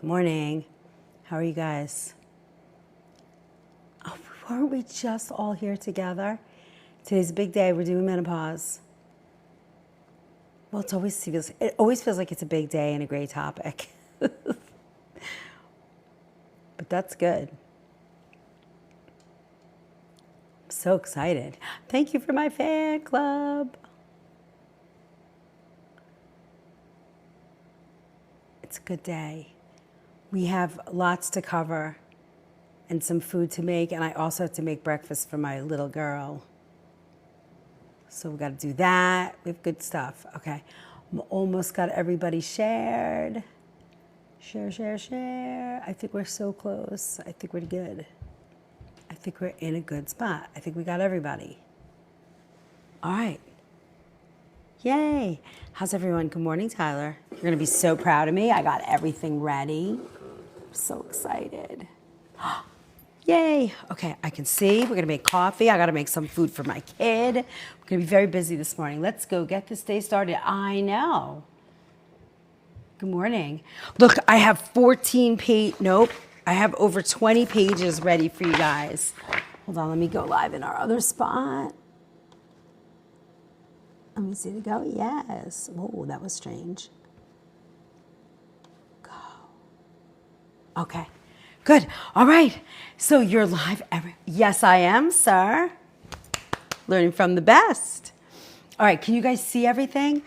Good morning. How are you guys? Oh, weren't we just all here together? Today's a big day. We're doing menopause. Well, it always feels like it's a big day and a great topic. But that's good. I'm so excited. Thank you for my fan club. It's a good day. We have lots to cover and some food to make, and I also have to make breakfast for my little girl. So we got to do that. We have good stuff. Okay. Almost got everybody shared. Share, share, share. I think we're so close. I think we're good. I think we're in a good spot. I think we got everybody. All right. Yay. How's everyone? Good morning, Tyler. You're going to be so proud of me. I got everything ready. I'm so excited. Yay. Okay, I can see. We're going to make coffee. I got to make some food for my kid. We're going to be very busy this morning. Let's go get this day started. I know. Good morning. Look, I have I have over 20 pages ready for you guys. Hold on, let me go live in our other spot. Let me see to go. Yes. Whoa, that was strange. Go. Okay. Good. All right. So you're live. Yes, I am, sir. Learning from the best. All right. Can you guys see everything?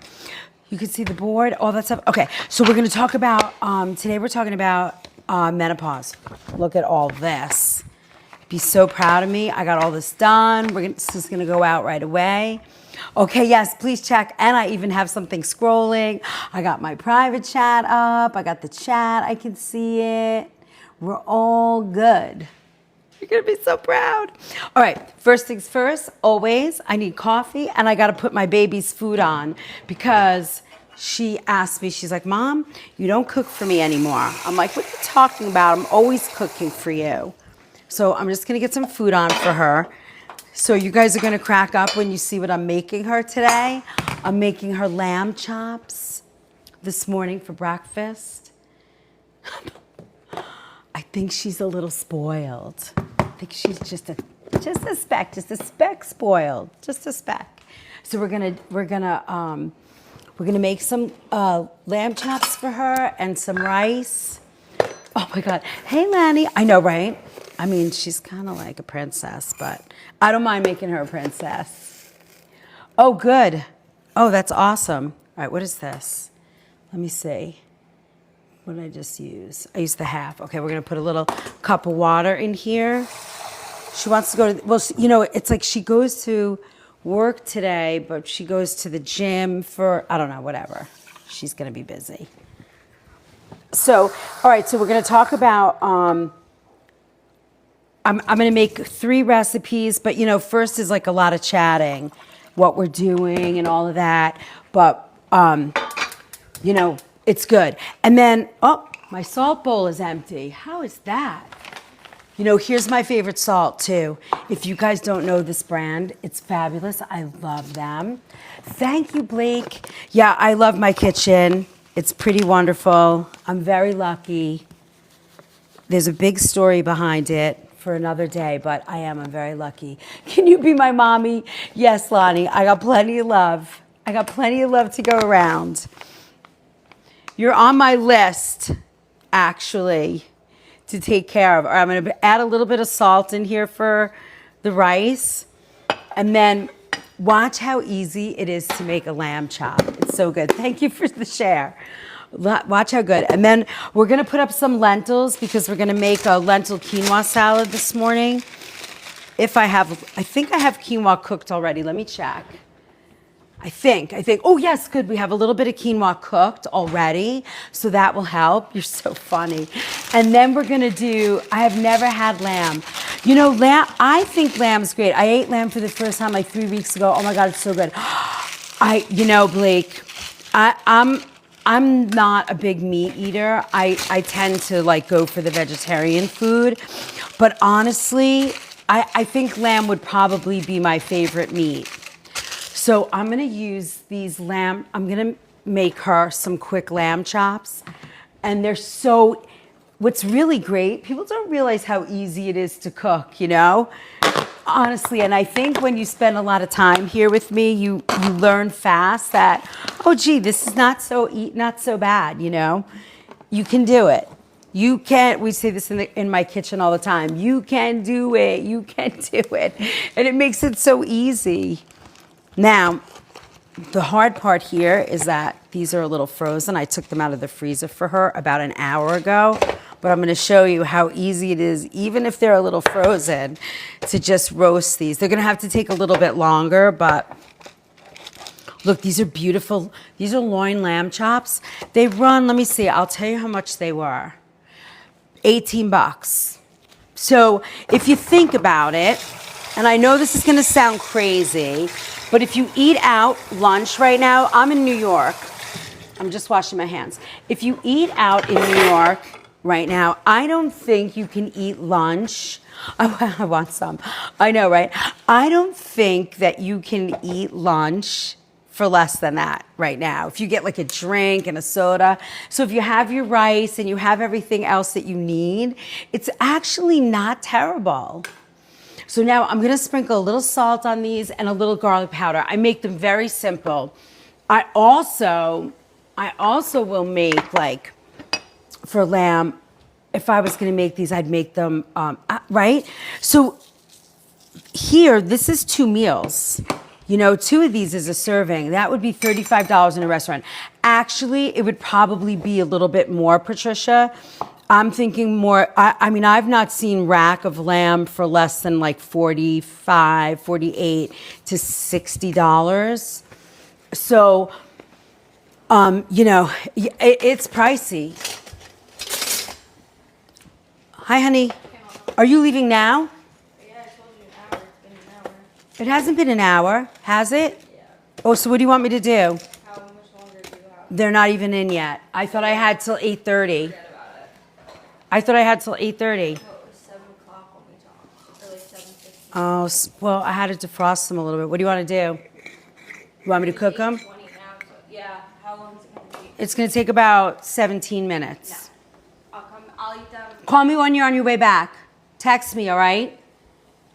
You can see the board, all that stuff. Okay. So we're going to talk about, today we're talking about menopause. Look at all this. Be so proud of me. I got all this done. This is going to go out right away. Okay, yes, please check. And I even have something scrolling. I got my private chat up. I got the chat. I can see it. We're all good. You're going to be so proud. All right, first things first, always, I need coffee, and I got to put my baby's food on because she asked me, she's like, Mom, you don't cook for me anymore. I'm like, what are you talking about? I'm always cooking for you. So I'm just going to get some food on for her. So you guys are going to crack up when you see what I'm making her today. I'm making her lamb chops this morning for breakfast. I think she's a little spoiled. I think she's just a speck spoiled, just a speck. So we're gonna make some lamb chops for her and some rice. Oh my God! Hey, Lanny. I know, right? I mean, she's kind of like a princess, but I don't mind making her a princess. Oh, good. Oh, that's awesome. All right, what is this? Let me see. What did I just use? I used the half. Okay, we're going to put a little cup of water in here. She wants to go to, well, you know, it's like she goes to work today, but she goes to the gym for, I don't know, whatever. She's going to be busy. So, all right, so we're going to talk about, I'm going to make 3 recipes, but, you know, first is like a lot of chatting, what we're doing and all of that. But, you know, it's good. And then, oh, my salt bowl is empty. How is that? You know, here's my favorite salt, too. If you guys don't know this brand, it's fabulous. I love them. Thank you, Blake. Yeah, I love my kitchen. It's pretty wonderful. I'm very lucky. There's a big story behind it for another day, but I'm very lucky. Can you be my mommy? Yes, Lonnie. I got plenty of love. I got plenty of love to go around. You're on my list, actually, to take care of. I'm going to add a little bit of salt in here for the rice. And then watch how easy it is to make a lamb chop. It's so good. Thank you for the share. Watch how good. And then we're going to put up some lentils because we're going to make a lentil quinoa salad this morning. I think I have quinoa cooked already. Let me check. I think, oh yes, good. We have a little bit of quinoa cooked already, so that will help. You're so funny. And then we're gonna I have never had lamb. You know, I think lamb's great. I ate lamb for the first time like 3 weeks ago. Oh my God, it's so good. You know, Blake, I'm not a big meat eater. I tend to like go for the vegetarian food, but honestly, I think lamb would probably be my favorite meat. So I'm going to use I'm going to make her some quick lamb chops. And they're so what's really great, people don't realize how easy it is to cook, you know? Honestly, and I think when you spend a lot of time here with me, you learn fast that, oh gee, this is not so bad, you know? You can do it. You can, we say this in my kitchen all the time, you can do it, you can do it. And it makes it so easy. Now, the hard part here is that these are a little frozen. I took them out of the freezer for her about an hour ago, but I'm gonna show you how easy it is, even if they're a little frozen, to just roast these. They're gonna have to take a little bit longer, but look, these are beautiful. These are loin lamb chops. They run, let me see, I'll tell you how much they were. 18 bucks. So if you think about it, and I know this is gonna sound crazy, but if you eat out lunch right now, I'm in New York. I'm just washing my hands. If you eat out in New York right now, I don't think you can eat lunch. I want some. I know, right? I don't think that you can eat lunch for less than that right now. If you get like a drink and a soda. So if you have your rice and you have everything else that you need, it's actually not terrible. So now I'm gonna sprinkle a little salt on these and a little garlic powder. I make them very simple. I also will make, like, for lamb, if I was gonna make these, I'd make them, right? So here, this is 2 meals. You know, 2 of these is a serving. That would be $35 in a restaurant. Actually, it would probably be a little bit more, Patricia. I'm thinking more, I mean, I've not seen rack of lamb for less than like $45, $48 to $60. So, you know, it's pricey. Hi, honey. Are you leaving now? Yeah, I told you an hour. It's been an hour. It hasn't been an hour, has it? Yeah. Oh, so what do you want me to do? How much longer do you have? They're not even in yet. I thought I had till 8:30. Forget about it. I thought I had till 8:30. Well, it was 7 o'clock when we talked. Or like 7:50. Oh, well, I had to defrost them a little bit. What do you want to do? You want me to cook them? 20 now, so yeah. How long is it going to take? It's going to take about 17 minutes. I'll eat them. Call me when you're on your way back. Text me, all right?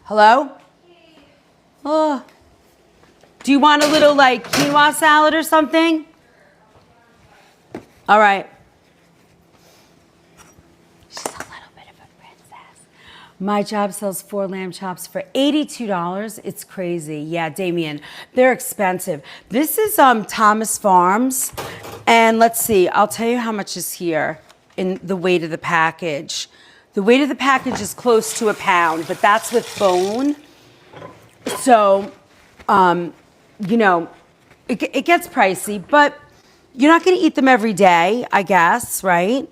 Hello? Oh. Do you want a little, like, quinoa salad or something? All right. She's a little bit of a princess. My job sells 4 lamb chops for $82. It's crazy. Yeah, Damien, they're expensive. This is Thomas Farms. And let's see, I'll tell you how much is here in the weight of the package. The weight of the package is close to a pound, but that's with bone. So, you know, it gets pricey, but you're not going to eat them every day, I guess, right?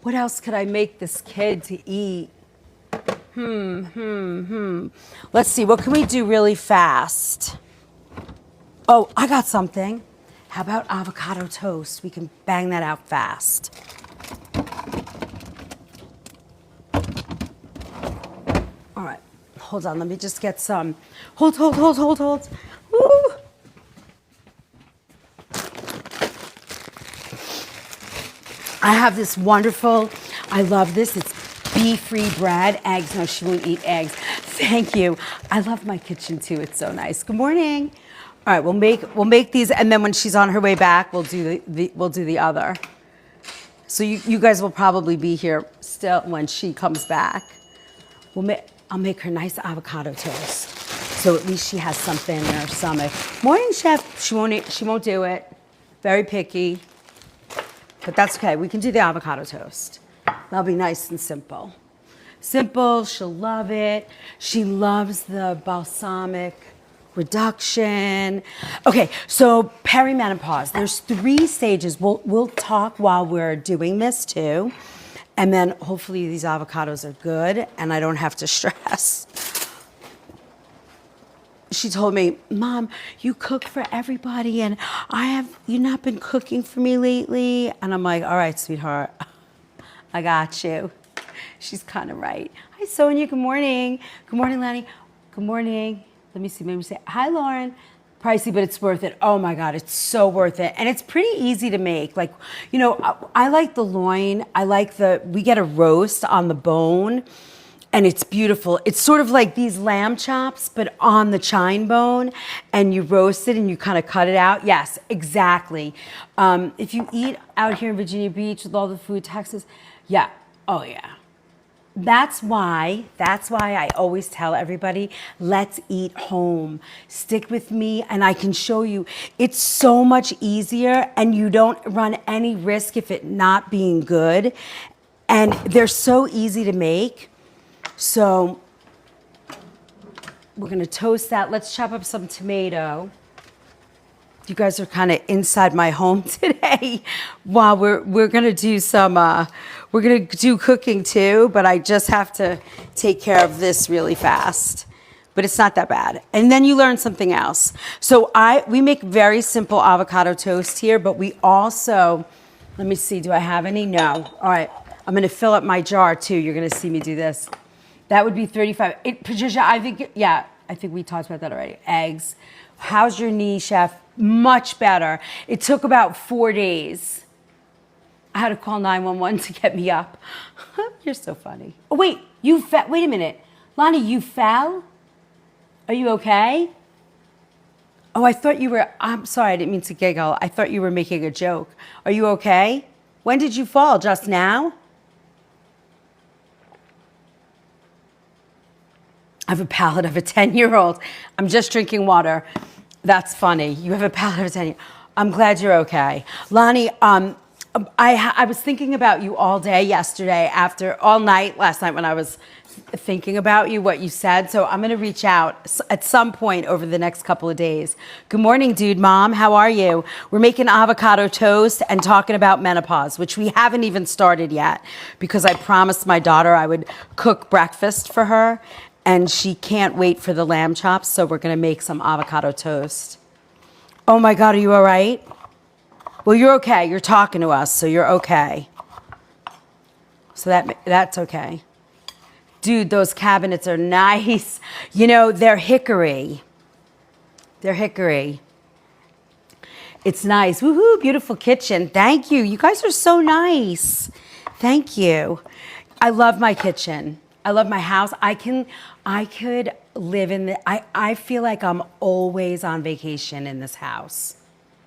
What else could I make this kid to eat? Let's see, what can we do really fast? Oh, I got something. How about avocado toast? We can bang that out fast. All right, hold on, let me just get some. Hold. Woo. I have this wonderful, I love this, it's bee-free bread, eggs. No, she won't eat eggs. Thank you. I love my kitchen too, it's so nice. Good morning. All right, we'll make these, and then when she's on her way back, we'll do the other. So you guys will probably be here still when she comes back. I'll make her nice avocado toast, so at least she has something in her stomach. Morning, chef. She won't do it. Very picky, but that's okay. We can do the avocado toast. That'll be nice and simple. Simple. She'll love it. She loves the balsamic reduction. Okay, so perimenopause. There's 3 stages. We'll talk while we're doing this too. And then hopefully these avocados are good and I don't have to stress. She told me, Mom, you cook for everybody and you've not been cooking for me lately. And I'm like, all right, sweetheart, I got you. She's kind of right. Hi, Sonia, good morning. Good morning, Lanny. Good morning. Let me see, maybe say, hi, Lauren. Pricey, but it's worth it. Oh my God, it's so worth it. And it's pretty easy to make. Like, you know, I like the loin. We get a roast on the bone and it's beautiful. It's sort of like these lamb chops, but on the chine bone, and you roast it and you kind of cut it out. Yes, exactly. If you eat out here in Virginia Beach with all the food taxes, yeah, oh yeah. That's why I always tell everybody, let's eat home. Stick with me and I can show you. It's so much easier and you don't run any risk if it not being good. And they're so easy to make. So we're gonna toast that. Let's chop up some tomato. You guys are kind of inside my home today. Wow, we're gonna do some, we're gonna do cooking too, but I just have to take care of this really fast. But it's not that bad. And then you learn something else. So we make very simple avocado toast here, but we also, let me see, do I have any? No. All right, I'm gonna fill up my jar too. You're gonna see me do this. That would be 35. Patricia, I think we talked about that already. Eggs. How's your knee, chef? Much better. It took about 4 days. I had to call 911 to get me up. You're so funny. Oh, wait, wait a minute. Lonnie, you fell? Are you okay? Oh, I thought you were, I'm sorry, I didn't mean to giggle. I thought you were making a joke. Are you okay? When did you fall? Just now? I have a palate of a 10-year-old. I'm just drinking water. That's funny. You have a palate of a 10-year-old. I'm glad you're okay. Lonnie, I was thinking about you all day yesterday, all night last night when I was thinking about you, what you said. So I'm going to reach out at some point over the next couple of days. Good morning, dude, mom. How are you? We're making avocado toast and talking about menopause, which we haven't even started yet because I promised my daughter I would cook breakfast for her. And she can't wait for the lamb chops, so we're gonna make some avocado toast. Oh my God, are you all right? Well, you're okay. You're talking to us, so you're okay. So that's okay. Dude, those cabinets are nice. You know, they're hickory. They're hickory. It's nice. Woohoo, beautiful kitchen. Thank you. You guys are so nice. Thank you. I love my kitchen. I love my house. I could live in I feel like I'm always on vacation in this house.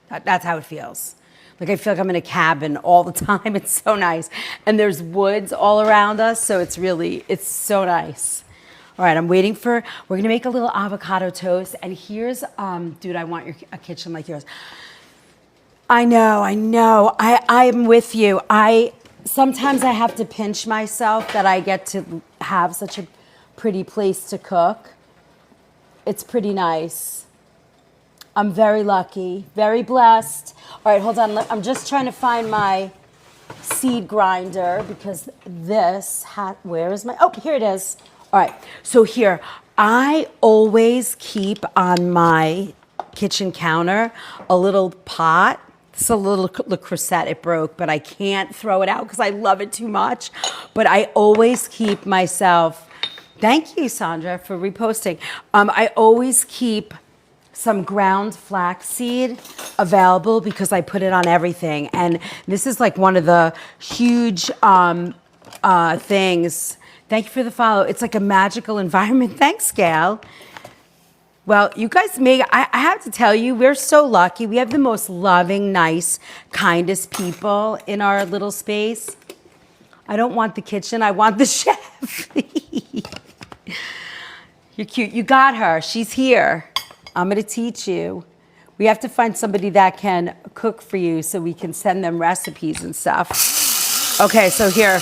That's how it feels. Like I feel like I'm in a cabin all the time. It's so nice. And there's woods all around us, so it's so nice. All right, we're gonna make a little avocado toast. And here's, dude, I want a kitchen like yours. I know. I'm with you. Sometimes I have to pinch myself that I get to have such a pretty place to cook. It's pretty nice. I'm very lucky, very blessed. All right, hold on. I'm just trying to find my seed grinder because where is my, oh, here it is. All right, so here, I always keep on my kitchen counter a little pot. It's a little Le Creuset, it broke, but I can't throw it out because I love it too much. But I always keep myself, thank you, Sandra, for reposting. I always keep some ground flaxseed available because I put it on everything. And this is like one of the huge things. Thank you for the follow. It's like a magical environment. Thanks, Gail. Well, you guys I have to tell you, we're so lucky. We have the most loving, nice, kindest people in our little space. I don't want the kitchen, I want the chef. You're cute. You got her. She's here. I'm going to teach you. We have to find somebody that can cook for you so we can send them recipes and stuff. Okay, so here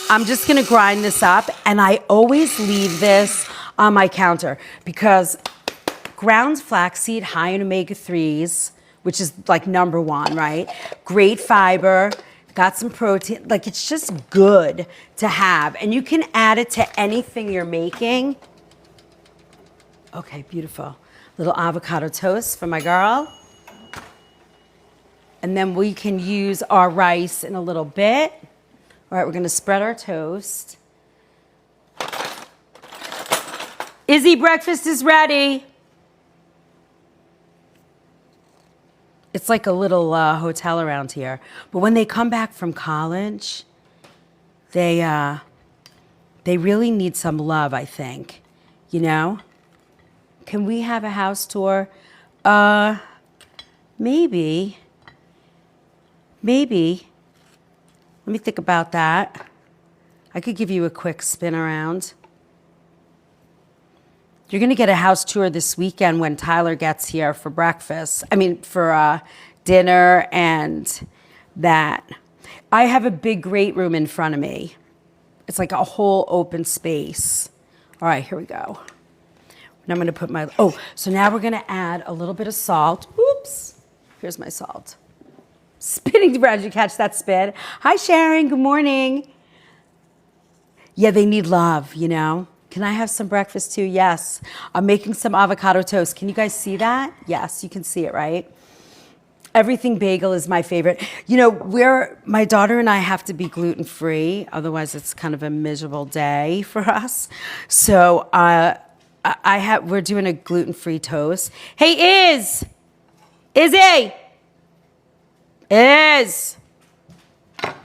I'm just going to grind this up, and I always leave this on my counter because ground flaxseed, high in omega-3s, which is like number one, right? Great fiber, got some protein. Like it's just good to have. And you can add it to anything you're making. Okay, beautiful. Little avocado toast for my girl. And then we can use our rice in a little bit. All right, we're gonna spread our toast. Izzy, breakfast is ready. It's like a little hotel around here. But when they come back from college, they really need some love, I think. You know? Can we have a house tour? Maybe. Maybe. Let me think about that. I could give you a quick spin around. You're going to get a house tour this weekend when Tyler gets here for breakfast. I mean, for dinner and that. I have a big great room in front of me. It's like a whole open space. All right, here we go. And I'm going to put my, so now we're going to add a little bit of salt. Oops. Here's my salt. Spinning bread, you catch that spin? Hi, Sharon, good morning. Yeah, they need love, you know? Can I have some breakfast too? Yes. I'm making some avocado toast. Can you guys see that? Yes, you can see it, right? Everything bagel is my favorite. You know, my daughter and I have to be gluten-free, otherwise it's kind of a miserable day for us. So we're doing a gluten-free toast. Hey, Izzy!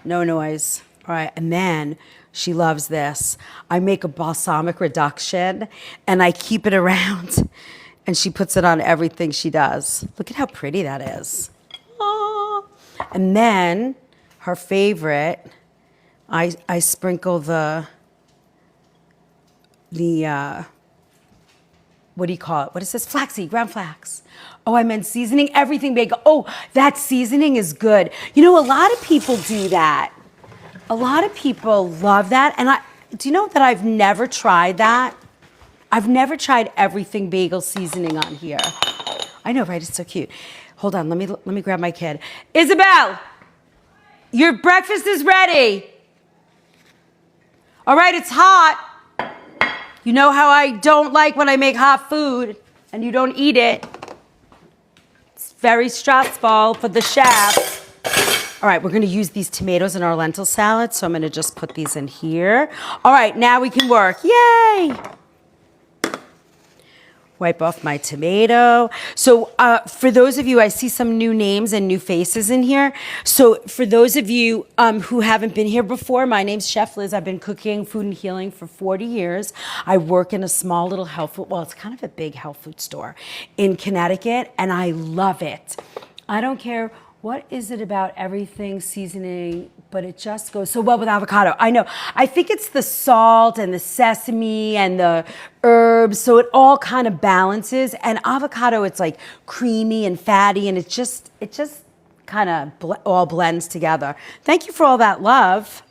No noise. All right, and then she loves this. I make a balsamic reduction, and I keep it around, and she puts it on everything she does. Look at how pretty that is. Oh. And then, her favorite, I sprinkle the what do you call it? What is this? Flaxseed, ground flax. Oh, I meant seasoning, everything bagel. Oh, that seasoning is good. You know, a lot of people do that. A lot of people love that. And do you know that I've never tried that? I've never tried everything bagel seasoning on here. I know, right? It's so cute. Hold on, let me grab my kid. Isabel, your breakfast is ready. All right, it's hot. You know how I don't like when I make hot food and you don't eat it. It's very stressful for the chef. All right, we're gonna use these tomatoes in our lentil salad, so I'm gonna just put these in here. All right, now we can work. Yay! Wipe off my tomato. So for those of you, I see some new names and new faces in here. So for those of you who haven't been here before, my name's Chef Liz. I've been cooking food and healing for 40 years. I work in a small little health food, well, it's kind of a big health food store in Connecticut, and I love it. I don't care what is it about everything seasoning, but it just goes so well with avocado. I know. I think it's the salt and the sesame and the herbs, so it all kind of balances. And avocado, it's like creamy and fatty, and it just kind of all blends together. Thank you for all that love.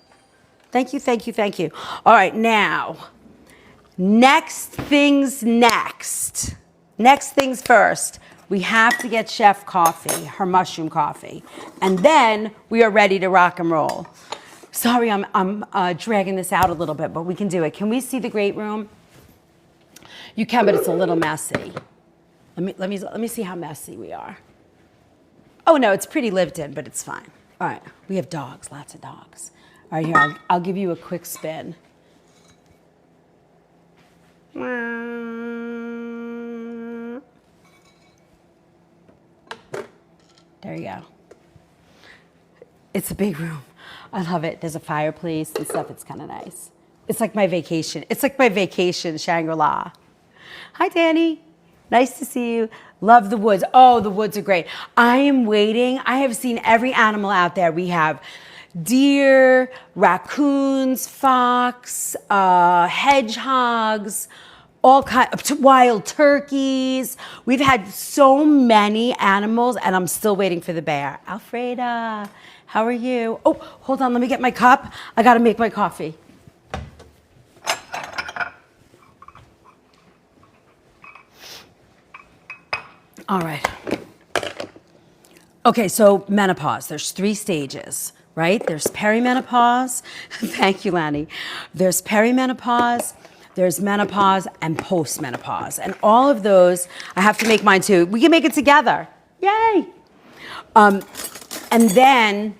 Thank you, thank you, thank you. All right, now, next things next. Next things first. We have to get Chef coffee, her mushroom coffee. And then we are ready to rock and roll. Sorry, I'm dragging this out a little bit, but we can do it. Can we see the great room? You can, but it's a little messy. Let me see how messy we are. Oh no, it's pretty lived in, but it's fine. All right, we have dogs, lots of dogs. All right, here, I'll give you a quick spin. There you go. It's a big room. I love it. There's a fireplace and stuff. It's kind of nice. It's like my vacation. It's like my vacation, Shangri-La. Hi, Danny. Nice to see you. Love the woods. Oh, the woods are great. I am waiting. I have seen every animal out there. We have deer, raccoons, fox, hedgehogs, all kinds of wild turkeys. We've had so many animals, and I'm still waiting for the bear. Alfreda, how are you? Oh, hold on, let me get my cup. I gotta make my coffee. All right. Okay, so menopause, there's 3 stages, right? There's perimenopause. Thank you, Lanny. There's perimenopause, there's menopause, and postmenopause. And all of those, I have to make mine too. We can make it together. Yay! And then,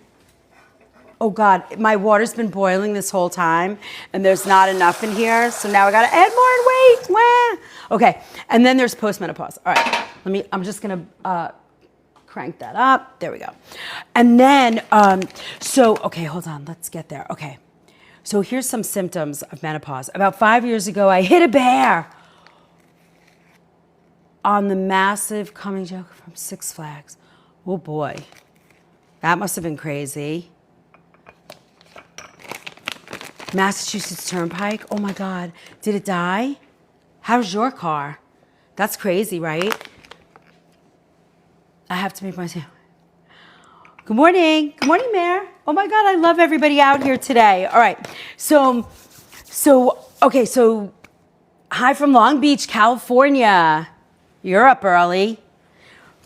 oh God, my water's been boiling this whole time, and there's not enough in here, so now I gotta add more and wait. Wah. Okay, and then there's postmenopause. All right, I'm just gonna crank that up. There we go. And then, okay, hold on. Let's get there. Okay. So here's some symptoms of menopause. About 5 years ago, I hit a bear on the massive coming joke from Six Flags. Oh boy. That must have been crazy. Massachusetts Turnpike. Oh my God. Did it die? How's your car? That's crazy, right? I have to make my... Good morning. Good morning, Mayor. Oh my God, I love everybody out here today. All right. So hi from Long Beach, California. You're up early.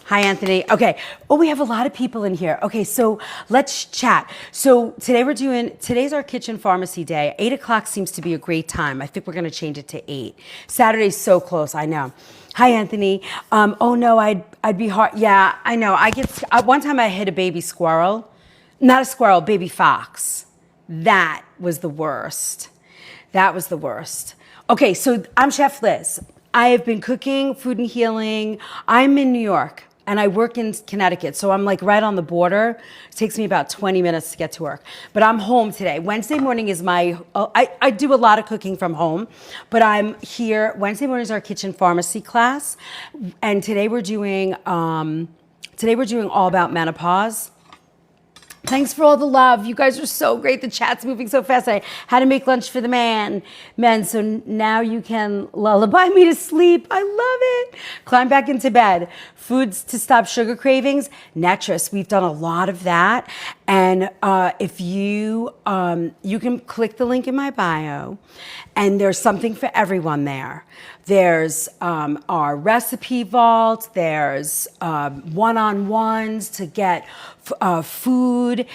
Hi, Anthony. Okay. Oh, we have a lot of people in here. Okay, so let's chat. So today's our kitchen pharmacy day. 8 o'clock seems to be a great time. I think we're going to change it to 8. Saturday's so close, I know. Hi, Anthony. Oh no, I'd be hard. Yeah, I know. One time I hit a baby squirrel. Not a squirrel, baby fox. That was the worst. That was the worst. Okay, so I'm Chef Liz. I have been cooking food and healing. I'm in New York and I work in Connecticut. So I'm like right on the border. It takes me about 20 minutes to get to work. But I'm home today. Wednesday morning is I do a lot of cooking from home, but I'm here. Wednesday morning is our kitchen pharmacy class. And today we're doing all about menopause. Thanks for all the love. You guys are so great. The chat's moving so fast. I had to make lunch for the men. So now you can lullaby me to sleep. I love it. Climb back into bed. Foods to stop sugar cravings. Netris. We've done a lot of that. And if you can click the link in my bio, and there's something for everyone there. There's our recipe vault. There's one-on-ones to get food,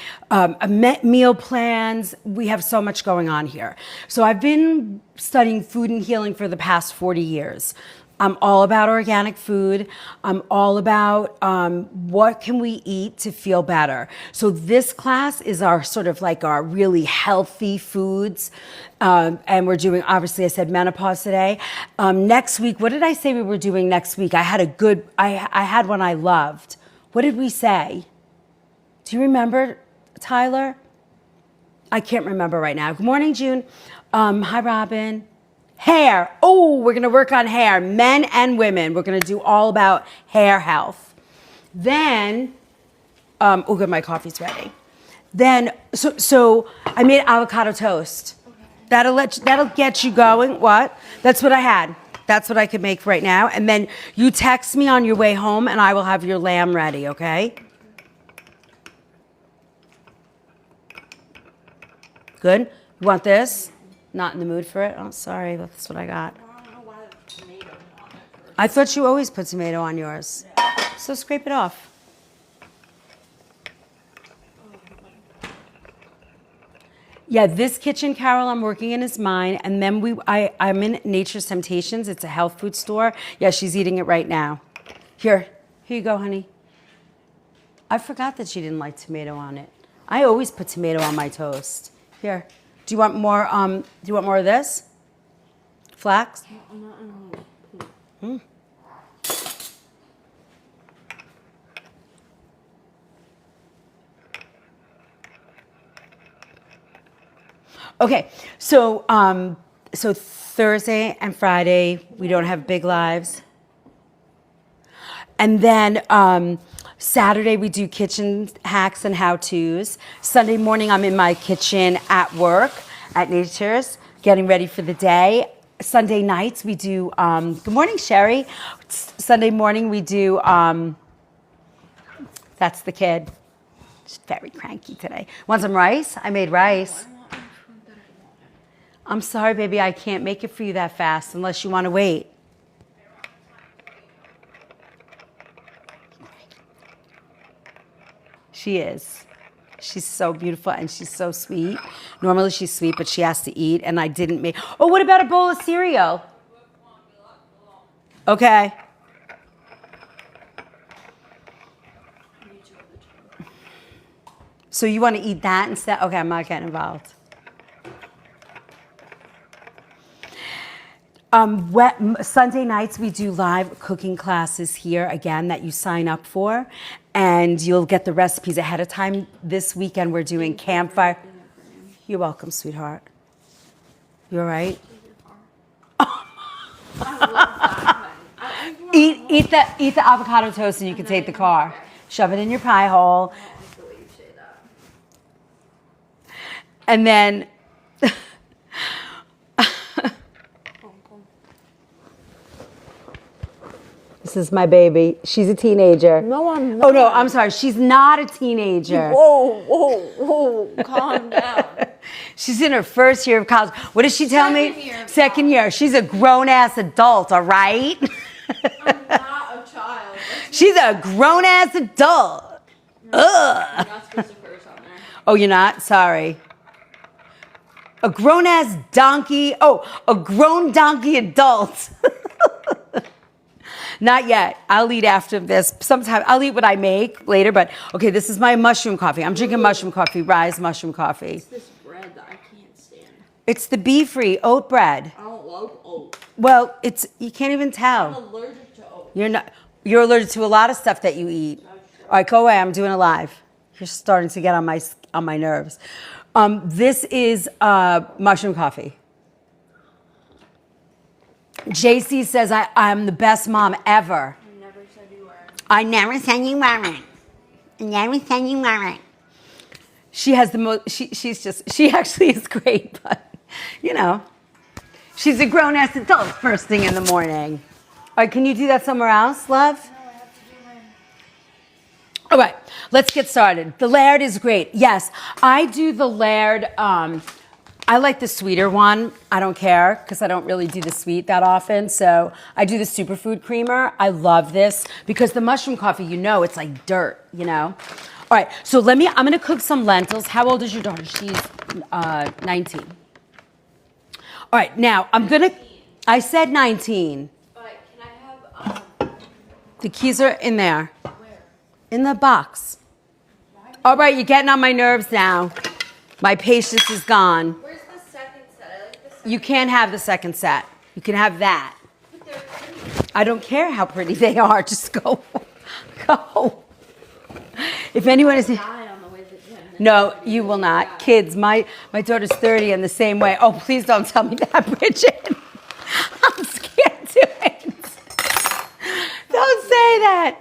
meal plans. We have so much going on here. So I've been studying food and healing for the past 40 years. I'm all about organic food. I'm all about what can we eat to feel better. So this class is our sort of like our really healthy foods. And we're doing, obviously I said menopause today. Next week, what did I say we were doing next week? I had one I loved. What did we say? Do you remember, Tyler? I can't remember right now. Good morning, June. Hi, Robin. Hair. Oh, we're going to work on hair. Men and women. We're going to do all about hair health. Then, oh, good, my coffee's ready. Then, so I made avocado toast. Okay. That'll get you going. What? That's what I had. That's what I could make right now. And then you text me on your way home, and I will have your lamb ready, okay? Good? You want this? Not in the mood for it? Oh, sorry. That's what I got. I thought you always put tomato on yours. So scrape it off. Yeah, this kitchen, Carol, I'm working in is mine. And then I'm in Nature's Temptations. It's a health food store. Yeah, she's eating it right now. Here you go, honey. I forgot that she didn't like tomato on it. I always put tomato on my toast. Here. Do you want more of this? Flax? Okay, so Thursday and Friday we don't have big lives, and then Saturday we do kitchen hacks and how-tos. Sunday morning I'm in my kitchen at work at Nature's, getting ready for the day. Sunday nights we do. Good morning, Sherry. Sunday morning we do. That's the kid. She's very cranky today. Want some rice? I made rice. I'm sorry, baby, I can't make it for you that fast unless you want to wait. She is. She's so beautiful and she's so sweet. Normally she's sweet, but she has to eat, and I didn't make... Oh, what about a bowl of cereal? Okay. So you want to eat that instead? Okay, I'm not getting involved. Sunday nights we do live cooking classes here again that you sign up for, and you'll get the recipes ahead of time. This weekend we're doing campfire. You're welcome, sweetheart. You all right? Eat the avocado toast and you can take the car. Shove it in your pie hole. And then this is my baby. She's a teenager. No, I'm not. Oh no, I'm sorry. She's not a teenager. Whoa, calm down. She's in her first year of college. What does she tell me? Second year. She's a grown-ass adult, all right? I'm not a child. She's a grown-ass adult. Ugh. I'm not supposed to curse on there. Oh, you're not? Sorry. A grown-ass donkey. Oh, a grown donkey adult. Not yet. I'll eat after this. Sometime I'll eat what I make later, but okay, this is my mushroom coffee. I'm drinking mushroom coffee, Rise mushroom coffee. It's this bread that I can't stand. It's the bee-free oat bread. I don't love oat. Well, you can't even I'm tell. allergic to oat. You're allergic to a lot of stuff that you eat. All right, go away. I'm doing it live. You're starting to get on my nerves. This is mushroom coffee. JC says I'm the best mom ever. I never said you were. I never said you weren't. I never said you weren't. She has the most. She actually is great, but you know, she's a grown-ass adult first thing in the morning. All right, can you do that somewhere else, love? No, I have to do mine. All right, let's get started. The Laird is great. Yes, I do the Laird. I like the sweeter one. I don't care because I don't really do the sweet that often. So I do the superfood creamer. I love this because the mushroom coffee, it's like dirt, All right, so I'm going to cook some lentils. How old is your daughter? She's 19. All right, now I said 19. But can I have, The keys are in there. where? In the box. All right, you're getting on my nerves now. My patience is gone. Where's the second set? I like the second. You can't have the second set. You can have that. But they're pretty. I don't care how pretty they are. Just go. Go. If anyone is... Die on the way to the gym. No, you will not. Kids, my daughter's 30 and the same way. Oh, please don't tell me that, Bridget. I'm scared to it. Don't say that.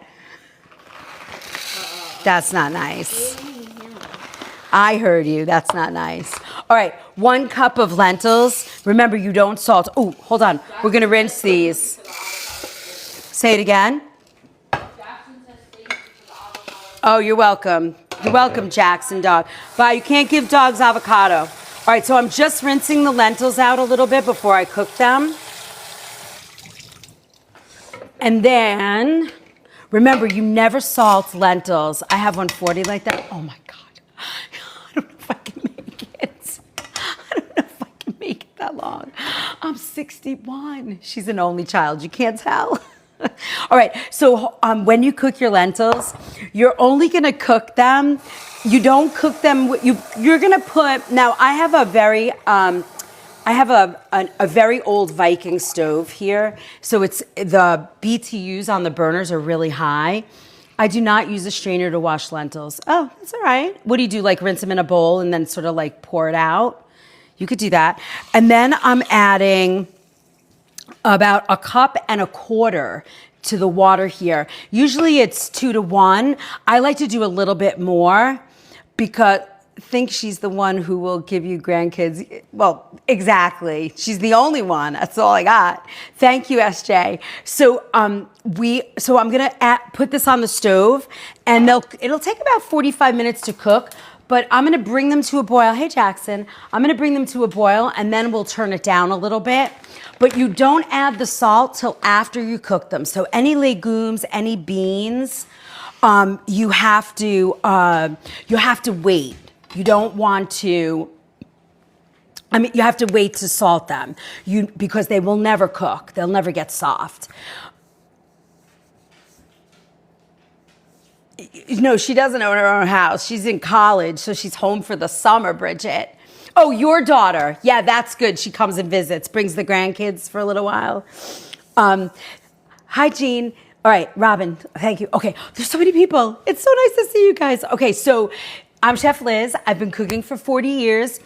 That's not nice. I heard you. That's not nice. All right, 1 cup of lentils. Remember, you don't salt. Oh, hold on. We're going to rinse these. Say it again. Oh, you're welcome. You're welcome, Jackson dog. Bye. You can't give dogs avocado. All right, so I'm just rinsing the lentils out a little bit before I cook them. And then, remember, you never salt lentils. I have 140 like that. Oh, my God. I don't know if I can make it. I don't know if I can make it that long. I'm 61. She's an only child. You can't tell. All right, so when you cook your lentils, you're only going to cook them. You don't cook them. You're going to put. Now, I have a very a very old Viking stove here, so it's the BTUs on the burners are really high. I do not use a strainer to wash lentils. Oh, that's all right. What do you do? Like rinse them in a bowl and then sort of like pour it out? You could do that. And then I'm adding about 1.25 cups to the water here. Usually it's 2 to 1. I like to do a little bit more because I think she's the one who will give you grandkids. Well, exactly. She's the only one. That's all I got. Thank you, SJ. So I'm gonna put this on the stove, and it'll take about 45 minutes to cook. But I'm gonna bring them to a boil. Hey, Jackson. I'm gonna bring them to a boil, and then we'll turn it down a little bit. But you don't add the salt till after you cook them. So any legumes, any beans, you have to wait. You don't want to. You have to wait to salt them. Because they will never cook. They'll never get soft. No, she doesn't own her own house. She's in college, so she's home for the summer, Bridget. Oh, your daughter. Yeah, that's good. She comes and visits, brings the grandkids for a little while. Hi, Jean. All right, Robin, thank you. Okay, there's so many people. It's so nice to see you guys. Okay, so I'm Chef Liz. I've been cooking for 40 years.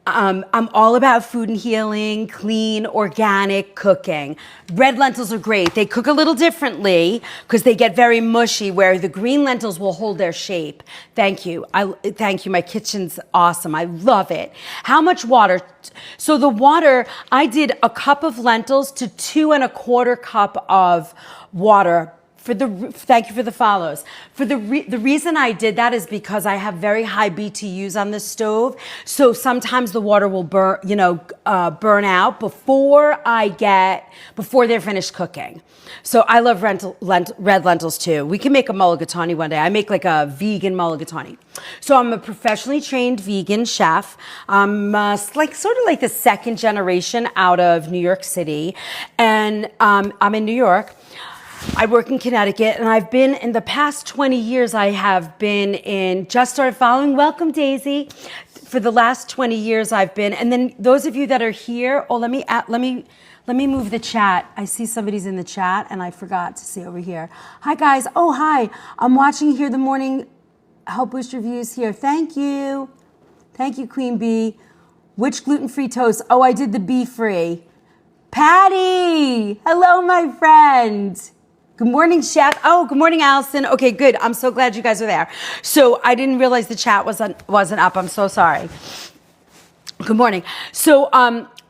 I'm all about food and healing, clean, organic cooking. Red lentils are great. They cook a little differently because they get very mushy, where the green lentils will hold their shape. Thank you. Thank you. My kitchen's awesome. I love it. How much water? So the water, I did a cup of lentils to 2 1/4 cup of water. Thank you for the follows. The reason I did that is because I have very high BTUs on the stove, so sometimes the water will burn out before they're finished cooking. So I love red lentils too. We can make a mulligatawny one day. I make like a vegan mulligatawny. So I'm a professionally trained vegan chef. I'm sort of like the second generation out of New York City, and I'm in New York. I work in Connecticut, and I've been, in the past 20 years, I have been just started following, welcome Daisy. For the last 20 years I've been, and then those of you that are here, let me move the chat. I see somebody's in the chat, and I forgot to see over here. Hi guys, oh hi, I'm watching here the morning Help Boost Reviews here. Thank you Queen Bee. Which gluten-free toast? Oh, I did the bee-free. Patty, hello my friend. Good morning, Chef. Oh, good morning, Allison. Okay, good. I'm so glad you guys are there. So I didn't realize the chat wasn't up. I'm so sorry. Good morning. So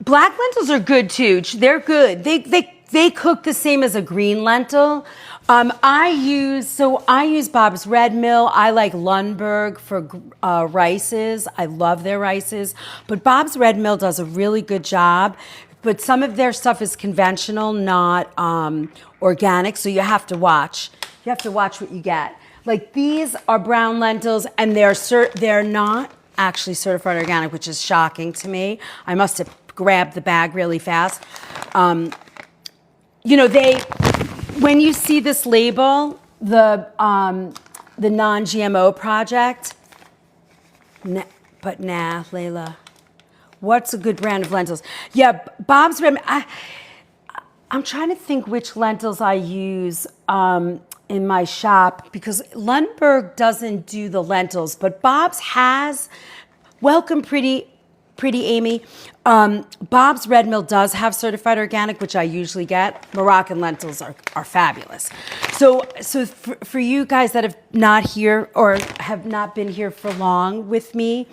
black lentils are good too. They're good. They cook the same as a green lentil. I use Bob's Red Mill. I like Lundberg for rices. I love their rices. But Bob's Red Mill does a really good job. But some of their stuff is conventional, not organic, so you have to watch. You have to watch what you get. Like these are brown lentils, and they're not actually certified organic, which is shocking to me. I must have grabbed the bag really fast. When you see this label, the non-GMO project, Layla. What's a good brand of lentils? Yeah, Bob's Red. I'm trying to think which lentils I use in my shop, because Lundberg doesn't do the lentils, but Bob's has. Welcome, pretty Amy. Bob's Red Mill does have certified organic, which I usually get. Moroccan lentils are fabulous. So for you guys that have not here or have not been here for long with me,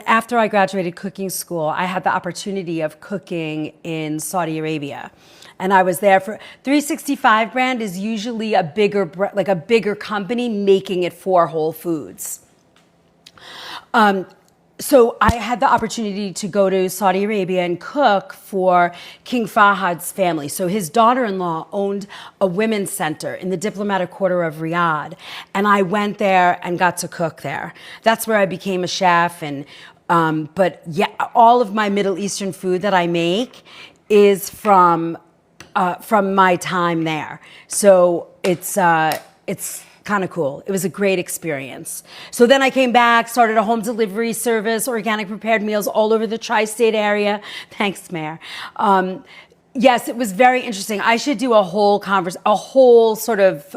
after I graduated cooking school, I had the opportunity of cooking in Saudi Arabia. And I was there for 365 brand is usually a bigger company making it for Whole Foods. So I had the opportunity to go to Saudi Arabia and cook for King Fahad's family. So his daughter-in-law owned a women's center in the diplomatic quarter of Riyadh. And I went there and got to cook there. That's where I became a chef. And but yeah, all of my Middle Eastern food that I make is from my time there. So it's kind of cool. It was a great experience. So then I came back, started a home delivery service, organic prepared meals all over the tri-state area. Thanks, Mayor. Yes, it was very interesting. I should do a whole sort of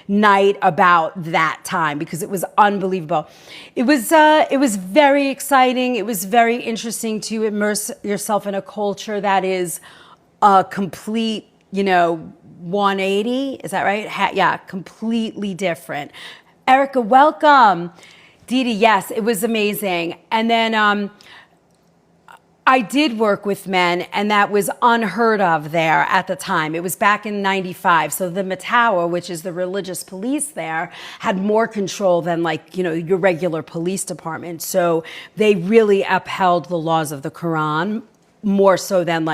night about that time, because it was unbelievable. It was very exciting. It was very interesting to immerse yourself in a culture that is a complete, 180, is that right? Yeah, completely different. Erica, welcome. Dee Dee, yes, it was amazing. And then I did work with men, and that was unheard of there at the time. It was back in 95. So the Matawa, which is the religious police there, had more control than your regular police department. So they really upheld the laws of the Quran, more so than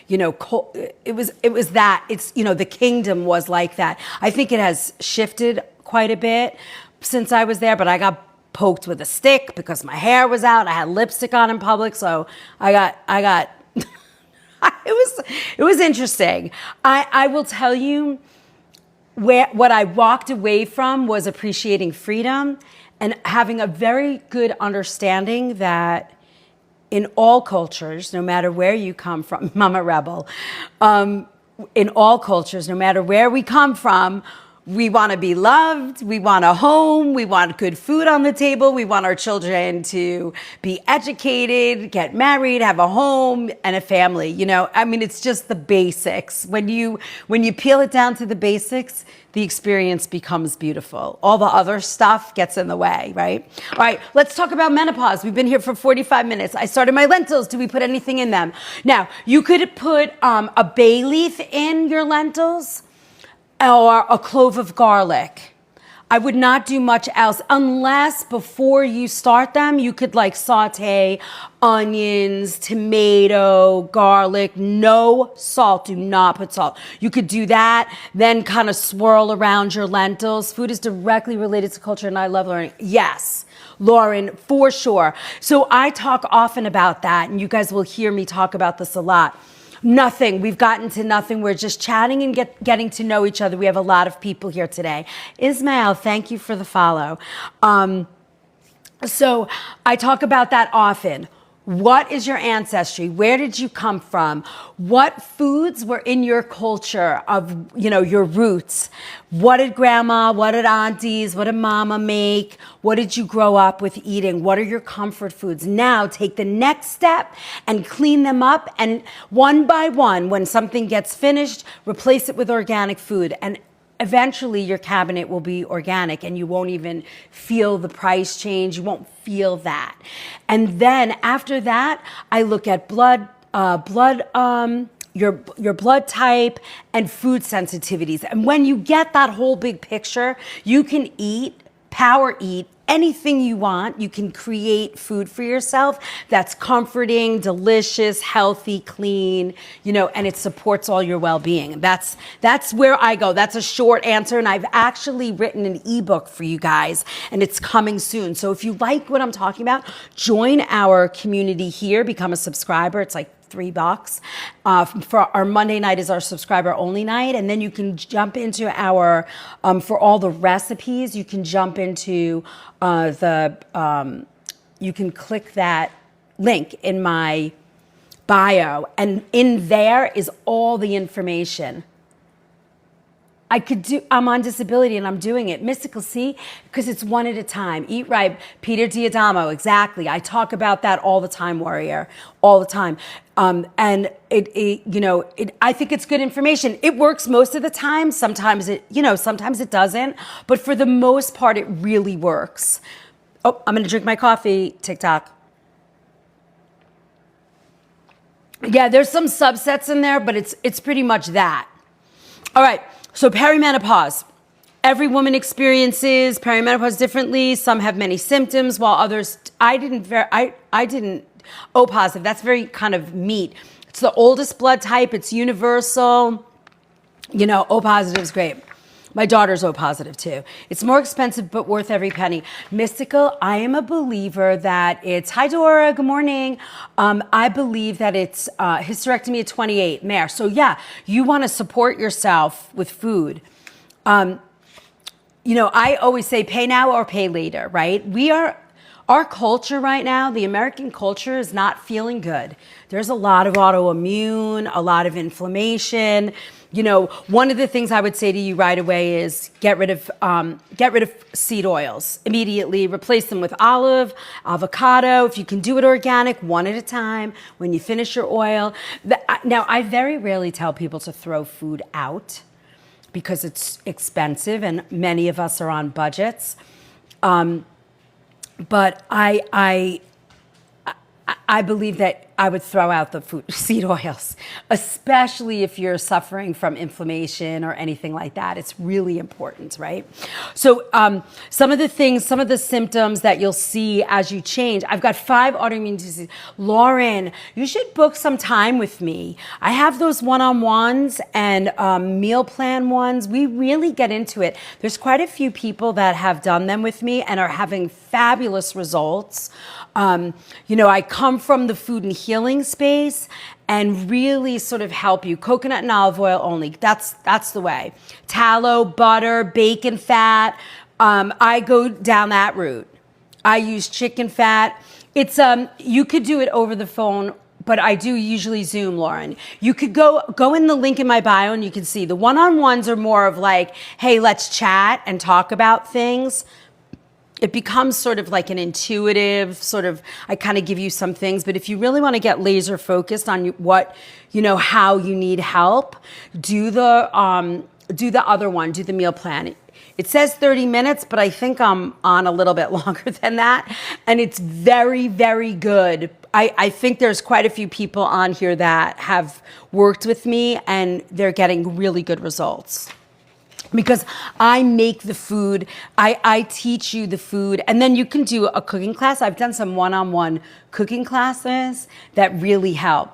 it was that it's the kingdom was like that. I think it has shifted quite a bit since I was there, but I got poked with a stick because my hair was out. I had lipstick on in public, so I got it was interesting. I will tell you what I walked away from was appreciating freedom and having a very good understanding that in all cultures, no matter where you come from, Mama Rebel, in all cultures, no matter where we come from, we want to be loved, we want a home, we want good food on the table, we want our children to be educated, get married, have a home and a family. You know, I mean, it's just the basics. When you peel it down to the basics, the experience becomes beautiful. All the other stuff gets in the way, right? All right, let's talk about menopause. We've been here for 45 minutes. I started my lentils. Do we put anything in them? Now, you could put a bay leaf in your lentils, or a clove of garlic. I would not do much else unless before you start them, you could like saute onions, tomato, garlic, no salt. Do not put salt. You could do that, then kind of swirl around your lentils. Food is directly related to culture, and I love learning. Yes, Lauren, for sure. So I talk often about that, and you guys will hear me talk about this a lot. Nothing. We've gotten to nothing. We're just chatting and getting to know each other. We have a lot of people here today. Ismail, thank you for the follow. So I talk about that often. What is your ancestry? Where did you come from? What foods were in your culture of, your roots? What did grandma, what did aunties, what did mama make? What did you grow up with eating? What are your comfort foods? Now take the next step and clean them up. And one by one, when something gets finished, replace it with organic food. And eventually your cabinet will be organic and you won't even feel the price change. You won't feel that. And then after that, I look at your blood type and food sensitivities. And when you get that whole big picture, you can power eat anything you want. You can create food for yourself that's comforting, delicious, healthy, clean, and it supports all your well-being. That's where I go. That's a short answer. And I've actually written an ebook for you guys, and it's coming soon. So if you like what I'm talking about, join our community here, become a subscriber. It's like $3. For our Monday night is our subscriber only night. And then you can jump into our, for all the recipes, you can jump into you can click that link in my bio. And in there is all the information. I'm on disability and I'm doing it. Mystical, see? Because it's one at a time. Eat right. Peter Diadamo, exactly. I talk about that all the time, Warrior. All the time. And I think it's good information. It works most of the time. Sometimes it doesn't. But for the most part, it really works. Oh, I'm going to drink my coffee, TikTok. Yeah, there's some subsets in there, but it's pretty much that. All right. So perimenopause. Every woman experiences perimenopause differently. Some have many symptoms, while others, I didn't, O positive, that's very kind of meat. It's the oldest blood type, it's universal. O positive is great. My daughter's O positive too. It's more expensive, but worth every penny. Mystical, I am a believer that hi Dora, good morning. I believe that it's hysterectomy at 28, Mare. So yeah, you want to support yourself with food. I always say pay now or pay later, right? Our culture right now, the American culture is not feeling good. There's a lot of autoimmune, a lot of inflammation. One of the things I would say to you right away is get rid of seed oils immediately. Replace them with olive, avocado. If you can do it organic, one at a time. When you finish your oil. Now, I very rarely tell people to throw food out because it's expensive and many of us are on budgets. But I believe that I would throw out the seed oils, especially if you're suffering from inflammation or anything like that. It's really important, right? So some of the symptoms that you'll see as you change, I've got 5 autoimmune diseases. Lauren, you should book some time with me. I have those one-on-ones and meal plan ones. We really get into it. There's quite a few people that have done them with me and are having fabulous results. I come from the food and healing space and really sort of help you. Coconut and olive oil only. That's the way. Tallow, butter, bacon fat. I go down that route. I use chicken fat. It's you could do it over the phone, but I do usually Zoom, Lauren. You could go in the link in my bio and you can see the one-on-ones are more of like, hey, let's chat and talk about things. It becomes sort of like an intuitive sort of, I kind of give you some things, but if you really want to get laser focused on what, how you need help, do the other one, do the meal plan. It says 30 minutes, but I think I'm on a little bit longer than that. And it's very, very good. I think there's quite a few people on here that have worked with me and they're getting really good results. Because I make the food, I teach you the food, and then you can do a cooking class. I've done some one-on-one cooking classes that really help.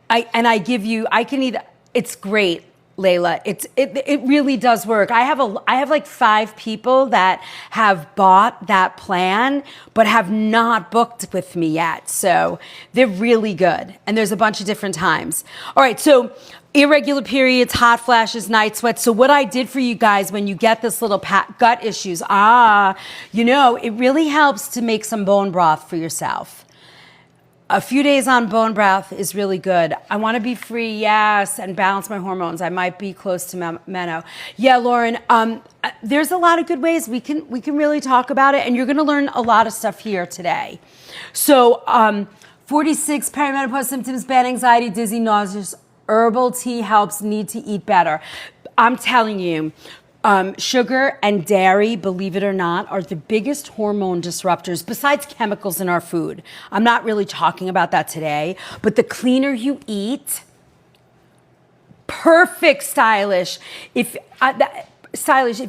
I can either, it's great, Layla. It really does work. I have like 5 people that have bought that plan, but have not booked with me yet. So they're really good. And there's a bunch of different times. All right, so irregular periods, hot flashes, night sweats. So what I did for you guys when you get this little gut issues, it really helps to make some bone broth for yourself. A few days on bone broth is really good. I want to be free, yes, and balance my hormones. I might be close to meno. Yeah, Lauren, there's a lot of good ways we can really talk about it, and you're going to learn a lot of stuff here today. So 46 perimenopause symptoms, bad anxiety, dizzy, nauseous. Herbal tea helps, need to eat better. I'm telling you, sugar and dairy, believe it or not, are the biggest hormone disruptors besides chemicals in our food. I'm not really talking about that today, but the cleaner you eat, perfect Stylish. If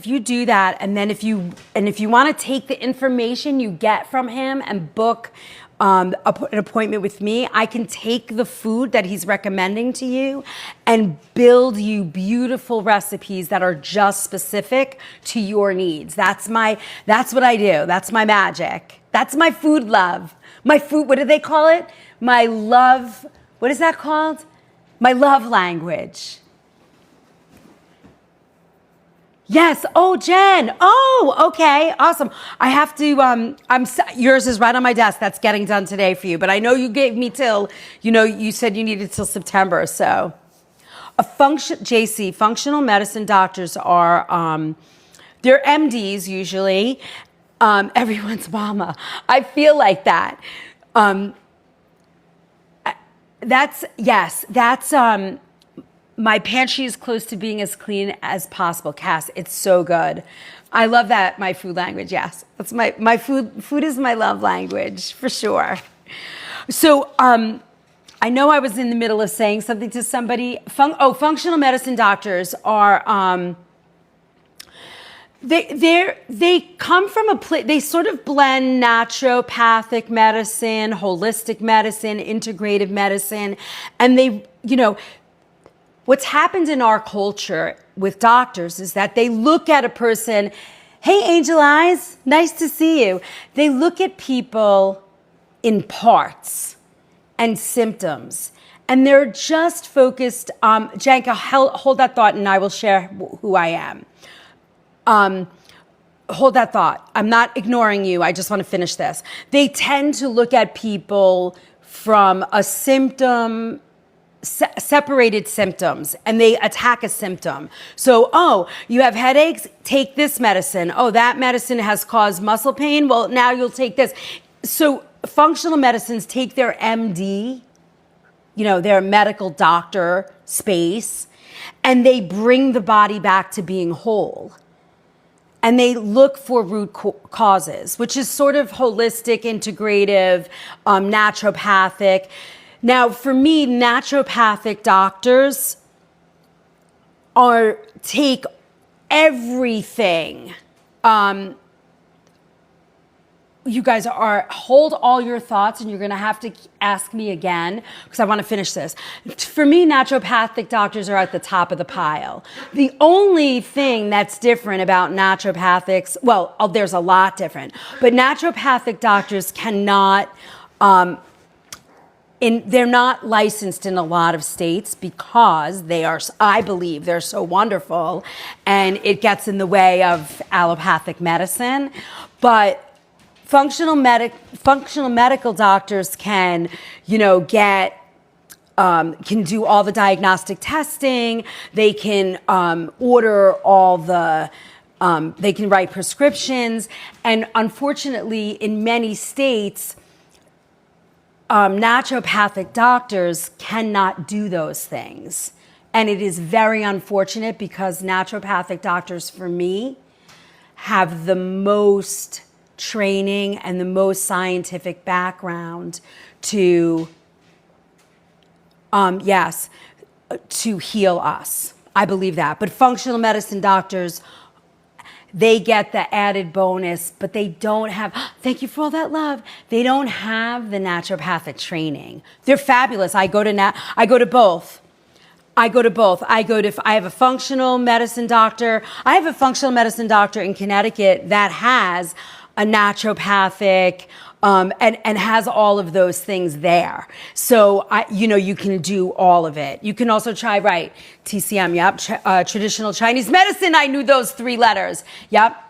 you do that, and then if you want to take the information you get from him and book an appointment with me, I can take the food that he's recommending to you and build you beautiful recipes that are just specific to your needs. That's what I do. That's my magic. That's my food love. My food, what do they call it? My love, what is that called? My love language. Yes. Oh, Jen. Oh, okay. Awesome. I have to, yours is right on my desk. That's getting done today for you. But I know you gave me till, you said you needed till September. So functional medicine doctors are, they're MDs usually. Everyone's mama. I feel like that. My pantry is close to being as clean as possible. Cass, it's so good. I love that, my food language, yes. That's my food is my love language, for sure. So I know I was in the middle of saying something to somebody. Functional medicine doctors are, they come from a place, they sort of blend naturopathic medicine, holistic medicine, integrative medicine, and they, what's happened in our culture with doctors is that they look at a person, hey, Angel Eyes, nice to see you. They look at people in parts and symptoms, and they're just focused. Janka, hold that thought, and I will share who I am. Hold that thought. I'm not ignoring you. I just want to finish this. They tend to look at people from a symptom, separated symptoms, and they attack a symptom. So, you have headaches, take this medicine. Oh, that medicine has caused muscle pain. Well, now you'll take this. So functional medicines take their MD, their medical doctor space, and they bring the body back to being whole. And they look for root causes, which is sort of holistic, integrative, naturopathic. Now, for me, naturopathic doctors take everything. You guys hold all your thoughts, and you're going to have to ask me again because I want to finish this. For me, naturopathic doctors are at the top of the pile. The only thing that's different about naturopathics, there's a lot different, but naturopathic doctors cannot they're not licensed in a lot of states because they are, I believe, they're so wonderful, and it gets in the way of allopathic medicine. But functional medical doctors can, can do all the diagnostic testing. They can order all the. They can write prescriptions, and unfortunately, in many states, naturopathic doctors cannot do those things. And it is very unfortunate because naturopathic doctors, for me, have the most training and the most scientific background to, to heal us. I believe that. But functional medicine doctors, they get the added bonus, but they don't have, thank you for all that love. They don't have the naturopathic training. They're fabulous. I go to both. I have a functional medicine doctor. I have a functional medicine doctor in Connecticut that has a naturopathic, and has all of those things there. So, you can do all of it. You can also try, TCM, yep, traditional Chinese medicine. I knew those 3 letters, yep.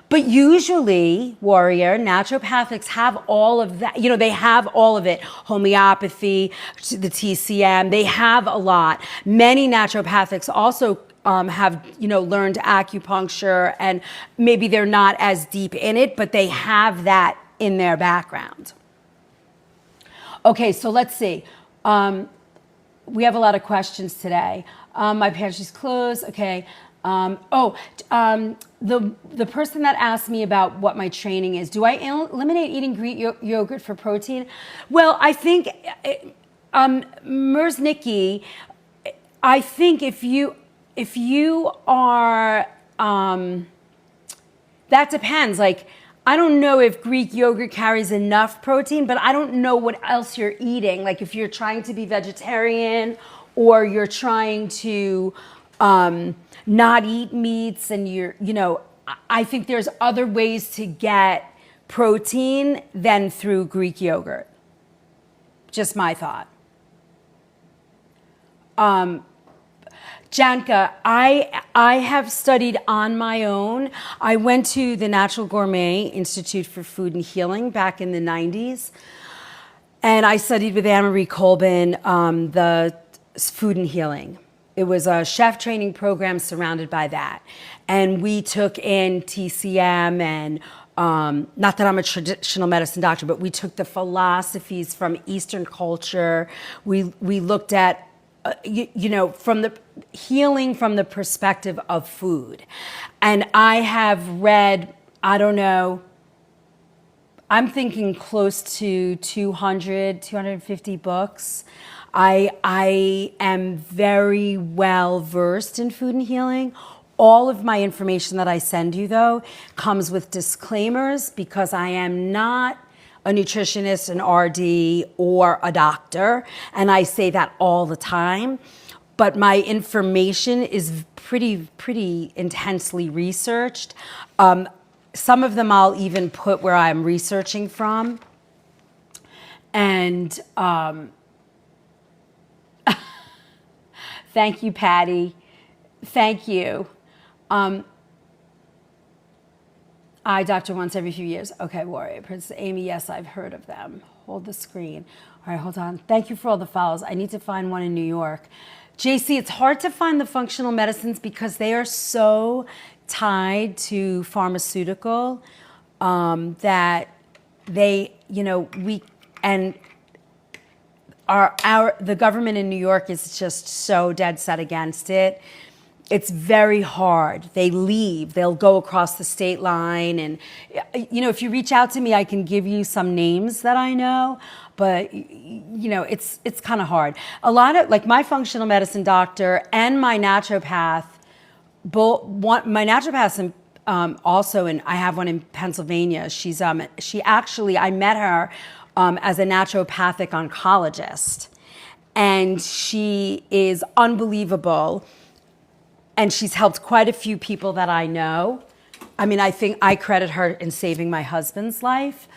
But usually, Warrior, naturopathics have all of that. They have all of it. Homeopathy, the TCM, they have a lot. Many naturopathics also have, learned acupuncture, and maybe they're not as deep in it, but they have that in their background. Okay, so let's see. We have a lot of questions today. My pantry's closed. Okay. The person that asked me about what my training is, do I eliminate eating Greek yogurt for protein? Well, I think, Merznicki, I think if you are, that depends. I don't know if Greek yogurt carries enough protein, but I don't know what else you're eating. If you're trying to be vegetarian or you're trying to not eat meats, and I think there's other ways to get protein than through Greek yogurt. Just my thought. Janka, I have studied on my own. I went to the Natural Gourmet Institute for Food and Healing back in the 90s. And I studied with Anne-Marie Colbin, the food and healing. It was a chef training program surrounded by that. And we took in TCM and, not that I'm a traditional medicine doctor, but we took the philosophies from Eastern culture. We looked at from the healing from the perspective of food. And I have read, I don't know, I'm thinking close to 200, 250 books. I am very well versed in food and healing. All of my information that I send you, though, comes with disclaimers because I am not a nutritionist, an RD, or a doctor, and I say that all the time. But my information is pretty intensely researched. Some of them I'll even put where I'm researching from. And thank you, Patty. Thank you. Eye doctor once every few years. Okay, Warrior. Princess Amy, yes, I've heard of them. Hold the screen. All right, hold on. Thank you for all the follows. I need to find one in New York. JC, it's hard to find the functional medicines because they are so tied to pharmaceutical that they, the government in New York is just so dead set against it. It's very hard. They'll go across the state line. And, if you reach out to me, I can give you some names that I know, but, it's kind of hard. A lot of, my functional medicine doctor and my naturopath, my naturopath also, and I have one in Pennsylvania. I met her as a naturopathic oncologist, and she is unbelievable. And she's helped quite a few people that I know. I mean, I think I credit her in saving my husband's life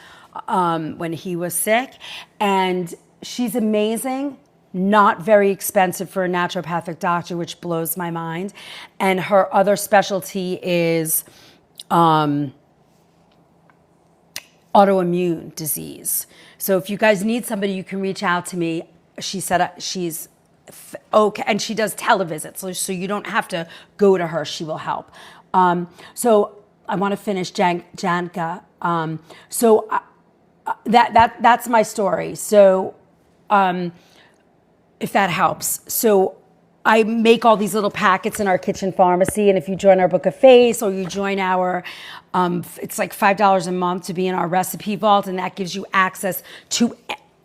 when he was sick. And she's amazing, not very expensive for a naturopathic doctor, which blows my mind. And her other specialty is autoimmune disease. So if you guys need somebody, you can reach out to me. She said she's okay, and she does televisits, so you don't have to go to her. She will help. So I want to finish Janka. That's my story. So if that helps. So I make all these little packets in our kitchen pharmacy, and if you join our Book of Face or you join our, it's like $5 a month to be in our recipe vault, and that gives you access to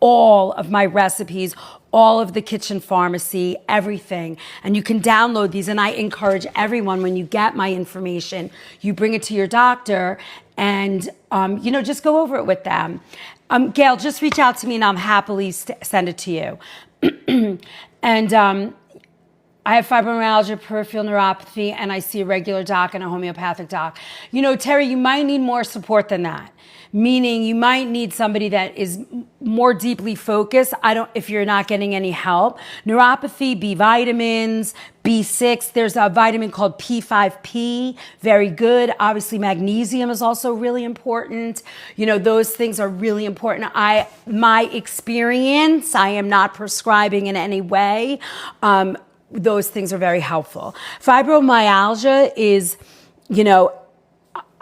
all of my recipes, all of the kitchen pharmacy, everything. And you can download these, and I encourage everyone, when you get my information, you bring it to your doctor and, just go over it with them. Gail, just reach out to me and I'll happily send it to you. And I have fibromyalgia, peripheral neuropathy, and I see a regular doc and a homeopathic doc. Terry, you might need more support than that. Meaning you might need somebody that is more deeply focused. If you're not getting any help. Neuropathy, B vitamins, B6. There's a vitamin called P5P, very good. Obviously, magnesium is also really important. Those things are really important. My experience, I am not prescribing in any way. Those things are very helpful. Fibromyalgia is,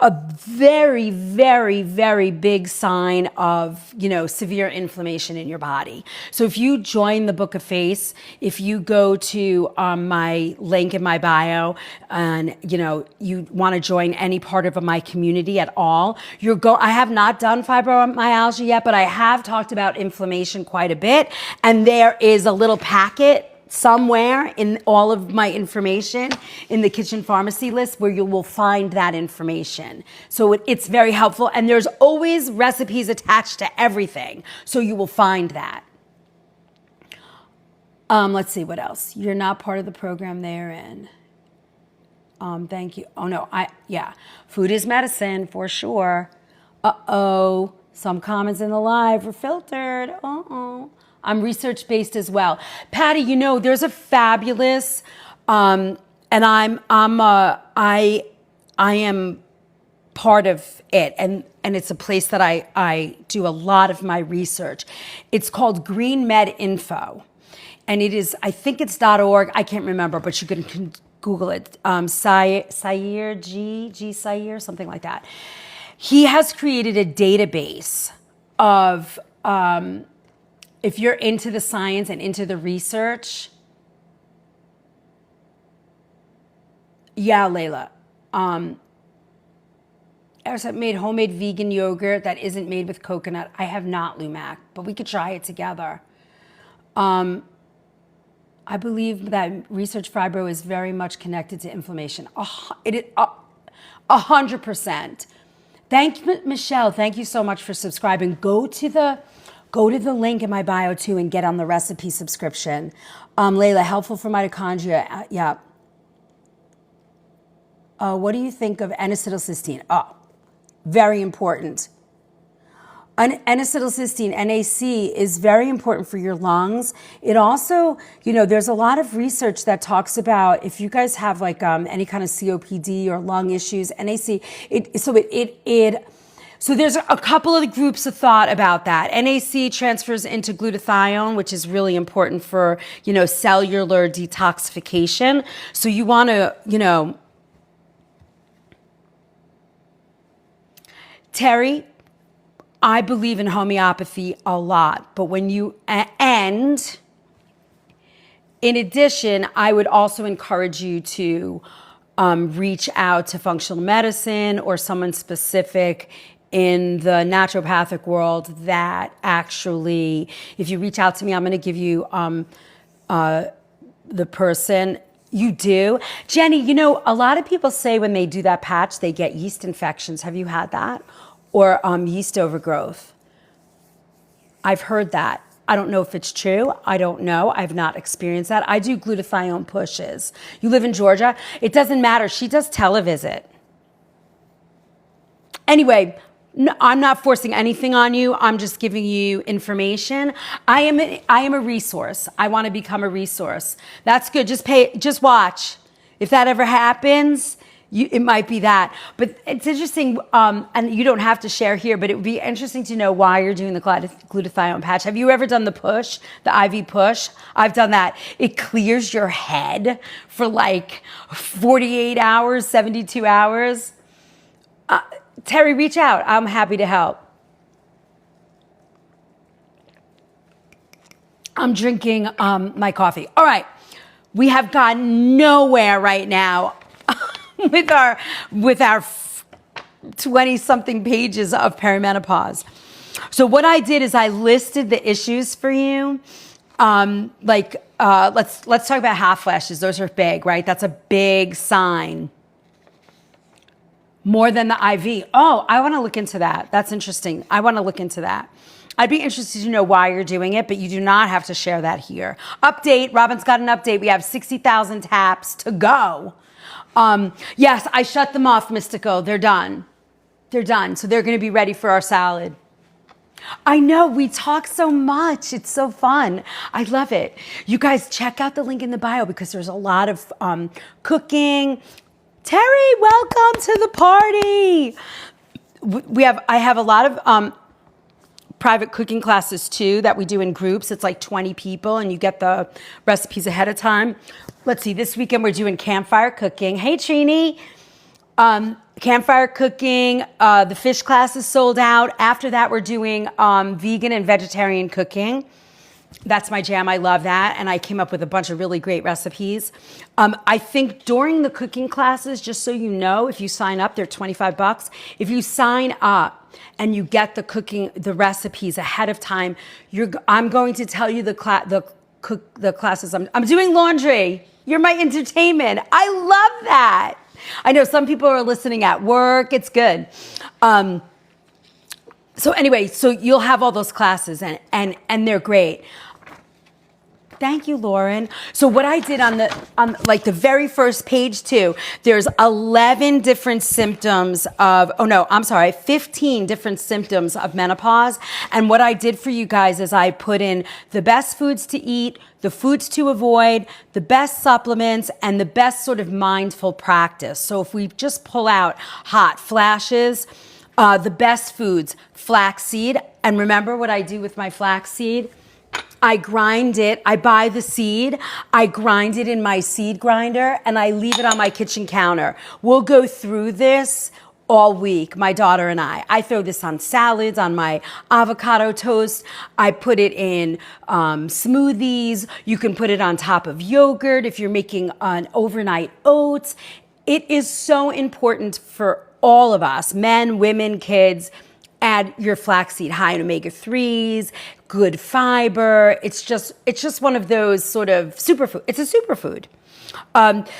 a very, very, very big sign of, severe inflammation in your body. So if you join the Book of Face, if you go to my link in my bio and, you want to join any part of my community at all, I have not done fibromyalgia yet, but I have talked about inflammation quite a bit. And there is a little packet somewhere in all of my information in the kitchen pharmacy list where you will find that information. So it's very helpful, and there's always recipes attached to everything, so you will find that. Let's see what else. You're not part of the program they're in. Thank you. Oh no, food is medicine for sure. Some comments in the live were filtered. I'm research-based as well. Patty, there's a fabulous, and I am part of it, and it's a place that I do a lot of my research. It's called Green Med Info, and it is, I think it's .org. I can't remember, but you can Google it. Sayer, G Sayer, something like that. He has created a database of, if you're into the science and into the research, Layla. I've made homemade vegan yogurt that isn't made with coconut. I have not, Lumac, but we could try it together. I believe that research fibro is very much connected to inflammation. 100%. Thank you, Michelle. Thank you so much for subscribing. Go to the link in my bio too and get on the recipe subscription. Layla, helpful for mitochondria. Yeah. What do you think of N-acetylcysteine? Very important. N-acetylcysteine, NAC, is very important for your lungs. It also, there's a lot of research that talks about if you guys have like any kind of COPD or lung issues, NAC, so there's a couple of groups of thought about that. NAC transfers into glutathione, which is really important for, cellular detoxification. So you want to, Terry, I believe in homeopathy a lot, but in addition, I would also encourage you to reach out to functional medicine or someone specific in the naturopathic world that actually, if you reach out to me, I'm going to give you the person. You do. Jenny, a lot of people say when they do that patch, they get yeast infections. Have you had that? Or yeast overgrowth? I've heard that. I don't know if it's true. I don't know. I've not experienced that. I do glutathione pushes. You live in Georgia? It doesn't matter. She does televisit. Anyway, No, I'm not forcing anything on you. I'm just giving you information. I am a resource. I want to become a resource. That's good. Just watch. If that ever happens, it might be that. But it's interesting, and you don't have to share here, but it would be interesting to know why you're doing the glutathione patch. Have you ever done the push, the IV push? I've done that. It clears your head for like 48 hours, 72 hours. Terry, reach out. I'm happy to help. I'm drinking my coffee. All right. We have gotten nowhere right now with our 20-something pages of perimenopause. So what I did is I listed the issues for you. Let's talk about hot flashes. Those are big, right? That's a big sign. More than the IV. Oh, I want to look into that. That's interesting. I want to look into that. I'd be interested to know why you're doing it, but you do not have to share that here. Update. Robin's got an update. We have 60,000 taps to go. Yes, I shut them off, Mystical. They're done. They're done. So they're going to be ready for our salad. I know. We talk so much. It's so fun. I love it. You guys check out the link in the bio because there's a lot of cooking. Terry, welcome to the party. I have a lot of private cooking classes too that we do in groups. It's like 20 people and you get the recipes ahead of time. Let's see, this weekend we're doing campfire cooking. Hey, Trini. Campfire cooking, the fish class is sold out. After that, we're doing vegan and vegetarian cooking. That's my jam. I love that. And I came up with a bunch of really great recipes. I think during the cooking classes, just so you know, if you sign up, they're $25. If you sign up and you get the recipes ahead of time, I'm going to tell you the classes. I'm doing laundry. You're my entertainment. I love that. I know some people are listening at work. It's good. So anyway, so you'll have all those classes and they're great. Thank you, Lauren. So what I did on the very first page too, there's 11 different symptoms of, 15 different symptoms of menopause. And what I did for you guys is I put in the best foods to eat, the foods to avoid, the best supplements, and the best sort of mindful practice. So if we just pull out hot flashes, the best foods, flaxseed. And remember what I do with my flaxseed? I grind it. I buy the seed. I grind it in my seed grinder and I leave it on my kitchen counter. We'll go through this all week, my daughter and I. I throw this on salads, on my avocado toast. I put it in smoothies. You can put it on top of yogurt if you're making an overnight oats. It is so important for all of us, men, women, kids. Add your flaxseed, high in omega-3s, good fiber. It's just one of those sort of superfood. It's a superfood.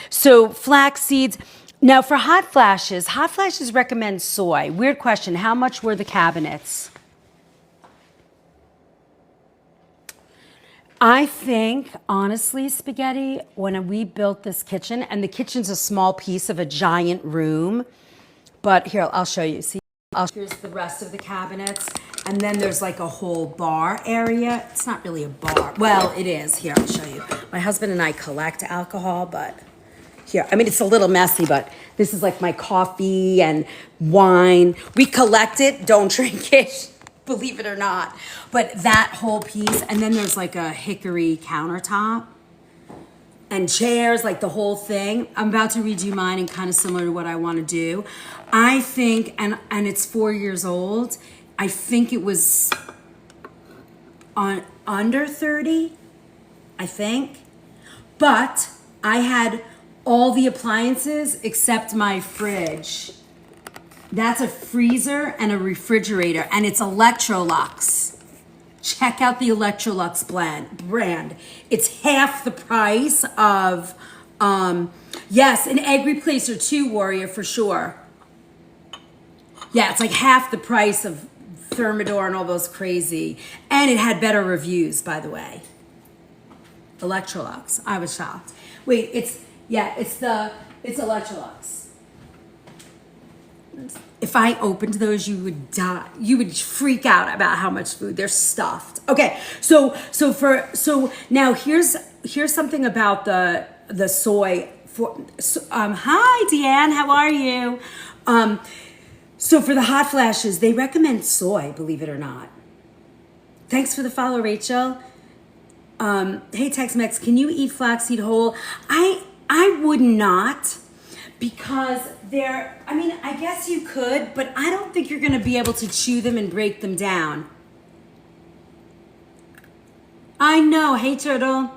So flax seeds. Now for hot flashes recommend soy. Weird question. How much were the cabinets? I think, honestly, Spaghetti, when we built this kitchen, and the kitchen's a small piece of a giant room, but here, I'll show you. See? Here's the rest of the cabinets. And then there's like a whole bar area. It's not really a bar. Well, it is. Here, I'll show you. My husband and I collect alcohol, but here. I mean, it's a little messy, but this is like my coffee and wine. We collect it, don't drink it, believe it or not. But that whole piece, and then there's like a hickory countertop. And chairs, like the whole thing. I'm about to redo mine and kind of similar to what I want to do. I think, and it's 4 years old, I think it was under 30, I think. But I had all the appliances except my fridge. That's a freezer and a refrigerator, and it's Electrolux. Check out the Electrolux brand. It's half the price of, yes, an egg replacer too, Warrior, for sure. Yeah, it's like half the price of Thermador and all those crazy. And it had better reviews, by the way. Electrolux. I was shocked. Wait, it's Electrolux. if I opened those, you would die. You would freak out about how much food. They're stuffed. Okay, so now here's something about the soy. Hi Deanne, how are you? So for the hot flashes, they recommend soy, believe it or not. Thanks for the follow, Rachel. Hey Tex-Mex, can you eat flaxseed whole? I would not, because I guess you could, but I don't think you're gonna be able to chew them and break them down. I know, hey Turtle.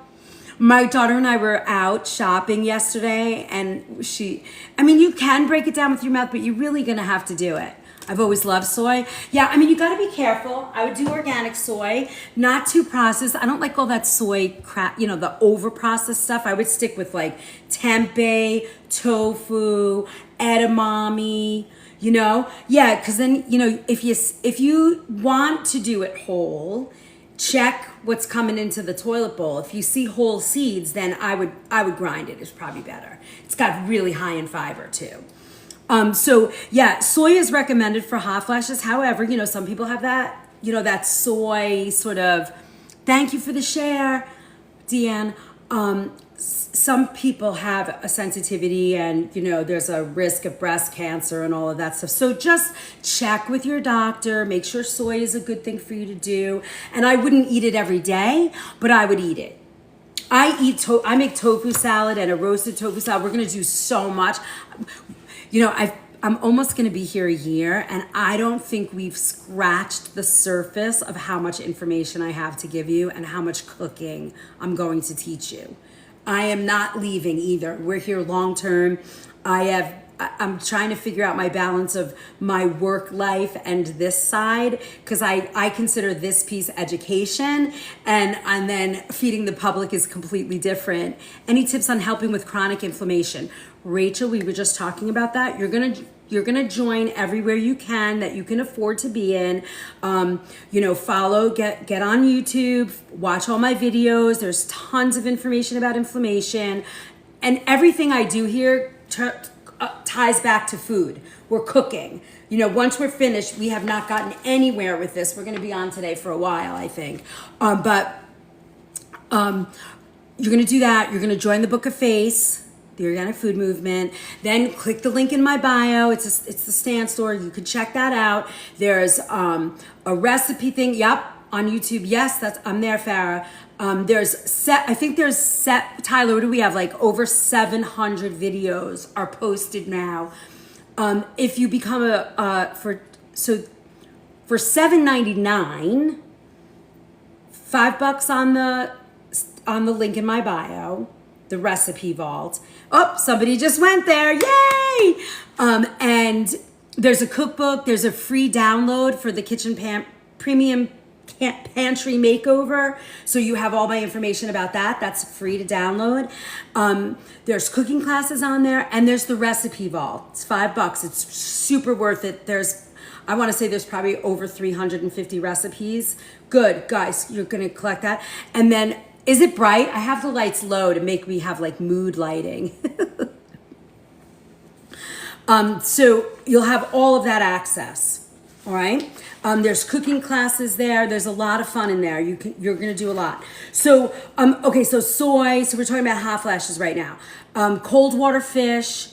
My daughter and I were out shopping yesterday, and you can break it down with your mouth, but you're really gonna have to do it. I've always loved soy. Yeah, you gotta be careful. I would do organic soy, not too processed. I don't like all that soy crap, the over processed stuff. I would stick with like tempeh, tofu, edamame, Yeah, because then, if you want to do it whole, check what's coming into the toilet bowl. If you see whole seeds, then I would grind it. It's probably better. It's got really high in fiber too. Soy is recommended for hot flashes. However, some people have that, that soy sort of, thank you for the share, Deanne. Some people have a sensitivity, and, there's a risk of breast cancer and all of that stuff. So just check with your doctor, make sure soy is a good thing for you to do. And I wouldn't eat it every day, but I would eat it. I make tofu salad and a roasted tofu salad. We're going to do so much. I'm almost going to be here a year, and I don't think we've scratched the surface of how much information I have to give you and how much cooking I'm going to teach you. I am not leaving either. We're here long term. I'm trying to figure out my balance of my work life and this side, because I consider this piece education, and then feeding the public is completely different. Any tips on helping with chronic inflammation? Rachel, we were just talking about that. You're gonna join everywhere you can that you can afford to be in. Follow, get on YouTube, watch all my videos. There's tons of information about inflammation, and everything I do here ties back to food. We're cooking. Once we're finished, we have not gotten anywhere with this. We're going to be on today for a while, I think. But you're going to do that. You're going to join the Book of Face, the Organic Food Movement. Then click the link in my bio. It's the stand store. You can check that out. There's a recipe thing. Yep, on YouTube. Yes, I'm there, Farah. Tyler, what do we have? Like over 700 videos are posted now. If you become for $7.99, $5 on the link in my bio, the recipe vault. Oh, somebody just went there. Yay! And there's a cookbook. There's a free download for the Premium Pantry Makeover. So you have all my information about that. That's free to download. There's cooking classes on there, and there's the recipe vault. It's $5. It's super worth it. I want to say there's probably over 350 recipes. Good, guys, you're going to collect that. And then, is it bright? I have the lights low to make me have like mood lighting. So you'll have all of that access. All right. There's cooking classes there. There's a lot of fun in there. You're going to do a lot. So, so soy. So we're talking about hot flashes right now. Cold water fish,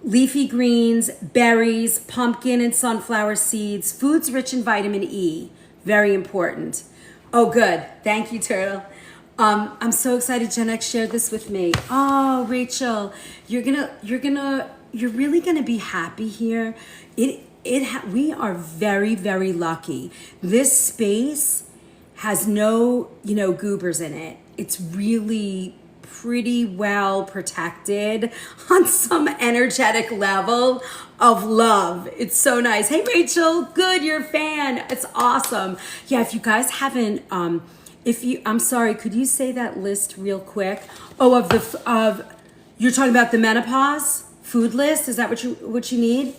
leafy greens, berries, pumpkin and sunflower seeds, foods rich in vitamin E. Very important. Oh, good. Thank you, Turtle. I'm so excited Gen X shared this with me. Oh, Rachel, you're really gonna be happy here. We are very, very lucky. This space has no, goobers in it. It's really pretty well protected on some energetic level of love. It's so nice. Hey, Rachel, good, you're a fan. It's awesome. Yeah, if you guys haven't, I'm sorry, could you say that list real quick? Oh, you're talking about the menopause food list? Is that what you need?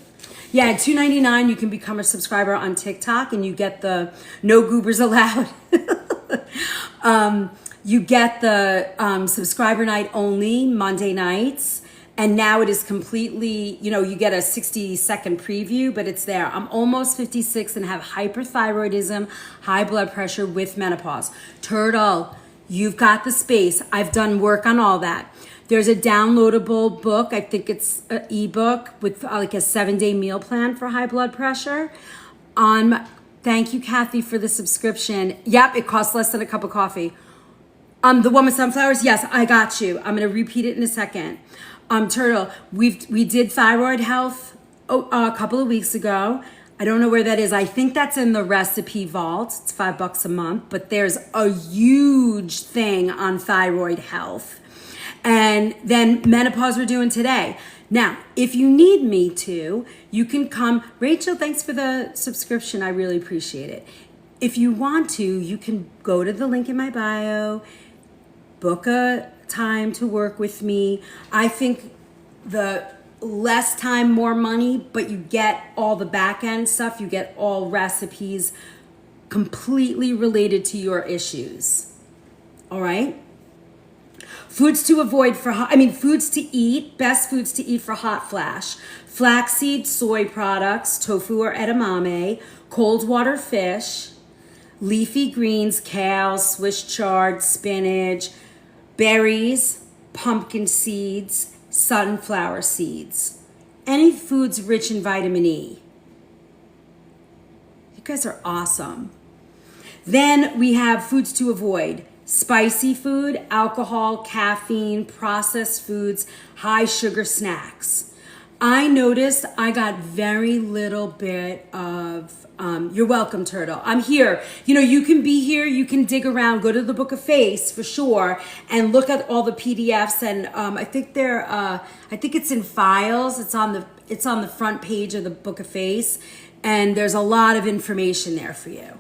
Yeah, at $2.99 you can become a subscriber on TikTok, and you get the no goobers allowed. You get the subscriber night only Monday nights, And now it is completely, you get a 60-second preview, but it's there. I'm almost 56 and have hyperthyroidism, high blood pressure with menopause. Turtle, you've got the space. I've done work on all that. There's a downloadable book. I think it's an ebook with like a 7-day meal plan for high blood pressure. Thank you, Kathy, for the subscription. Yep, it costs less than a cup of coffee. The one with sunflowers, yes, I got you. I'm gonna repeat it in a second. Turtle, we did thyroid health a couple of weeks ago. I don't know where that is. I think that's in the recipe vault. It's $5 a month, but there's a huge thing on thyroid health. And then menopause we're doing today. Now, if you need me to, you can come. Rachel, thanks for the subscription. I really appreciate it. If you want to, you can go to the link in my bio, book a time to work with me. I think the less time, more money, but you get all the back end stuff. You get all recipes completely related to your issues. All right? Foods to avoid foods to eat, best foods to eat for hot flash. Flaxseed, soy products, tofu or edamame, cold water fish, leafy greens, kale, Swiss chard, spinach, berries, pumpkin seeds, sunflower seeds. Any foods rich in vitamin E. You guys are awesome. Then we have foods to avoid. Spicy food, alcohol, caffeine, processed foods, high sugar snacks. I noticed I got very little bit of, you're welcome, Turtle. I'm here. You can be here, you can dig around, go to the Book of Face for sure, and look at all the PDFs. And I think it's in files. It's on the front page of the Book of Face, and there's a lot of information there for you.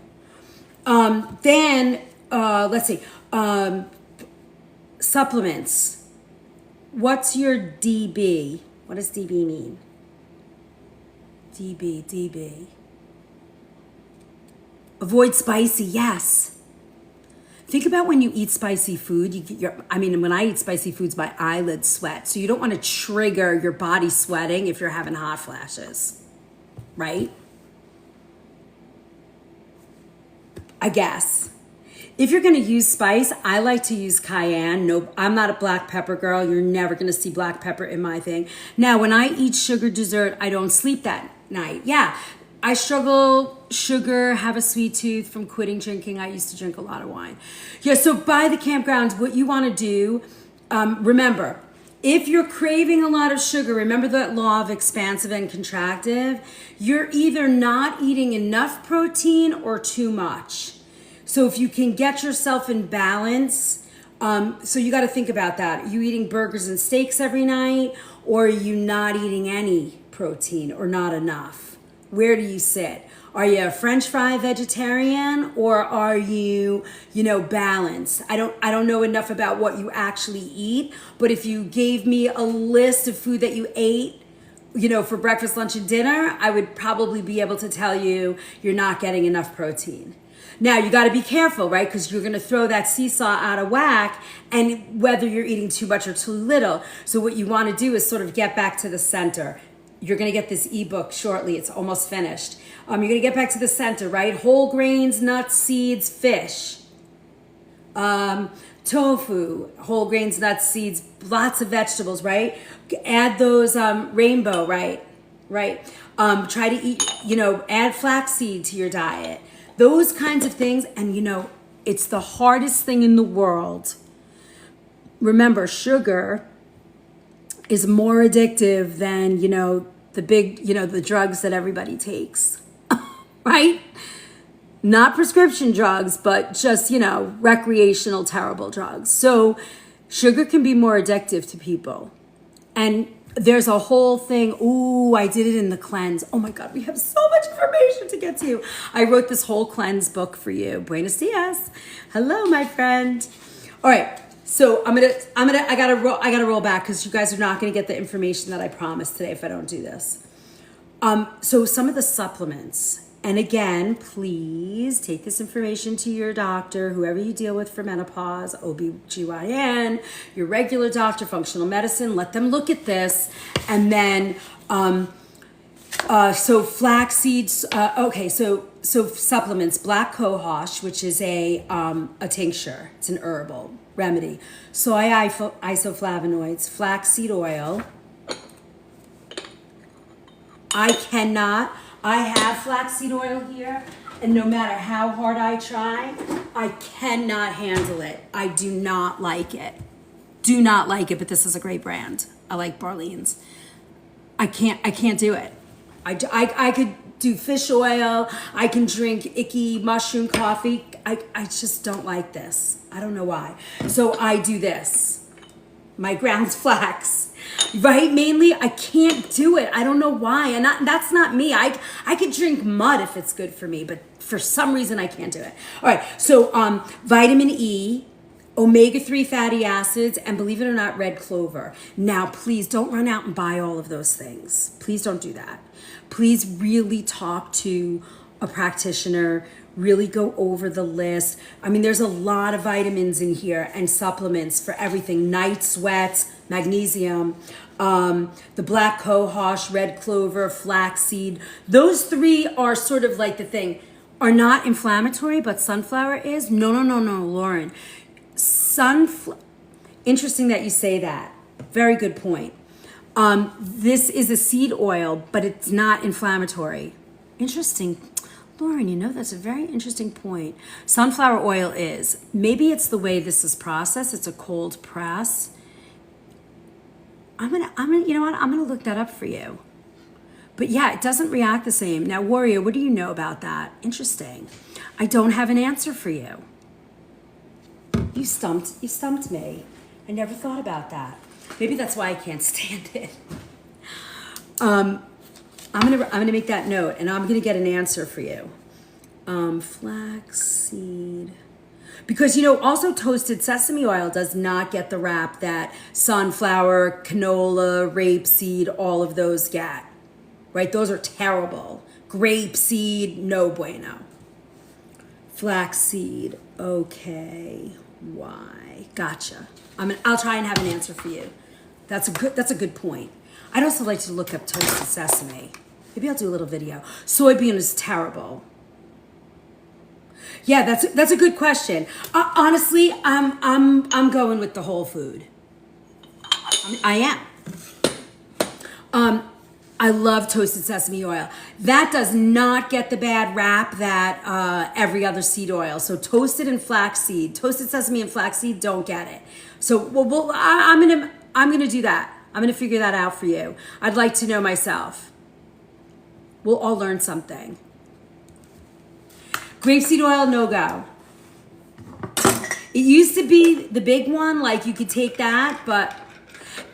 Let's see. Supplements. What's your DB? What does DB mean? DB. Avoid spicy, yes. Think about when you eat spicy food. When I eat spicy foods, my eyelids sweat. So you don't want to trigger your body sweating if you're having hot flashes, right? I guess. If you're going to use spice, I like to use cayenne. No, I'm not a black pepper girl. You're never going to see black pepper in my thing. Now, when I eat sugar dessert, I don't sleep that night. Yeah, I struggle sugar, have a sweet tooth from quitting drinking. I used to drink a lot of wine. Yeah, so by the campgrounds, what you want to do, remember, if you're craving a lot of sugar, remember that law of expansive and contractive. You're either not eating enough protein or too much. So if you can get yourself in balance, so you got to think about that. Are you eating burgers and steaks every night, or are you not eating any protein or not enough? Where do you sit? Are you a French fry vegetarian, or are you, balanced? I don't know enough about what you actually eat, but if you gave me a list of food that you ate, for breakfast, lunch, and dinner, I would probably be able to tell you you're not getting enough protein. Now, you got to be careful, right? Because you're going to throw that seesaw out of whack, and whether you're eating too much or too little. So what you want to do is sort of get back to the center. You're going to get this ebook shortly. It's almost finished. You're going to get back to the center, right? Whole grains, nuts, seeds, fish. Tofu, whole grains, nuts, seeds, lots of vegetables, right? Add those rainbow, right? Try to eat, add flaxseed to your diet. Those kinds of things, and it's the hardest thing in the world. Remember, sugar is more addictive than, the big, the drugs that everybody takes, right? Not prescription drugs, but just, recreational, terrible drugs. So sugar can be more addictive to people. And there's a whole thing. Ooh, I did it in the cleanse. Oh my God, we have so much information to get to. I wrote this whole cleanse book for you. Buenos dias. Hello, my friend. All right. So I gotta roll back because you guys are not gonna get the information that I promised today if I don't do this. So some of the supplements, And again, please take this information to your doctor, whoever you deal with for menopause, OBGYN, your regular doctor, functional medicine. Let them look at this. And then, so flax seeds, so supplements, black cohosh, which is a tincture. It's an herbal remedy. Soy isoflavonoids, flaxseed oil. I have flaxseed oil here, and no matter how hard I try, I cannot handle it. I do not like it. Do not like it, but this is a great brand. I like Barleans. I can't do it. I could do fish oil. I can drink icky mushroom coffee. I just don't like this. I don't know why. So I do this. My ground flax. Right? Mainly, I can't do it. I don't know why. And that's not me. I could drink mud if it's good for me, but for some reason I can't do it. All right. So vitamin E, omega-3 fatty acids, and believe it or not, red clover. Now, please don't run out and buy all of those things. Please don't do that. Please really talk to a practitioner. Really go over the list. I mean, there's a lot of vitamins in here and supplements for everything. Night sweats, magnesium, the black cohosh, red clover, flaxseed. Those three are sort of like the thing. Are not inflammatory, but sunflower is? No, Lauren. Interesting that you say that. Very good point. This is a seed oil, but it's not inflammatory. Interesting. Lauren, you know, that's a very interesting point. Sunflower oil is. Maybe it's the way this is processed. It's a cold press. I'm gonna, you know what? I'm gonna look that up for you. But yeah, it doesn't react the same. Now, Warrior, what do you know about that? Interesting. I don't have an answer for you. You stumped me. I never thought about that. Maybe that's why I can't stand it. I'm gonna make that note, and I'm gonna get an answer for you. Flaxseed, because you know, also toasted sesame oil does not get the rap that sunflower, canola, rapeseed, all of those get. Right? Those are terrible. Grapeseed, no bueno. Flaxseed, okay. Why? Gotcha. I'll try and have an answer for you. That's a good point. I'd also like to look up toasted sesame. Maybe I'll do a little video. Soybean is terrible. Yeah, that's a good question. Honestly, I'm going with the whole food. I am. I love toasted sesame oil. That does not get the bad rap that every other seed oil. So toasted sesame and flaxseed don't get it. So I'm gonna do that. I'm gonna figure that out for you. I'd like to know myself. We'll all learn something. Grapeseed oil, no go. It used to be the big one, like you could take that, but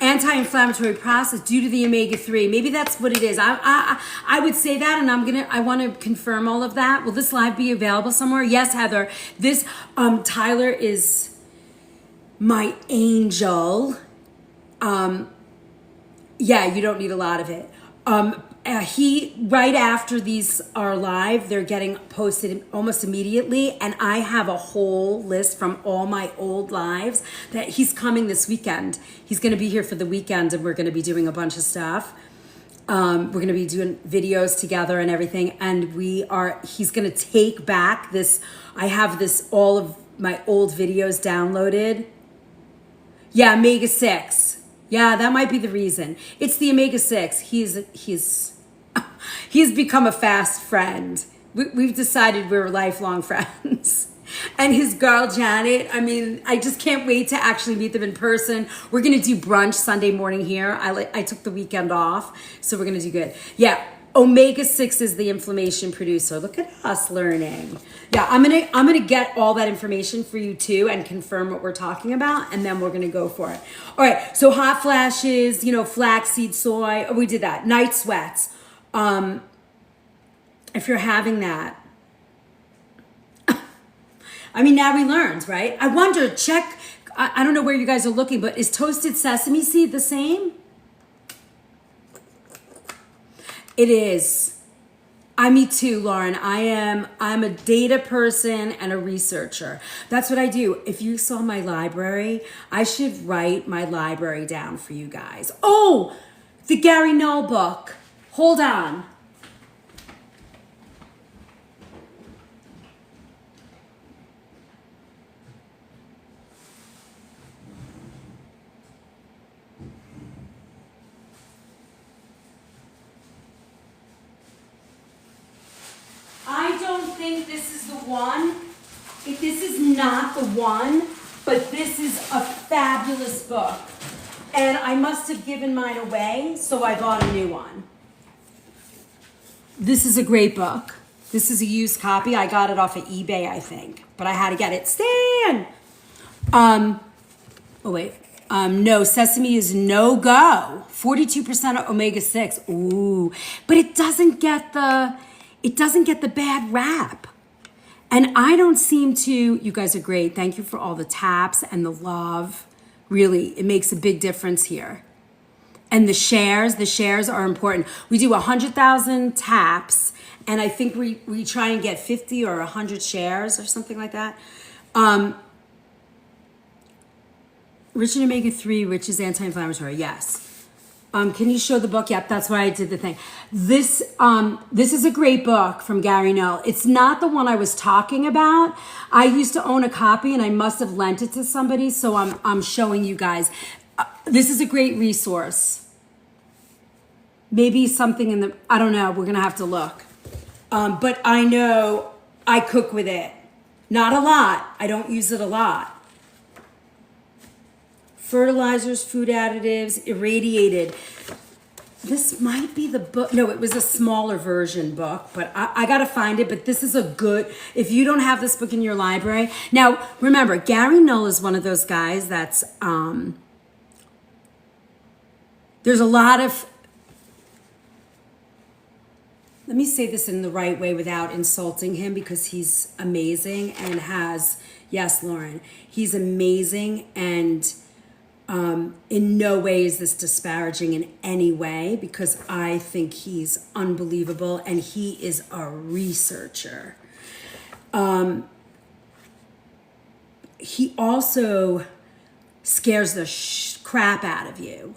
anti-inflammatory process due to the omega-3. Maybe that's what it is. I would say that, and I want to confirm all of that. Will this live be available somewhere? Yes, Heather. This Tyler is my angel. Yeah, you don't need a lot of it. He, right after these are live, they're getting posted almost immediately, and I have a whole list from all my old lives that he's coming this weekend. He's going to be here for the weekend, and we're going to be doing a bunch of stuff. We're going to be doing videos together and everything, and he's going to take back this. I have all of my old videos downloaded. Yeah, omega-6. Yeah, that might be the reason. It's the omega-6. He's become a fast friend. We've decided we're lifelong friends. And his girl, Janet, I mean, I just can't wait to actually meet them in person. We're going to do brunch Sunday morning here. I took the weekend off, so we're going to do good. Yeah, omega-6 is the inflammation producer. Look at us learning. Yeah, I'm gonna get all that information for you too and confirm what we're talking about, and then we're gonna go for it. All right, so hot flashes, flaxseed, soy. Oh, we did that. Night sweats. If you're having that, I mean, now we learned, right? I wonder, check. I don't know where you guys are looking, but is toasted sesame seed the same? It is. Me too, Lauren. I'm a data person and a researcher. That's what I do. If you saw my library, I should write my library down for you guys. Oh, the Gary Null book. Hold on. I don't think this is the one. If this is not the one, but this is a fabulous book. And I must have given mine away, so I bought a new one. This is a great book. This is a used copy. I got it off of eBay, I think. But I had to get it. Stan! No, sesame is no go. 42% omega-6. Ooh. But it doesn't get the bad rap. And I don't seem to, you guys are great. Thank you for all the taps and the love. Really, it makes a big difference here. And the shares are important. We do 100,000 taps, and I think we try and get 50 or 100 shares or something like that. Rich in omega-3, which is anti-inflammatory, yes. Can you show the book? Yep, that's why I did the thing. This is a great book from Gary Null. It's not the one I was talking about. I used to own a copy and I must have lent it to somebody, so I'm showing you guys. This is a great resource. Maybe something in the, I don't know, we're gonna have to look. But I know I cook with it. Not a lot, I don't use it a lot. Fertilizers, food additives, irradiated. This might be the book. No, it was a smaller version book, but I got to find it. But this is a good, if you don't have this book in your library. Now, remember, Gary Null is one of those guys that's, there's a lot of, let me say this in the right way without insulting him, because he's amazing and has, yes, Lauren, he's amazing, and in no way is this disparaging in any way, because I think he's unbelievable and he is a researcher. He also scares the crap out of you.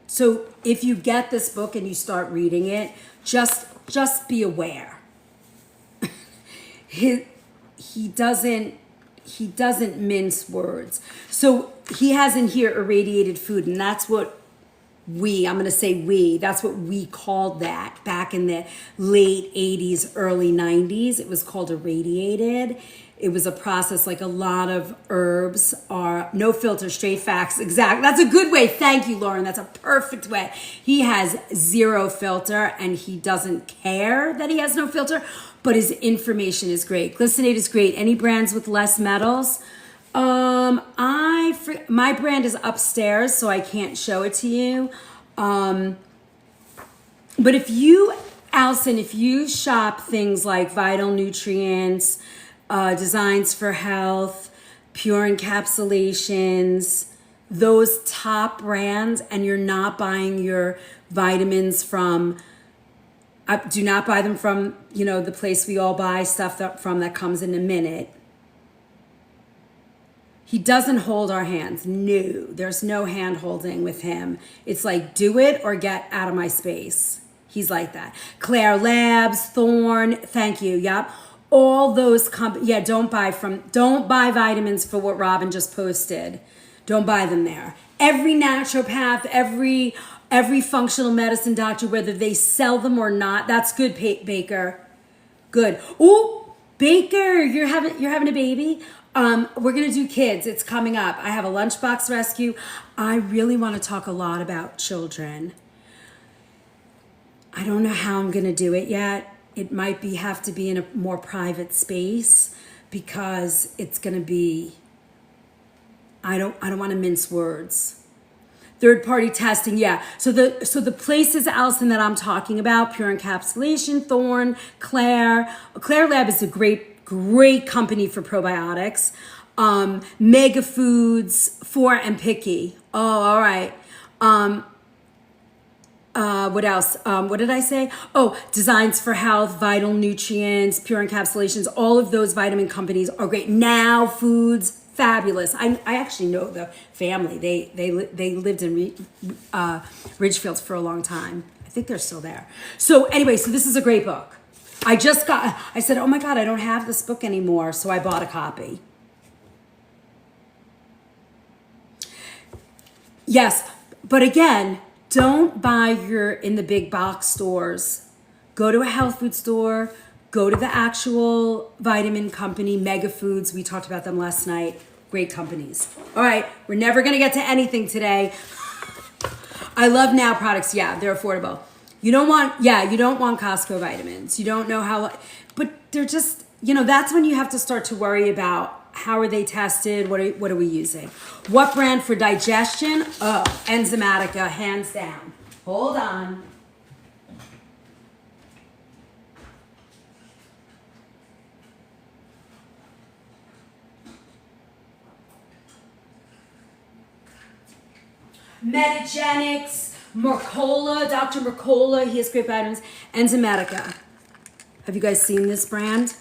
So if you get this book and you start reading it, just be aware. He doesn't mince words. So he has in here irradiated food, and that's what that's what we called that back in the late 80s, early 90s. It was called irradiated. It was a process like a lot of herbs are. No filter, straight facts. Exactly. That's a good way. Thank you, Lauren. That's a perfect way. He has zero filter, and he doesn't care that he has no filter, but his information is great. Glycinate is great. Any brands with less metals? My brand is upstairs, so I can't show it to you. But if you, Allison, if you shop things like Vital Nutrients, Designs for Health, Pure Encapsulations, those top brands, and you're not buying your vitamins from, do not buy them from, the place we all buy stuff from that comes in a minute. He doesn't hold our hands. No, there's no hand holding with him. It's like, do it or get out of my space. He's like that. Claire Labs, Thorne, thank you. Yep. All those don't buy vitamins for what Robin just posted. Don't buy them there. Every naturopath, every functional medicine doctor, whether they sell them or not, that's good, Baker. Good. Oh, Baker, you're having a baby? We're gonna do kids. It's coming up. I have a lunchbox rescue. I really want to talk a lot about children. I don't know how I'm gonna do it yet. It might have to be in a more private space, because it's gonna be, I don't want to mince words. Third-party testing, yeah. So the places, Allison, that I'm talking about, Pure Encapsulation, Thorne, Claire Lab is a great company for probiotics. Mega Foods, For and Picky. Oh, all right. What else? What did I say? Oh, Designs for Health, Vital Nutrients, Pure Encapsulations. All of those vitamin companies are great. Now Foods, fabulous. I actually know the family. They lived in Ridgefield for a long time. I think they're still there. So anyway, so this is a great book. I said, oh my God, I don't have this book anymore. So I bought a copy. Yes, but again, don't buy in the big box stores. Go to a health food store. Go to the actual vitamin company, Mega Foods. We talked about them last night. Great companies. All right, we're never gonna get to anything today. I love Now products. Yeah, they're affordable. You don't want Costco vitamins. You don't know how, but they're just, that's when you have to start to worry about how are they tested? What are we using? What brand for digestion? Oh, Enzymatica, hands down. Hold on. Metagenics, Mercola, Dr. Mercola, he has great vitamins. Enzymatica. Have you guys seen this brand?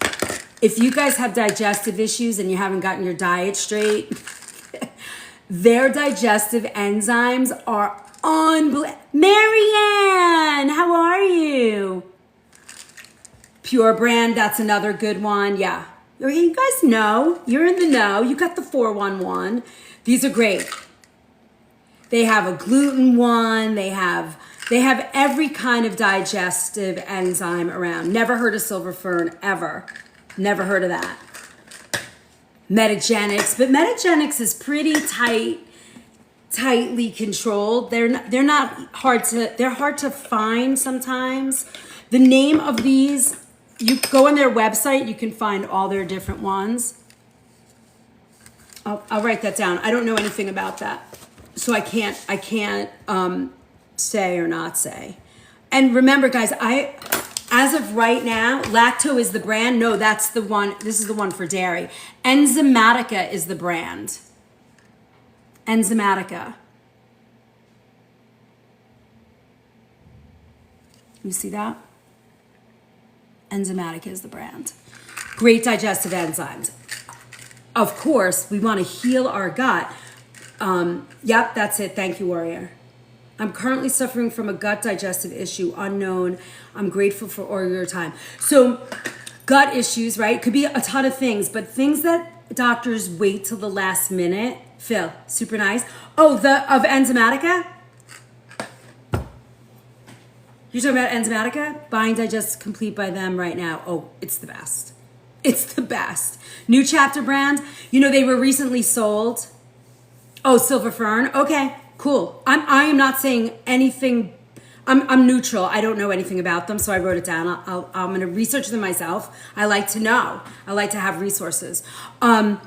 If you guys have digestive issues and you haven't gotten your diet straight, their digestive enzymes are unbelievable. Marianne, how are you? Pure Brand, that's another good one. Yeah. You guys know. You're in the know. You got the 411. These are great. They have a gluten one. They have every kind of digestive enzyme around. Never heard of silver fern, ever. Never heard of that. Metagenics, but Metagenics is pretty tightly controlled. They're hard to find sometimes. The name of these, you go on their website, you can find all their different ones. I'll write that down. I don't know anything about that, so I can't say or not say. And remember, guys, as of right now, Lacto is the brand. No, that's the one. This is the one for dairy. Enzymatica is the brand. Enzymatica. You see that? Enzymatica is the brand. Great digestive enzymes. Of course, we want to heal our gut. Yep, that's it. Thank you, Warrior. I'm currently suffering from a gut digestive issue, unknown. I'm grateful for all your time. So gut issues, right? Could be a ton of things, but things that doctors wait till the last minute. Phil, super nice. Oh, of Enzymatica? You're talking about Enzymatica? Buying Digest Complete by them right now. Oh, it's the best. It's the best. New Chapter brand. They were recently sold. Oh, Silver Fern. Okay. Cool. I am not saying anything. I'm neutral. I don't know anything about them, so I wrote it down. I'm going to research them myself. I like to know. I like to have resources. Currently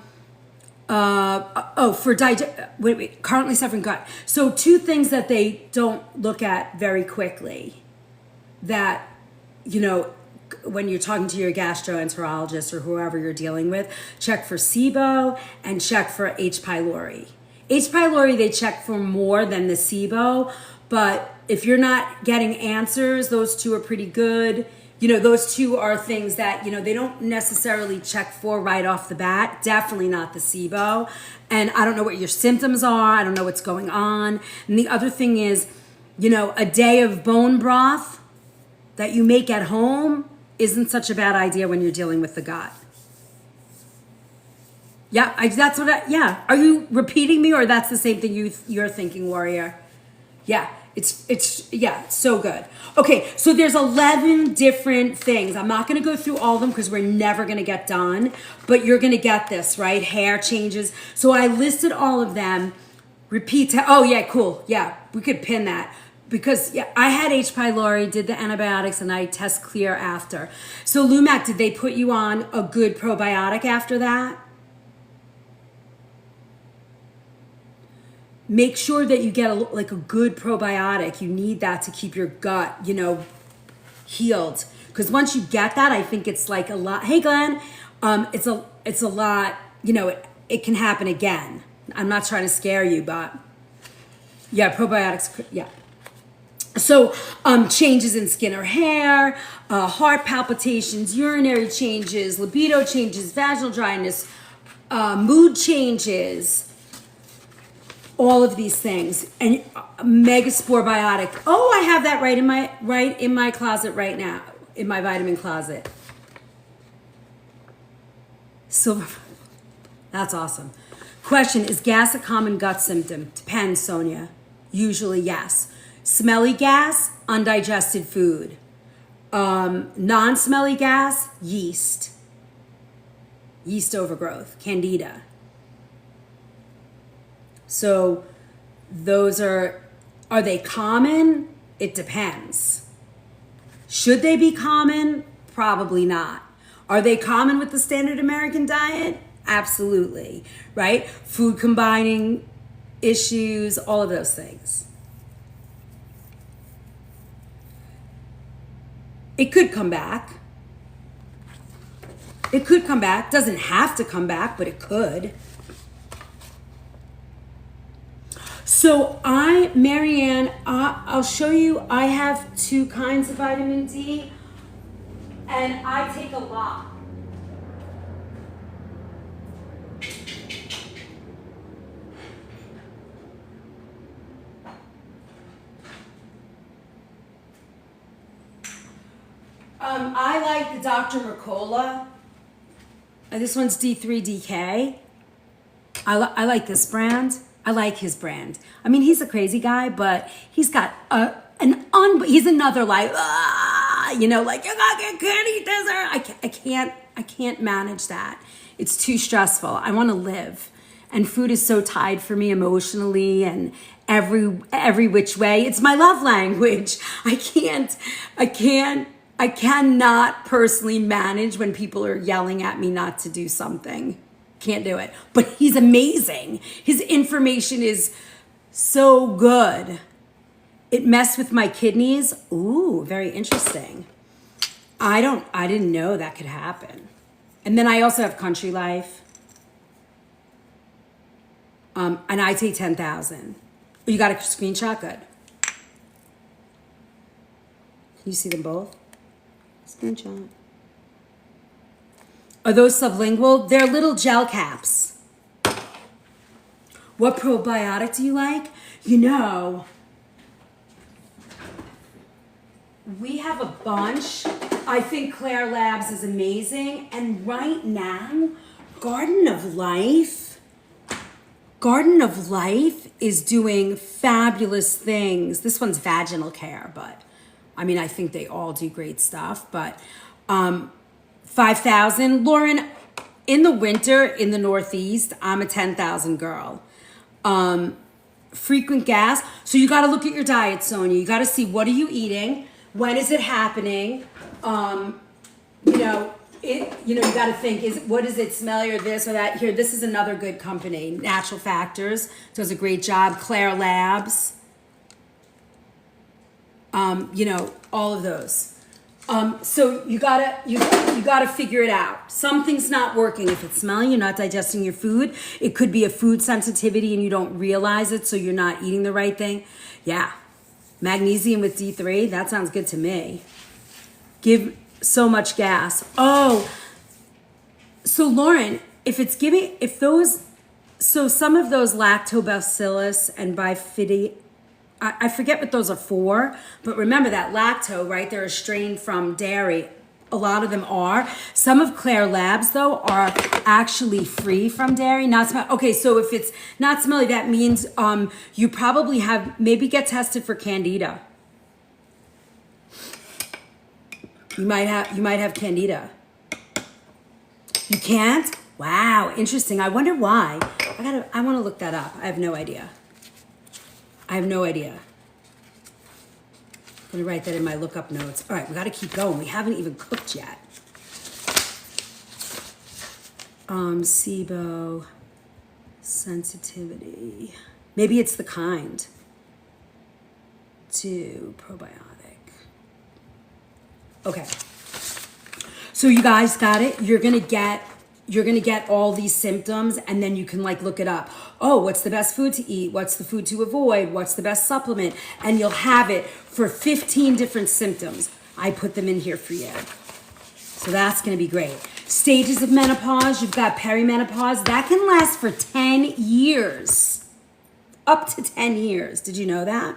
suffering gut. So 2 things that they don't look at very quickly. That when you're talking to your gastroenterologist or whoever you're dealing with, check for SIBO and check for H. pylori. H. pylori, they check for more than the SIBO, but if you're not getting answers, those 2 are pretty good. Those 2 are things that, they don't necessarily check for right off the bat. Definitely not the SIBO. And I don't know what your symptoms are. I don't know what's going on. And the other thing is, a day of bone broth that you make at home isn't such a bad idea when you're dealing with the gut. Yeah, Are you repeating me, or that's the same thing you're thinking, Warrior? Yeah, it's so good. Okay, so there's 11 different things. I'm not going to go through all of them because we're never going to get done, but you're going to get this, right? Hair changes. So I listed all of them. Oh, yeah, cool. Yeah, we could pin that. Because I had H. pylori, did the antibiotics, and I test clear after. So Lumac, did they put you on a good probiotic after that? Make sure that you get a good probiotic. You need that to keep your gut, healed. Because once you get that, I think it's like a lot. Hey, Glenn, it's a lot. It can happen again. I'm not trying to scare you, but yeah, probiotics. Yeah. So changes in skin or hair, heart palpitations, urinary changes, libido changes, vaginal dryness, mood changes, all of these things. And Megaspore Biotic. Oh, I have that right in my closet right now, in my vitamin closet. Silver. That's awesome. Question, is gas a common gut symptom? Depends, Sonia. Usually, yes. Smelly gas, undigested food. Non-smelly gas, yeast. Yeast overgrowth, candida. So those are they common? It depends. Should they be common? Probably not. Are they common with the standard American diet? Absolutely, right? Food combining issues, all of those things. It could come back. It could come back. Doesn't have to come back, but it could. So Marianne, I'll show you, I have 2 kinds of vitamin D, and I take a lot. I like the Dr. Mercola. This one's D3DK. I like this brand. I like his brand. I mean, he's a crazy guy, but he's got he's another like, you know, like, you gotta get candy dessert. I can't manage that. It's too stressful. I want to live. And food is so tied for me emotionally and every which way. It's my love language. I cannot personally manage when people are yelling at me not to do something. Can't do it. But he's amazing. His information is so good. It messed with my kidneys. Ooh, very interesting. I didn't know that could happen. And then I also have Country Life. And I take 10,000. You got a screenshot? Good. Can you see them both? Screenshot. Are those sublingual? They're little gel caps. What probiotic do you like? You know, we have a bunch. I think Claire Labs is amazing. And right now, Garden of Life is doing fabulous things. This one's vaginal care, but I mean, I think they all do great stuff. But 5,000. Lauren, in the winter in the Northeast, I'm a 10,000 girl. Frequent gas. So you got to look at your diet, Sonia. You got to see, what are you eating? When is it happening? You got to think, what is it, smelly or this or that? Here, this is another good company. Natural Factors does a great job. Claire Labs. All of those. So you gotta figure it out. Something's not working. If it's smelly, you're not digesting your food. It could be a food sensitivity and you don't realize it, so you're not eating the right thing. Yeah. Magnesium with D3, that sounds good to me. Give so much gas. Oh, so Lauren, some of those lactobacillus and bifidi, I forget what those are for, but remember that lacto, right? They're a strain from dairy. A lot of them are. Some of Claire Labs, though, are actually free from dairy. Not smell. Okay, so if it's not smelly, that means you probably maybe get tested for candida. You might have candida. You can't? Wow, interesting. I wonder why. I want to look that up. I have no idea. I'm going to write that in my lookup notes. All right, we got to keep going. We haven't even cooked yet. SIBO, sensitivity. Maybe it's the kind. 2, probiotic. Okay. So you guys got it. You're going to get you're going to get all these symptoms, and then you can like look it up. Oh, what's the best food to eat? What's the food to avoid? What's the best supplement? And you'll have it for 15 different symptoms. I put them in here for you. So that's going to be great. Stages of menopause, you've got perimenopause. That can last for 10 years. Up to 10 years. Did you know that?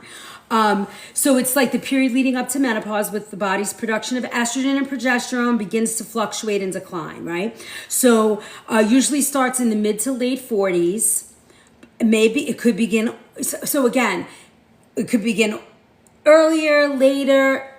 So it's like the period leading up to menopause with the body's production of estrogen and progesterone begins to fluctuate and decline, right? So usually starts in the mid to late 40s. Maybe it could begin, so again, it could begin earlier, later.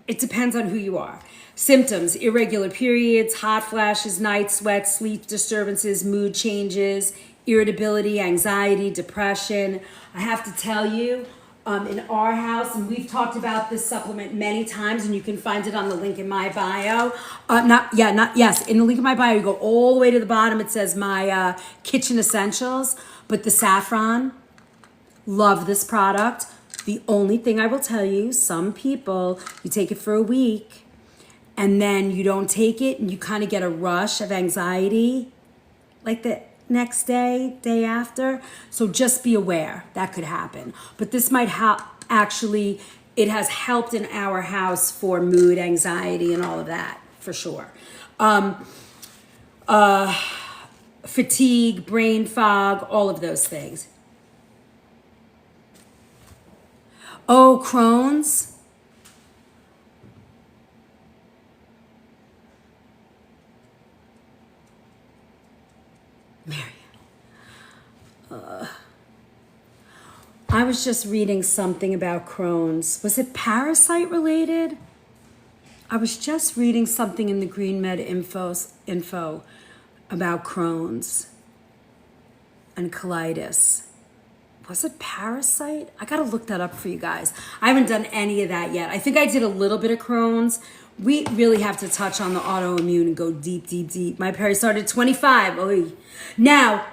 It depends on who you are. Symptoms: irregular periods, hot flashes, night sweats, sleep disturbances, mood changes, irritability, anxiety, depression. I have to tell you, in our house, and we've talked about this supplement many times, and you can find it on the link in my bio. In the link in my bio, you go all the way to the bottom. It says my kitchen essentials, but the saffron, love this product. The only thing I will tell you, some people, you take it for a week, and then you don't take it, and you kind of get a rush of anxiety, like the next day, day after. So just be aware that could happen. But this might actually, it has helped in our house for mood, anxiety, and all of that, for sure. Fatigue, brain fog, all of those things. Oh, Crohn's. Marian. I was just reading something about Crohn's. Was it parasite related? I was just reading something in the Green Med info about Crohn's and colitis. Was it parasite? I gotta look that up for you guys. I haven't done any of that yet. I think I did a little bit of Crohn's. We really have to touch on the autoimmune and go deep, deep, deep. My peri started at 25. Oy. Now,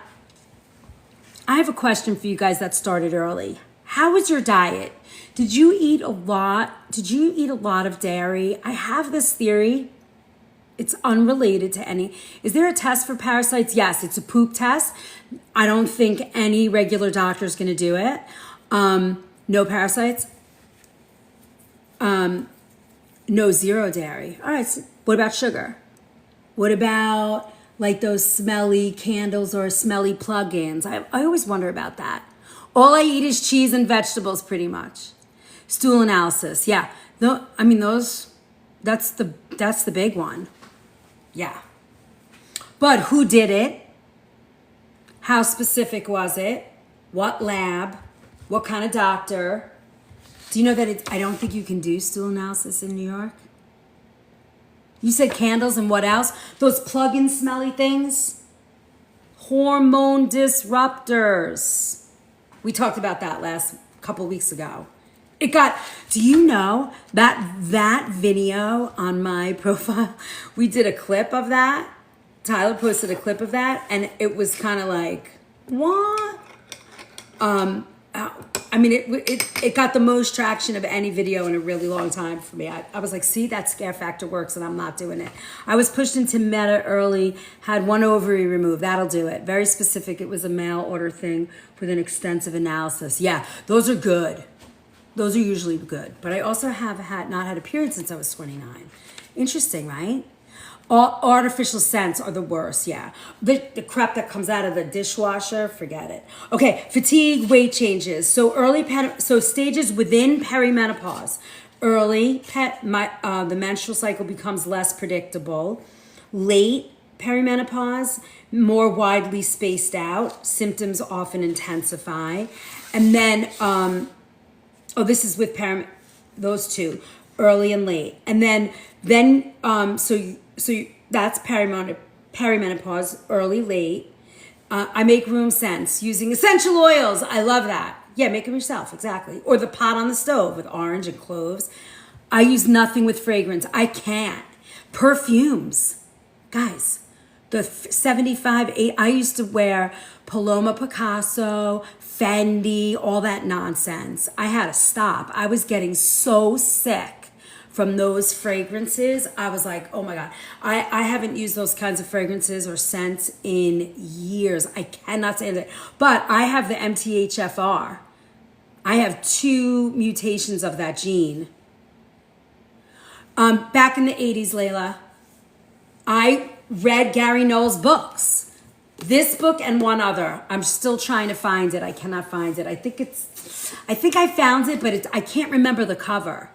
I have a question for you guys that started early. How was your diet? Did you eat a lot? Did you eat a lot of dairy? I have this theory. It's unrelated to any. Is there a test for parasites? Yes, it's a poop test. I don't think any regular doctor is going to do it. No parasites. No, zero dairy. All right. So what about sugar? What about like those smelly candles or smelly plug-ins? I always wonder about that. All I eat is cheese and vegetables, pretty much. Stool analysis. Yeah. Those. That's the big one. Yeah. But who did it? How specific was it? What lab? What kind of doctor? Do you know that I don't think you can do stool analysis in New York? You said candles and what else? Those plug-in smelly things? Hormone disruptors. We talked about that last couple weeks ago. Do you know that video on my profile, we did a clip of that. Tyler posted a clip of that, and it was kind of like, what? It got the most traction of any video in a really long time for me. I was like, see, that scare factor works, and I'm not doing it. I was pushed into Meta early, had one ovary removed. That'll do it. Very specific. It was a mail order thing with an extensive analysis. Yeah, those are good. Those are usually good. But I also have not had a period since I was 29. Interesting, right? Artificial scents are the worst, yeah. The crap that comes out of the dishwasher, forget it. Okay, fatigue, weight changes. So stages within perimenopause. Early, the menstrual cycle becomes less predictable. Late perimenopause, more widely spaced out. Symptoms often intensify. And then, this is with those two, early and late. And then so that's perimenopause, early, late. I make room scents using essential oils. I love that. Yeah, make them yourself, exactly. Or the pot on the stove with orange and cloves. I use nothing with fragrance. I can't. Perfumes. Guys, the 75, 8, I used to wear Paloma Picasso, Fendi, all that nonsense. I had to stop. I was getting so sick from those fragrances, I was like, oh my God. I haven't used those kinds of fragrances or scents in years. I cannot stand it. But I have the MTHFR. I have 2 mutations of that gene. Back in the 80s, Layla, I read Gary Knowles' books. This book and one other. I'm still trying to find it. I cannot find it. I think I found it, but I can't remember the cover.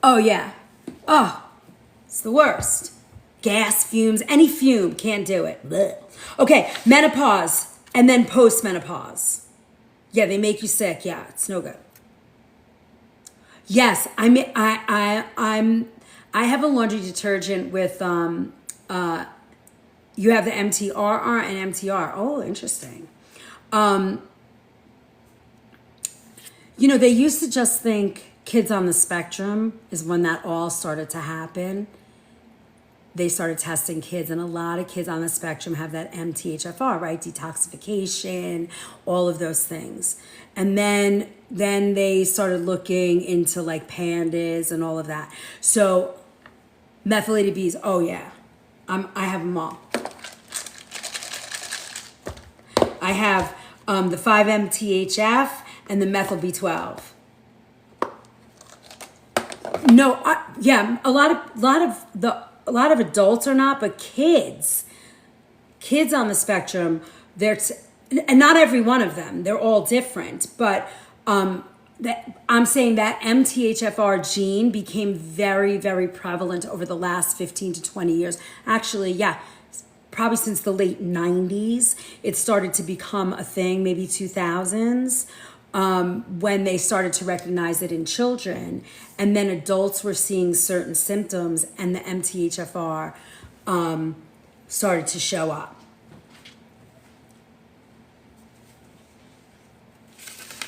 Oh, yeah. Oh, it's the worst. Gas fumes, any fume, can't do it. Blech. Okay, menopause and then postmenopause. Yeah, they make you sick. Yeah, it's no good. Yes, I have a laundry detergent with you have the MTRR and MTR. Oh, interesting. They used to just think kids on the spectrum is when that all started to happen. They started testing kids, and a lot of kids on the spectrum have that MTHFR, right? Detoxification, all of those things. And then they started looking into like pandas and all of that. So methylated Bs, oh yeah, I have them all. I have the 5-MTHF and the methyl B12. No, a lot of adults are not, but kids on the spectrum, and not every one of them, they're all different, but I'm saying that MTHFR gene became very, very prevalent over the last 15 to 20 years. Actually, yeah, probably since the late 90s, it started to become a thing, maybe 2000s. When they started to recognize it in children, and then adults were seeing certain symptoms, and the MTHFR started to show up.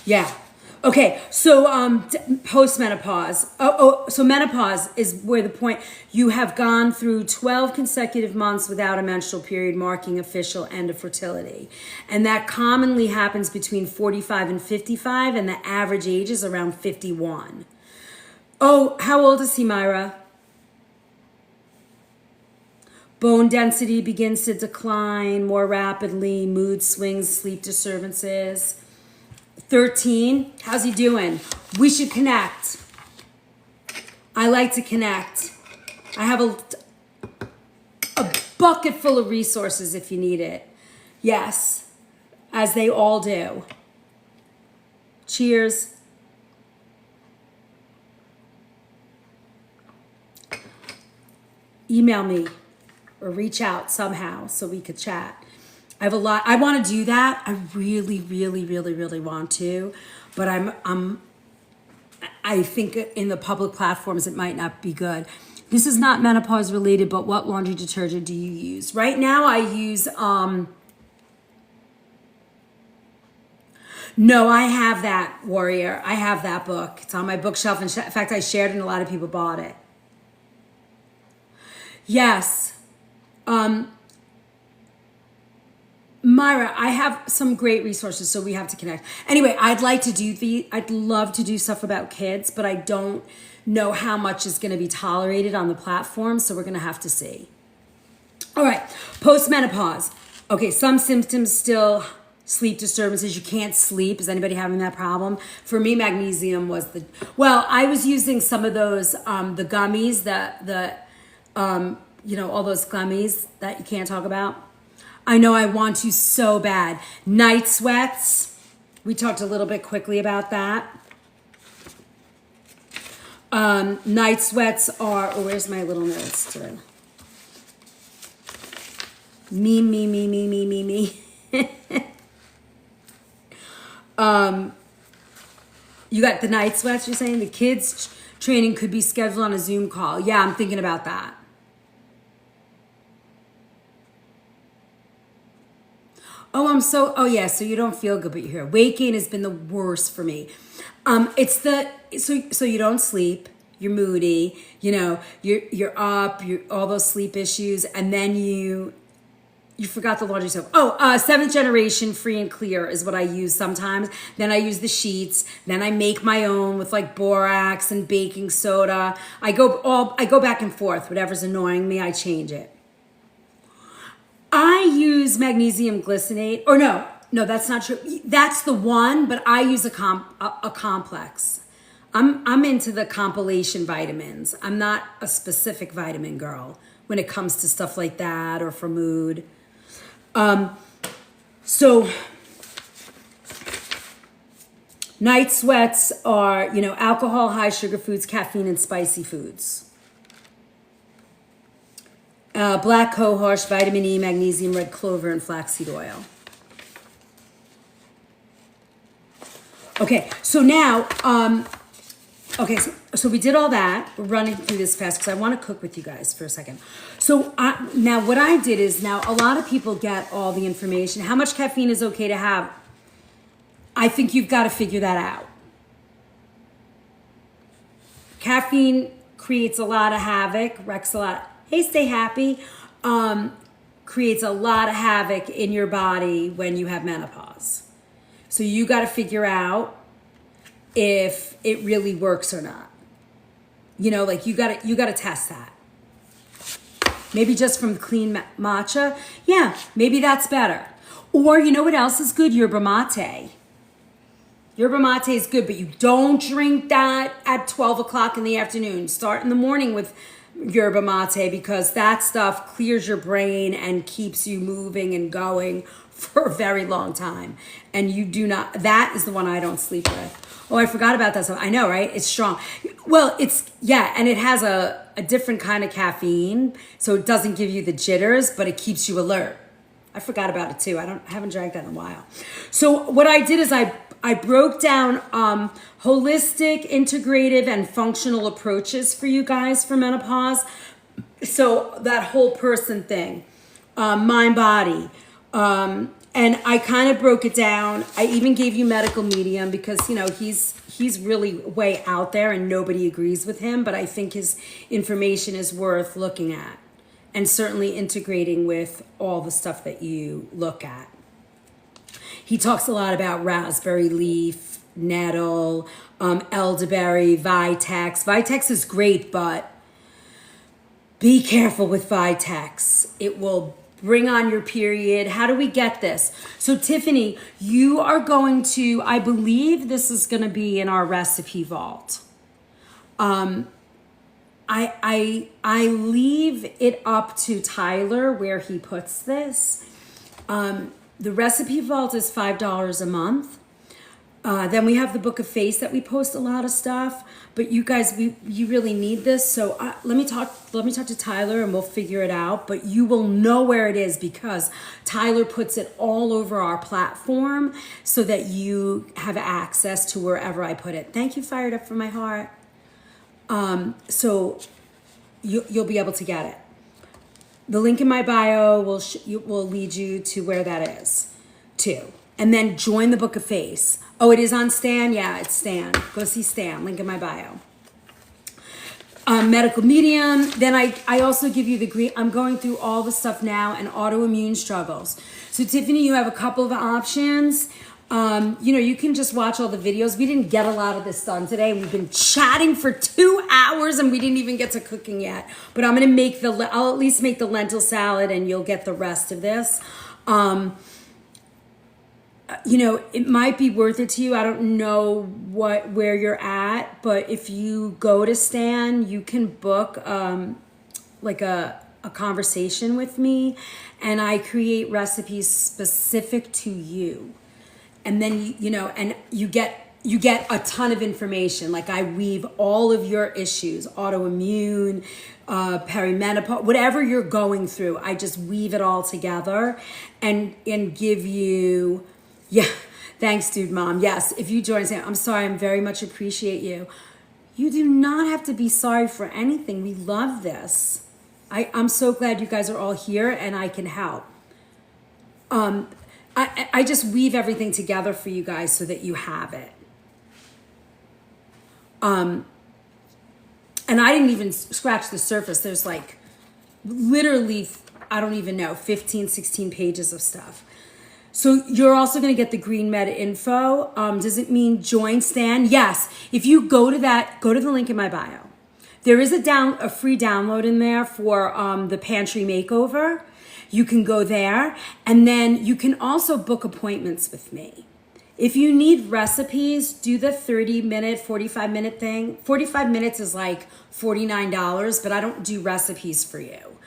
Yeah. Okay, so postmenopause. So menopause is where the point, you have gone through 12 consecutive months without a menstrual period, marking official end of fertility. And that commonly happens between 45 and 55, and the average age is around 51. Oh, how old is he, Myra? Bone density begins to decline more rapidly, mood swings, sleep disturbances. 13, how's he doing? We should connect. I like to connect. I have a bucket full of resources if you need it. Yes, as they all do. Cheers. Email me or reach out somehow so we could chat. I have a lot. I want to do that. I really, really, really, really want to, but I think in the public platforms it might not be good. This is not menopause related, but what laundry detergent do you use? Right now I use no, I have that, Warrior. I have that book. It's on my bookshelf. In fact, I shared it and a lot of people bought it. Yes. Myra, I have some great resources, so we have to connect. Anyway, I'd love to do stuff about kids, but I don't know how much is going to be tolerated on the platform, so we're going to have to see. All right, postmenopause. Okay, some symptoms still, sleep disturbances. You can't sleep. Is anybody having that problem? For me, magnesium was I was using some of those, the gummies, all those gummies that you can't talk about. I know I want to so bad. Night sweats. We talked a little bit quickly about that. Night sweats are, where's my little notes today? Me. You got the night sweats, you're saying? The kids training could be scheduled on a Zoom call. Yeah, I'm thinking about that. So you don't feel good, but you're here. Weight gain has been the worst for me. So you don't sleep, you're moody, you're up, all those sleep issues, and then You forgot the laundry soap. Oh, seventh generation free and clear is what I use sometimes. Then I use the sheets. Then I make my own with like borax and baking soda. I go back and forth. Whatever's annoying me, I change it. I use magnesium glycinate. Or no, that's not true. That's the one, but I use a complex. I'm into the compilation vitamins. I'm not a specific vitamin girl when it comes to stuff like that or for mood. So night sweats are, alcohol, high sugar foods, caffeine, and spicy foods. Black cohosh, vitamin E, magnesium, red clover, and flaxseed oil. Okay, so now, so we did all that. We're running through this fast because I want to cook with you guys for a second. So now what I did is now a lot of people get all the information. How much caffeine is okay to have? I think you've got to figure that out. Caffeine creates a lot of havoc, wrecks a lot. Hey, stay happy. Creates a lot of havoc in your body when you have menopause. So you got to figure out if it really works or not. You got to test that. Maybe just from clean matcha. Yeah, maybe that's better. Or you know what else is good? Yerba mate. Yerba mate is good, but you don't drink that at 12 o'clock in the afternoon. Start in the morning with yerba mate because that stuff clears your brain and keeps you moving and going for a very long time. And you do not, that is the one I don't sleep with. Oh, I forgot about that. So I know, right? It's strong. Well, and it has a different kind of caffeine. So it doesn't give you the jitters, but it keeps you alert. I forgot about it too. I haven't drank that in a while. So what I did is I broke down holistic, integrative, and functional approaches for you guys for menopause. So that whole person thing, mind, body. And I kind of broke it down. I even gave you medical medium because, he's really way out there and nobody agrees with him. But I think his information is worth looking at and certainly integrating with all the stuff that you look at. He talks a lot about raspberry leaf, nettle, elderberry, Vitex. Vitex is great, but be careful with Vitex. It will bring on your period. How do we get this? So Tiffany, you are going to, I believe this is going to be in our recipe vault. I leave it up to Tyler where he puts this. The recipe vault is $5 a month. Then we have the Book of Face that we post a lot of stuff. But you guys, you really need this. So let me talk to Tyler and we'll figure it out. But you will know where it is because Tyler puts it all over our platform so that you have access to wherever I put it. Thank you, Fired Up from my heart. So you'll be able to get it. The link in my bio will lead you to where that is, too. And then join the Book of Face. Oh, it is on Stan? Yeah, it's Stan. Go see Stan. Link in my bio. Medical medium. Then I also give you the green. I'm going through all the stuff now and autoimmune struggles. So Tiffany, you have a couple of options. You can just watch all the videos. We didn't get a lot of this done today. We've been chatting for 2 hours and we didn't even get to cooking yet. But I'm going to I'll at least make the lentil salad and you'll get the rest of this. It might be worth it to you. I don't know where you're at, but if you go to Stan, you can book like a conversation with me and I create recipes specific to you. And then, you get a ton of information. Like I weave all of your issues, autoimmune, perimenopause, whatever you're going through. I just weave it all together and give you, yeah, thanks, dude, mom. Yes, if you join us, I'm sorry, I very much appreciate you. You do not have to be sorry for anything. We love this. I'm so glad you guys are all here and I can help. I just weave everything together for you guys so that you have it. And I didn't even scratch the surface. There's like literally I don't even know, 15, 16 pages of stuff. So you're also going to get the Green Med info. Does it mean join Stan? Yes. If you go to the link in my bio. There is a free download in there for the pantry makeover. You can go there, and then you can also book appointments with me. If you need recipes, do the 30-minute, 45-minute thing. 45 minutes is like $49, but I don't do recipes for you.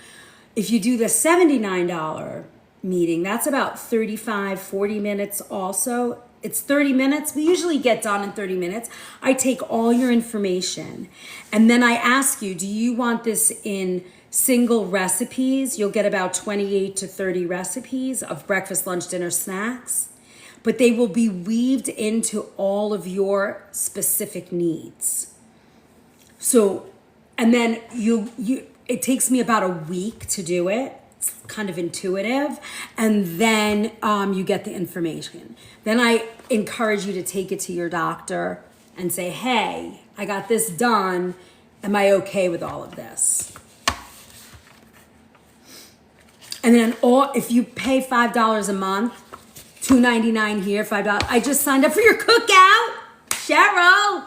If you do the $79 meeting, that's about 35, 40 minutes also. It's 30 minutes. We usually get done in 30 minutes. I take all your information, and then I ask you, do you want this in single recipes? You'll get about 28 to 30 recipes of breakfast, lunch, dinner, snacks. But they will be weaved into all of your specific needs. So, and then it takes me about a week to do it. It's kind of intuitive. And then you get the information. Then I encourage you to take it to your doctor and say, hey, I got this done. Am I okay with all of this? And then if you pay $5 a month, $2.99 here, $5. I just signed up for your cookout, Cheryl.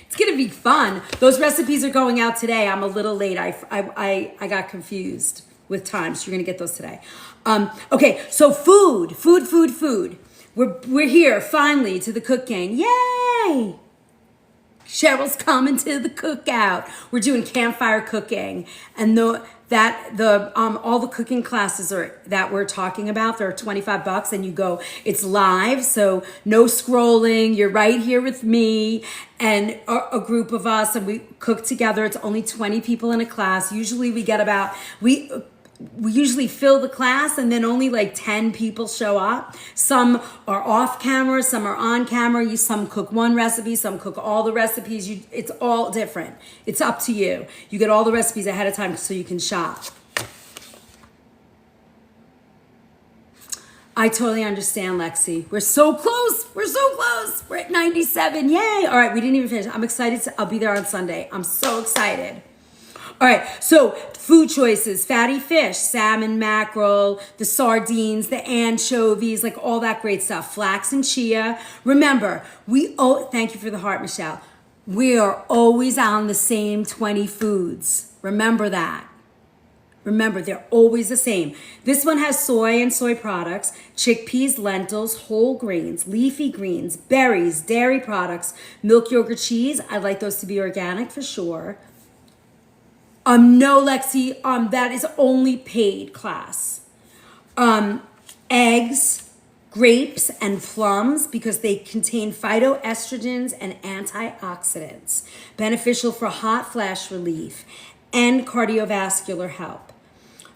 It's gonna be fun. Those recipes are going out today. I'm a little late. I got confused with time, so you're gonna get those today. Okay, so food. We're here finally to the cook gang. Yay! Cheryl's coming to the cookout. We're doing campfire cooking, and all the cooking classes that we're talking about, they're $25, and you go. It's live, so no scrolling. You're right here with me and a group of us, and we cook together. It's only 20 people in a class. Usually we usually fill the class, and then only like 10 people show up. Some are off camera, some are on camera. Some cook one recipe, some cook all the recipes. It's all different. It's up to you. You get all the recipes ahead of time so you can shop. I totally understand, Lexi. We're so close. We're at 97. Yay. All right, we didn't even finish. I'm excited. I'll be there on Sunday. I'm so excited. All right, so food choices, fatty fish, salmon, mackerel, the sardines, the anchovies, like all that great stuff, flax and chia. Remember, thank you for the heart, Michelle. We are always on the same 20 foods. Remember that. Remember, they're always the same. This one has soy and soy products, chickpeas, lentils, whole grains, leafy greens, berries, dairy products, milk, yogurt, cheese. I'd like those to be organic for sure. No, Lexi, that is only paid class. Eggs, grapes, and plums, because they contain phytoestrogens and antioxidants, beneficial for hot flash relief and cardiovascular health.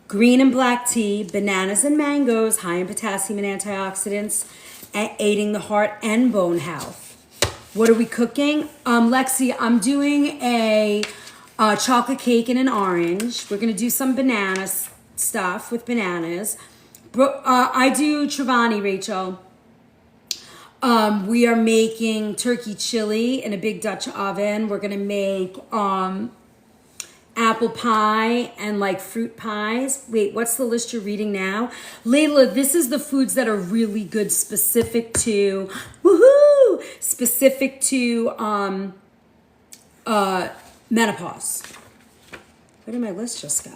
Green and black tea, bananas and mangoes, high in potassium and antioxidants, aiding the heart and bone health. What are we cooking? Lexi, I'm doing a chocolate cake and an orange. We're gonna do some banana stuff with bananas. I do Travani, Rachel. We are making turkey chili in a big Dutch oven. We're gonna make apple pie and like fruit pies. Wait, what's the list you're reading now? Layla, this is the foods that are really good, specific to menopause. Where did my list just go?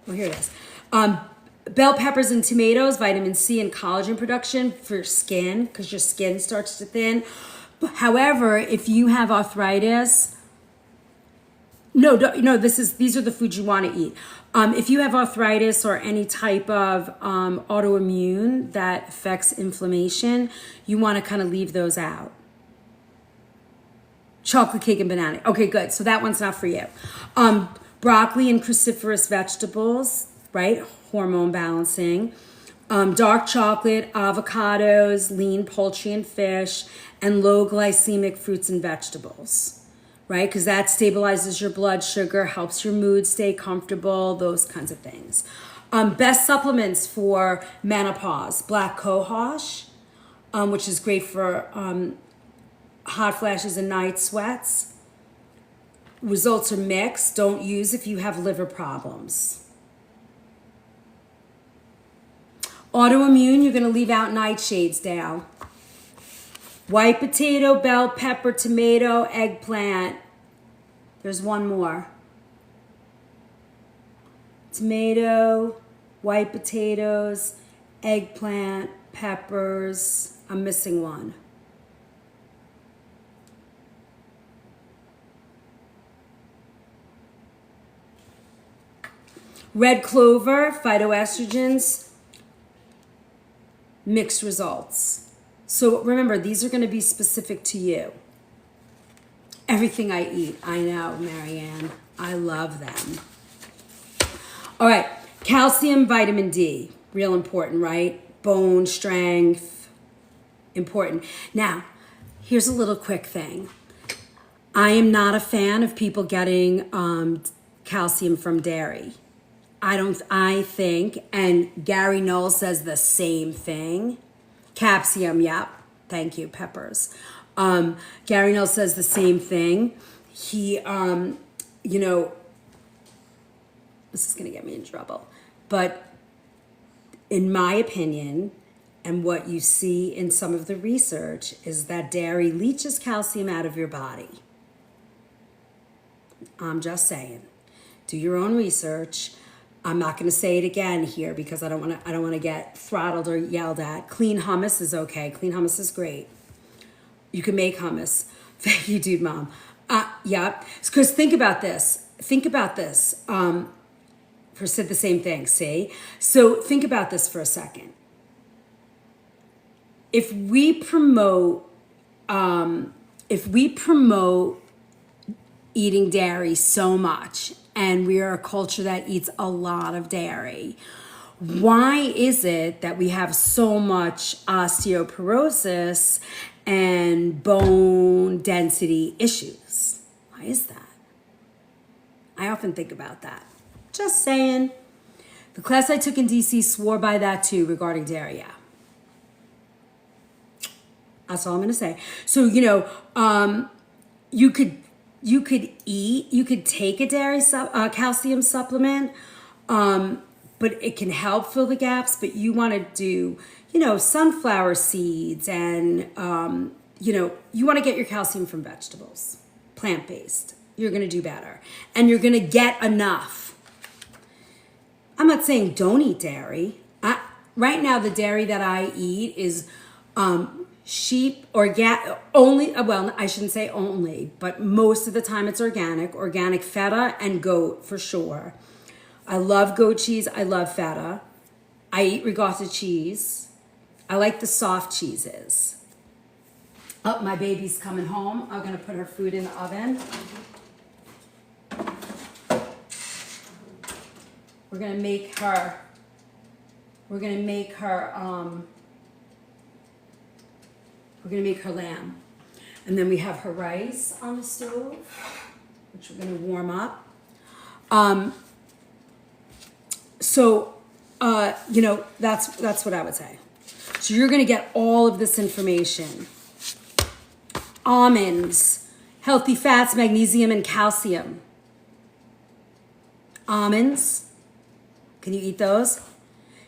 Oh, here it is. Bell peppers and tomatoes, vitamin C and collagen production for skin, because your skin starts to thin. However, if you have arthritis, these are the foods you want to eat. If you have arthritis or any type of autoimmune that affects inflammation, you want to kind of leave those out. Chocolate cake and banana. Okay, good. So that one's not for you. Broccoli and cruciferous vegetables, right? Hormone balancing. Dark chocolate, avocados, lean poultry and fish, and low glycemic fruits and vegetables, right? Because that stabilizes your blood sugar, helps your mood stay comfortable, those kinds of things. Best supplements for menopause: black cohosh, which is great for hot flashes and night sweats. Results are mixed. Don't use if you have liver problems. Autoimmune, you're going to leave out nightshades now. White potato, bell pepper, tomato, eggplant. There's one more. Tomato, white potatoes, eggplant, peppers. I'm missing one. Red clover, phytoestrogens, mixed results. So remember, these are going to be specific to you. Everything I eat, I know, Marianne. I love them. All right, calcium, vitamin D, real important, right? Bone strength, important. Now, here's a little quick thing. I am not a fan of people getting calcium from dairy. I think, and Gary Knowles says the same thing. Capsium, yep. Thank you, peppers. Gary Knowles says the same thing. He, you know, this is going to get me in trouble. But in my opinion, and what you see in some of the research, is that dairy leaches calcium out of your body. I'm just saying. Do your own research. I'm not going to say it again here because I don't want to get throttled or yelled at. Clean hummus is okay. Clean hummus is great. You can make hummus. Thank you, dude, mom. Yeah, because think about this. For said the same thing. See, so think about this for a second. If we promote eating dairy so much, and we are a culture that eats a lot of dairy, why is it that we have so much osteoporosis and bone density issues? Why is that? I often think about that. Just saying. The class I took in DC swore by that too regarding dairy. Yeah. That's all I'm going to say. So, you know, you could take a dairy calcium supplement, but it can help fill the gaps. But you want to do, you know, sunflower seeds, and you know, you want to get your calcium from vegetables, plant-based. You're going to do better, and you're going to get enough. I'm not saying don't eat dairy. Right now, the dairy that I eat is sheep only. Well, I shouldn't say only, but most of the time it's organic feta and goat for sure. I love goat cheese. I love feta. I eat ricotta cheese. I like the soft cheeses. Oh, my baby's coming home. I'm gonna put her food in the oven. We're gonna make her lamb. And then we have her rice on the stove, which we're gonna warm up. You know, that's what I would say. So you're gonna get all of this information. Almonds, healthy fats, magnesium, and calcium. Almonds, can you eat those?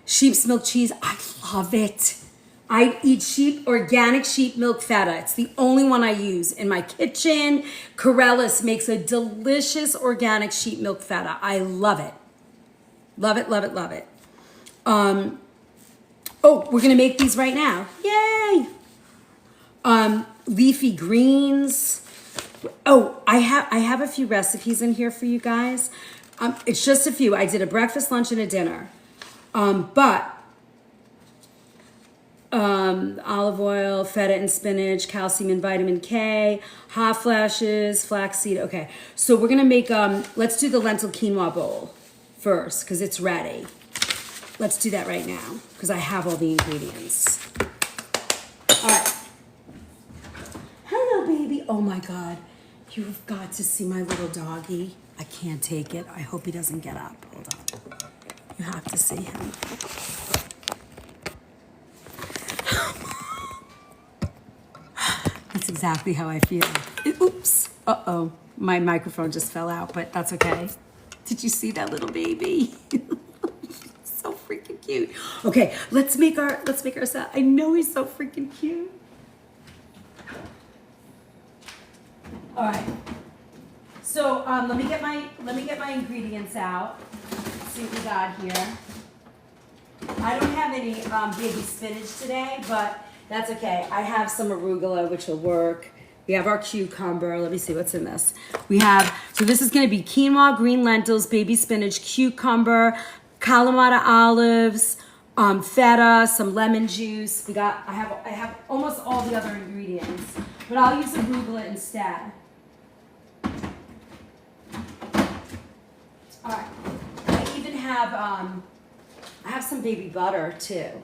Sheep's milk cheese, I love it. I eat organic sheep milk feta. It's the only one I use in my kitchen. Corellis makes a delicious organic sheep milk feta. I love it. Love it, love it, love it. Oh, we're gonna make these right now. Yay! Leafy greens. Oh, I have a few recipes in here for you guys. It's just a few. I did a breakfast, lunch, and a dinner. Olive oil, feta and spinach, calcium and vitamin K, hot flashes, flaxseed. Okay, so we're gonna make, let's do the lentil quinoa bowl first because it's ready. Let's do that right now because I have all the ingredients. All right. Hello, baby. Oh my God. You've got to see my little doggy. I can't take it. I hope he doesn't get up. Hold on. You have to see him. That's exactly how I feel. Oops. Uh-oh. My microphone just fell out, but that's okay. Did you see that little baby? So freaking cute. Okay, let's make our salad. I know he's so freaking cute. All right. So let me get my ingredients out. Let's see what we got here. I don't have any baby spinach today, but that's okay. I have some arugula, which will work. We have our cucumber. Let me see what's in this. We have, so this is going to be quinoa, green lentils, baby spinach, cucumber, Kalamata olives, feta, some lemon juice. I have almost all the other ingredients, but I'll use arugula instead. All right. I even have I have some baby butter too.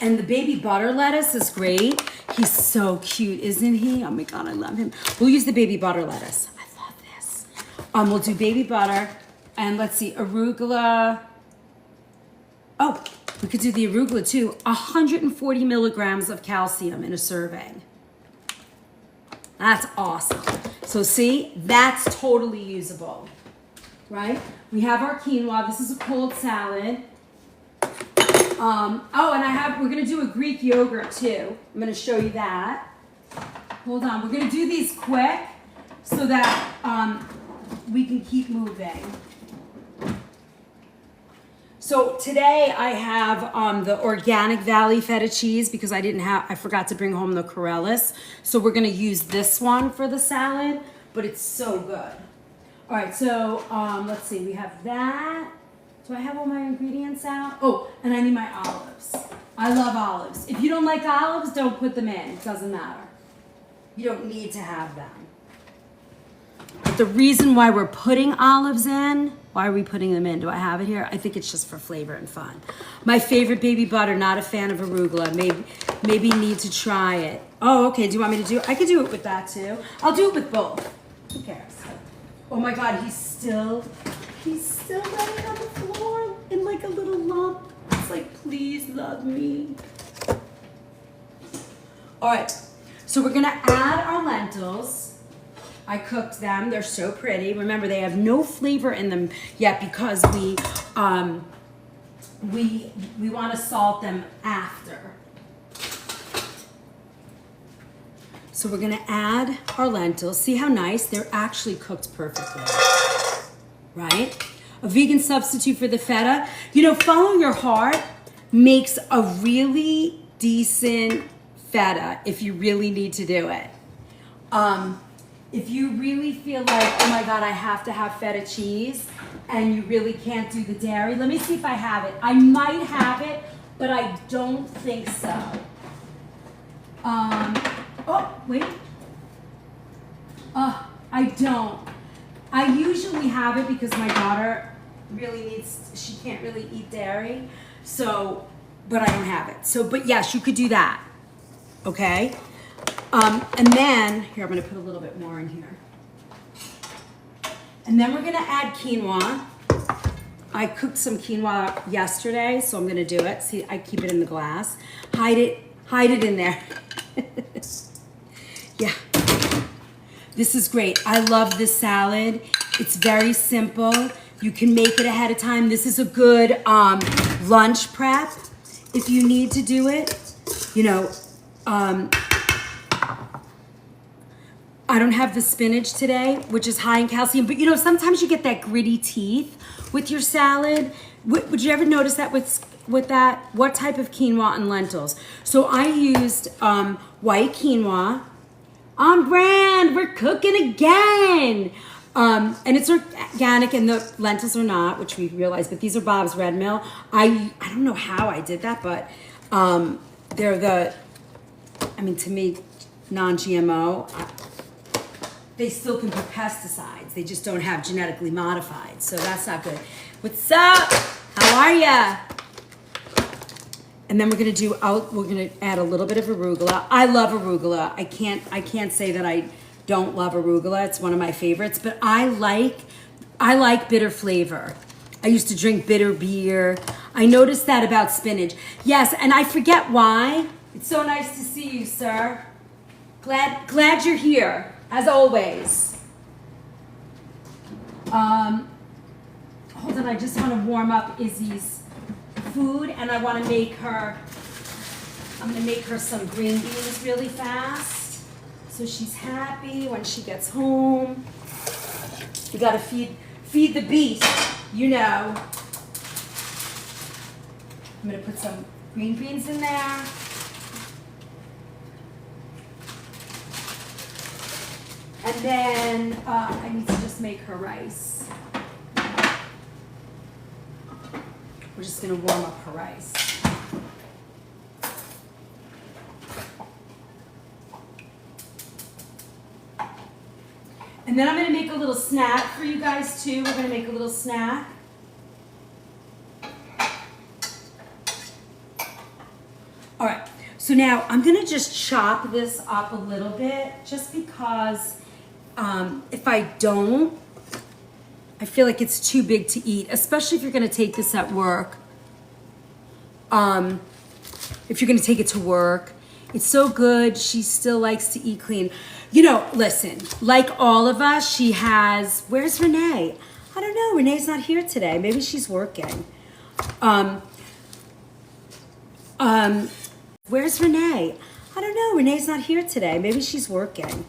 And the baby butter lettuce is great. He's so cute, isn't he? Oh my God, I love him. We'll use the baby butter lettuce. I love this. We'll do baby butter, and let's see, arugula. Oh, we could do the arugula too. 140 milligrams of calcium in a serving. That's awesome. So see, that's totally usable, right? We have our quinoa. This is a cold salad. And we're gonna do a Greek yogurt too. I'm gonna show you that. Hold on, we're gonna do these quick so that we can keep moving. So today I have the organic Valley feta cheese because I forgot to bring home the Corellis. So we're gonna use this one for the salad, but it's so good. All right, so let's see, we have that. Do I have all my ingredients out? Oh, and I need my olives. I love olives. If you don't like olives, don't put them in. It doesn't matter. You don't need to have them. But the reason why we're putting olives in, why are we putting them in? Do I have it here? I think it's just for flavor and fun. My favorite baby butter, not a fan of arugula. Maybe need to try it. Oh, okay, do you want me to do it? I could do it with that too. I'll do it with both. Who cares? Oh my God, he's still laying on the floor in like a little lump. It's like, please love me. All right, so we're gonna add our lentils. I cooked them, they're so pretty. Remember, they have no flavor in them yet because we wanna salt them after. So we're gonna add our lentils. See how nice? They're actually cooked perfectly, right? A vegan substitute for the feta. You know, follow your heart makes a really decent feta if you really need to do it. If you really feel like, oh my God, I have to have feta cheese and you really can't do the dairy, let me see if I have it. I might have it, but I don't think so. Oh, wait. I don't. I usually have it because my daughter she can't really eat dairy. So, but I don't have it. So, but yes, you could do that. Okay? And then, here, I'm gonna put a little bit more in here. And then we're gonna add quinoa. I cooked some quinoa yesterday, so I'm gonna do it. See, I keep it in the glass. Hide it in there. Yeah. This is great. I love this salad. It's very simple. You can make it ahead of time. This is a good lunch prep if you need to do it. You know, I don't have the spinach today, which is high in calcium, but you know, sometimes you get that gritty teeth with your salad. Would you ever notice that with that? What type of quinoa and lentils? So I used white quinoa. On brand, we're cooking again. And it's organic and the lentils are not, which we realized, but these are Bob's Red Mill. I don't know how I did that, but they're to me, non-GMO. They still can put pesticides. They just don't have genetically modified, so that's not good. What's up? How are ya? And then we're gonna add a little bit of arugula. I love arugula. I can't say that I don't love arugula. It's one of my favorites, but I like bitter flavor. I used to drink bitter beer. I noticed that about spinach. Yes, and I forget why. It's so nice to see you, sir. Glad you're here, as always. Hold on, I just want to warm up Izzy's food, and I want to make her, I'm going to make her some green beans really fast, so she's happy when she gets home. You got to feed the beast, you know. I'm going to put some green beans in there. And then I need to just make her rice. We're just going to warm up her rice. And then I'm going to make a little snack for you guys too. We're going to make a little snack. All right, so now I'm going to just chop this up a little bit just because if I don't, I feel like it's too big to eat, especially if you're going to take this at work. If you're going to take it to work, it's so good. She still likes to eat clean. You know, listen, like all of us, she has, where's Renee? I don't know, Renee's not here today. Maybe she's working. Where's Renee? I don't know, Renee's not here today. Maybe she's working.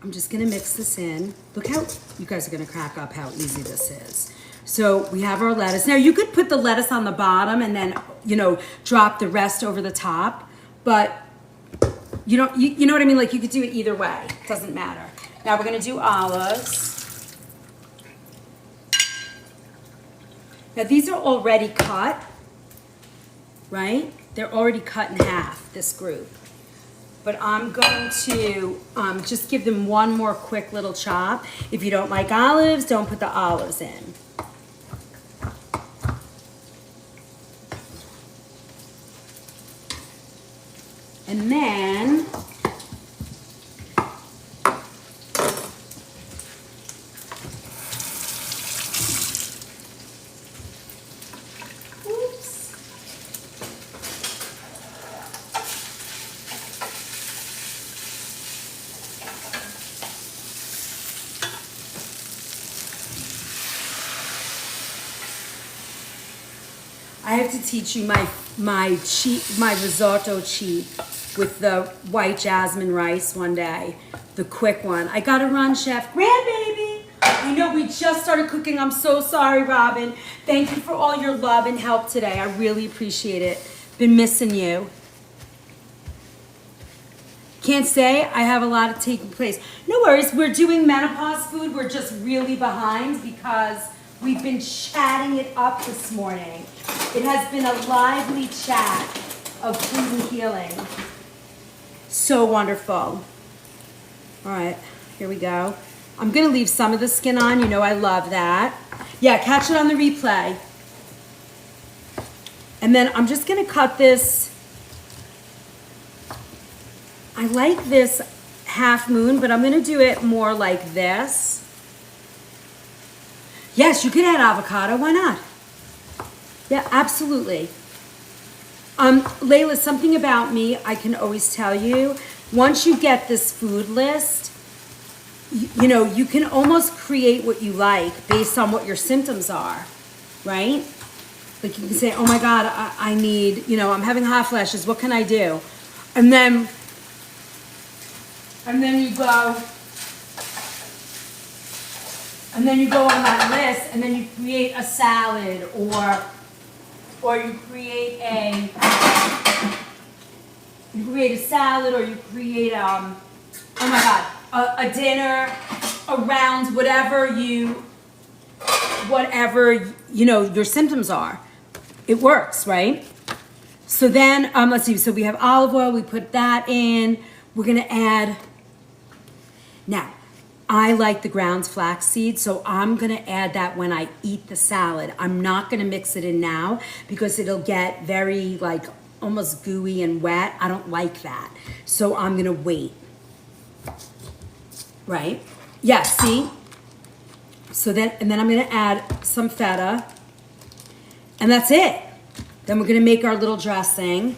I'm just gonna mix this in. Look how, you guys are gonna crack up how easy this is. So we have our lettuce. Now you could put the lettuce on the bottom and then, you know, drop the rest over the top, but you know what I mean? Like you could do it either way, it doesn't matter. Now we're gonna do olives. Now these are already cut, right? They're already cut in half, this group. But I'm going to just give them one more quick little chop. If you don't like olives, don't put the olives in. And then, oops. I have to teach you my risotto cheat with the white jasmine rice one day, the quick one. I gotta run, Chef. Grandbaby! I know we just started cooking. I'm so sorry, Robin. Thank you for all your love and help today. I really appreciate it. Been missing you. Can't say I have a lot of taking place. No worries, we're doing menopause food. We're just really behind because we've been chatting it up this morning. It has been a lively chat of food and healing. So wonderful. All right, here we go. I'm gonna leave some of the skin on, you know I love that. Yeah, catch it on the replay. And then I'm just gonna cut this. I like this half moon, but I'm gonna do it more like this. Yes, you could add avocado, why not? Yeah, absolutely. Layla, something about me I can always tell you, once you get this food list, you know, you can almost create what you like based on what your symptoms are, right? Like you can say, oh my God, I need, you know, I'm having hot flashes, what can I do? And then you go on that list and then you create a salad or you create a salad, or you create oh my God, a dinner around whatever you know your symptoms are. It works, right? So then let's see. So we have olive oil. We put that in. We're gonna add. Now, I like the ground flaxseed, so I'm gonna add that when I eat the salad. I'm not gonna mix it in now because it'll get very like almost gooey and wet. I don't like that. So I'm gonna wait. Right? Yeah, see? So then, and then I'm gonna add some feta, and that's it. Then we're gonna make our little dressing.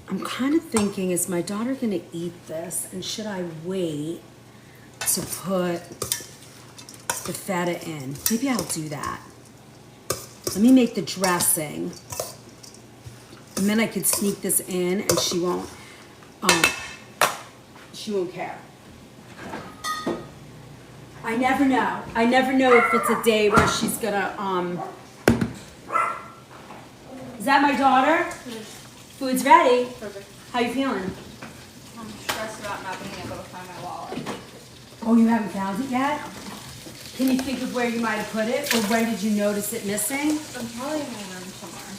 I'm kind of thinking, is my daughter gonna eat this? And should I wait to put the feta in? Maybe I'll do that. Let me make the dressing. And then I could sneak this in and she won't care. I never know. I never know if it's a day where she's gonna, Is that my daughter? Food's ready. Perfect. How you feeling? I'm stressed about not being able to find my wallet. Oh, you haven't found it yet? Can you think of where you might have put it? Or when did you notice it missing? I'm probably in my room somewhere.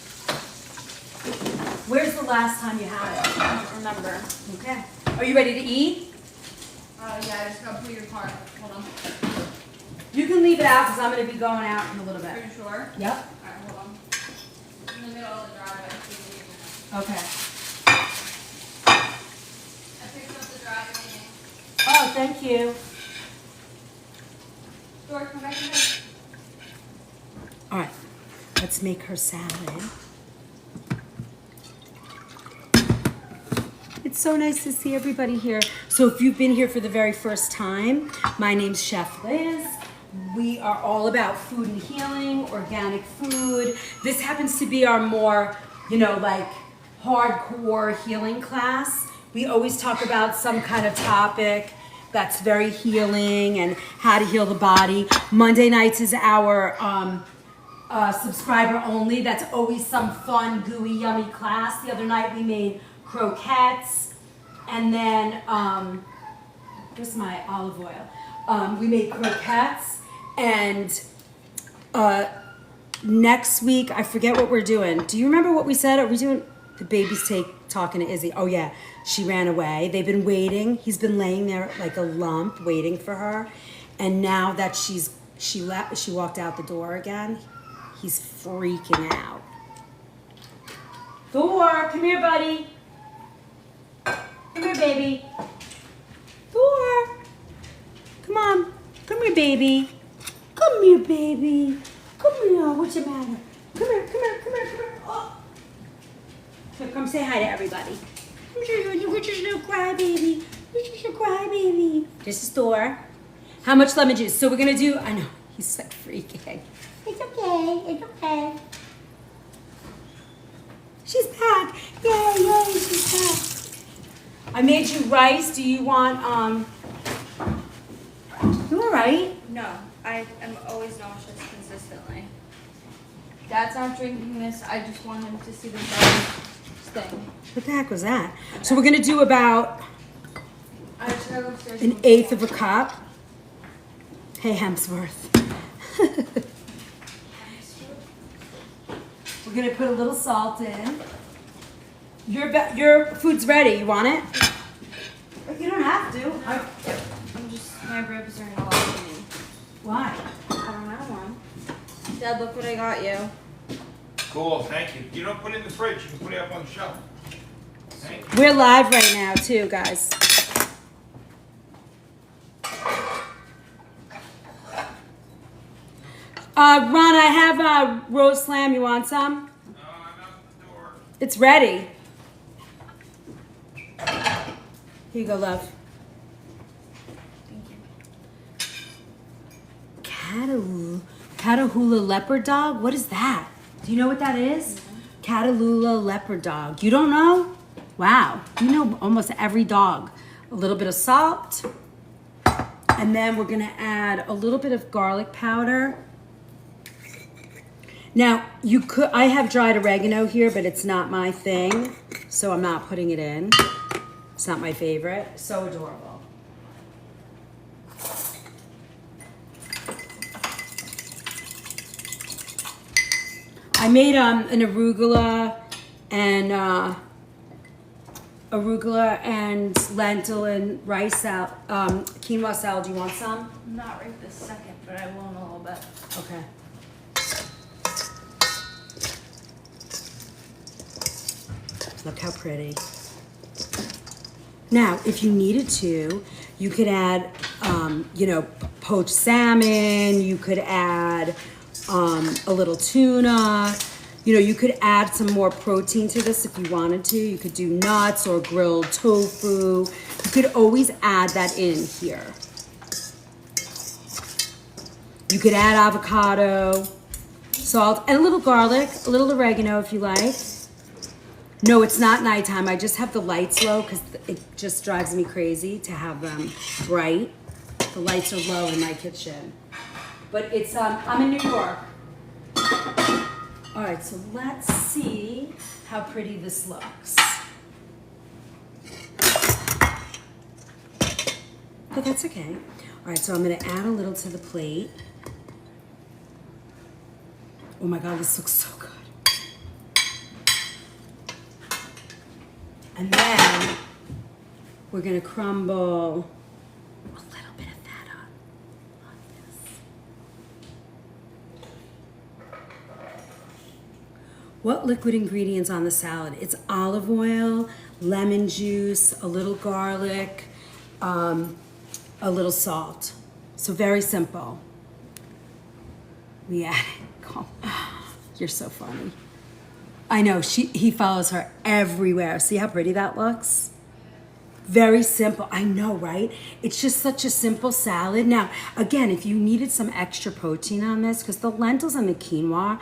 Where's the last time you had it? I don't remember. Okay. Are you ready to eat? Yeah, I just gotta put your car. Hold on. You can leave it out because I'm going to be going out in a little Are bit. you sure? Yep. Alright, hold on. In the middle of the driveway. Okay. I picked up the driveway. Oh, thank you. Door, come back in. All right. Let's make her salad. It's so nice to see everybody here. So if you've been here for the very first time, my name's Chef Liz. We are all about food and healing, organic food. This happens to be our more, like hardcore healing class. We always talk about some kind of topic that's very healing and how to heal the body. Monday nights is our subscriber only. That's always some fun, gooey, yummy class. The other night we made croquettes, and then where's my olive oil? We made croquettes, and next week I forget what we're doing. Do you remember what we said? Are we doing the baby's talking to Izzy? Oh yeah, she ran away. They've been waiting. He's been laying there like a lump, waiting for her, and now that she walked out the door again, he's freaking out. Thor, come here, buddy. Come here, baby. Thor. Come on. Come here, baby. Come here, baby. Come here. What's the matter? Come here, come here, come here, come here. Oh. So come say hi to everybody. You're just a little crybaby. You're just a crybaby. This is Thor. How much lemon juice? So we're going to do, I know, he's like freaking. It's okay. It's okay. She's back. Yay, yay, she's back. I made you rice. Do you want, you all right? No, I am always nauseous consistently. Dad's not drinking this. I just want him to see the thing. What the heck was that? So we're going to do about I just gotta go upstairs. an eighth of a cup. Hey, Hemsworth. We're going to put a little salt in. Your food's ready. You want it? But you don't have to. I'm just, my ribs are not allowing me. Why? I don't know, Mom. Dad, look what I got you. Cool, thank you. You don't put it in the fridge, you can put it up on the shelf. Thank you. We're live right now, too, guys. Ron, I have a roast lamb. You want some? No, I'm out the door. It's ready. Here you go, love. Thank you. Catahoula leopard dog? What is that? Do you know what that is? Catahoula leopard dog. You don't know? Wow. You know almost every dog. A little bit of salt. And then we're going to add a little bit of garlic powder. Now, I have dried oregano here, but it's not my thing, so I'm not putting it in. It's not my favorite. So adorable. I made an arugula and lentil and rice salad, quinoa salad. Do you want some? Not right this second, but I will in a little bit. Okay. Look how pretty. Now, if you needed to, you could add, poached salmon. You could add a little tuna. You know, you could add some more protein to this if you wanted to. You could do nuts or grilled tofu. You could always add that in here. You could add avocado, salt, and a little garlic, a little oregano if you like. No, it's not nighttime. I just have the lights low because it just drives me crazy to have them bright. The lights are low in my kitchen. But it's, I'm in New York. All right, so let's see how pretty this looks. But that's okay. All right, so I'm gonna add a little to the plate. Oh my God, this looks so good. And then we're gonna crumble a little bit of feta on this. What liquid ingredients on the salad? It's olive oil, lemon juice, a little garlic, a little salt. So very simple. We add it. You're so funny. I know, he follows her everywhere. See how pretty that looks? Very simple. I know, right? It's just such a simple salad. Now, again, if you needed some extra protein on this, because the lentils and the quinoa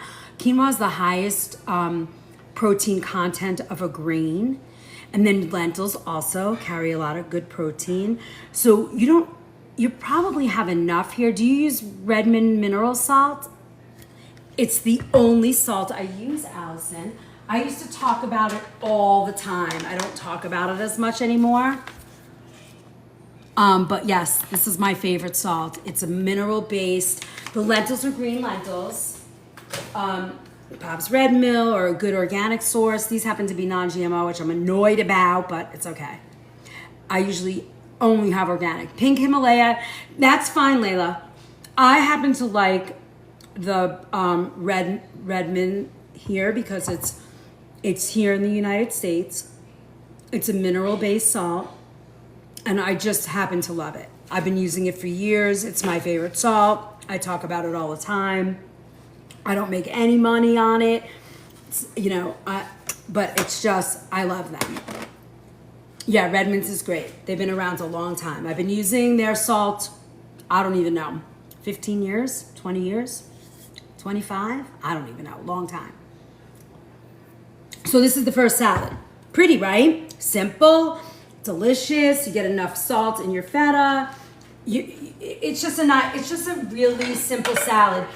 is the highest protein content of a grain. And then lentils also carry a lot of good protein. So you probably have enough here. Do you use Redmond mineral salt? It's the only salt I use, Allison. I used to talk about it all the time. I don't talk about it as much anymore. But yes, this is my favorite salt. It's a mineral based. The lentils are green lentils. Bob's Red Mill or a good organic source. These happen to be non-GMO, which I'm annoyed about, but it's okay. I usually only have organic. Pink Himalaya, that's fine, Layla. I happen to like the Redmond here because it's here in the United States. It's a mineral-based salt, and I just happen to love it. I've been using it for years. It's my favorite salt. I talk about it all the time. I don't make any money on it, but it's just, I love them. Yeah, Redmond's is great. They've been around a long time. I've been using their salt, I don't even know, 15 years, 20 years, 25? I don't even know, long time. So this is the first salad. Pretty, right? Simple, delicious. You get enough salt in your feta. It's just a really simple salad.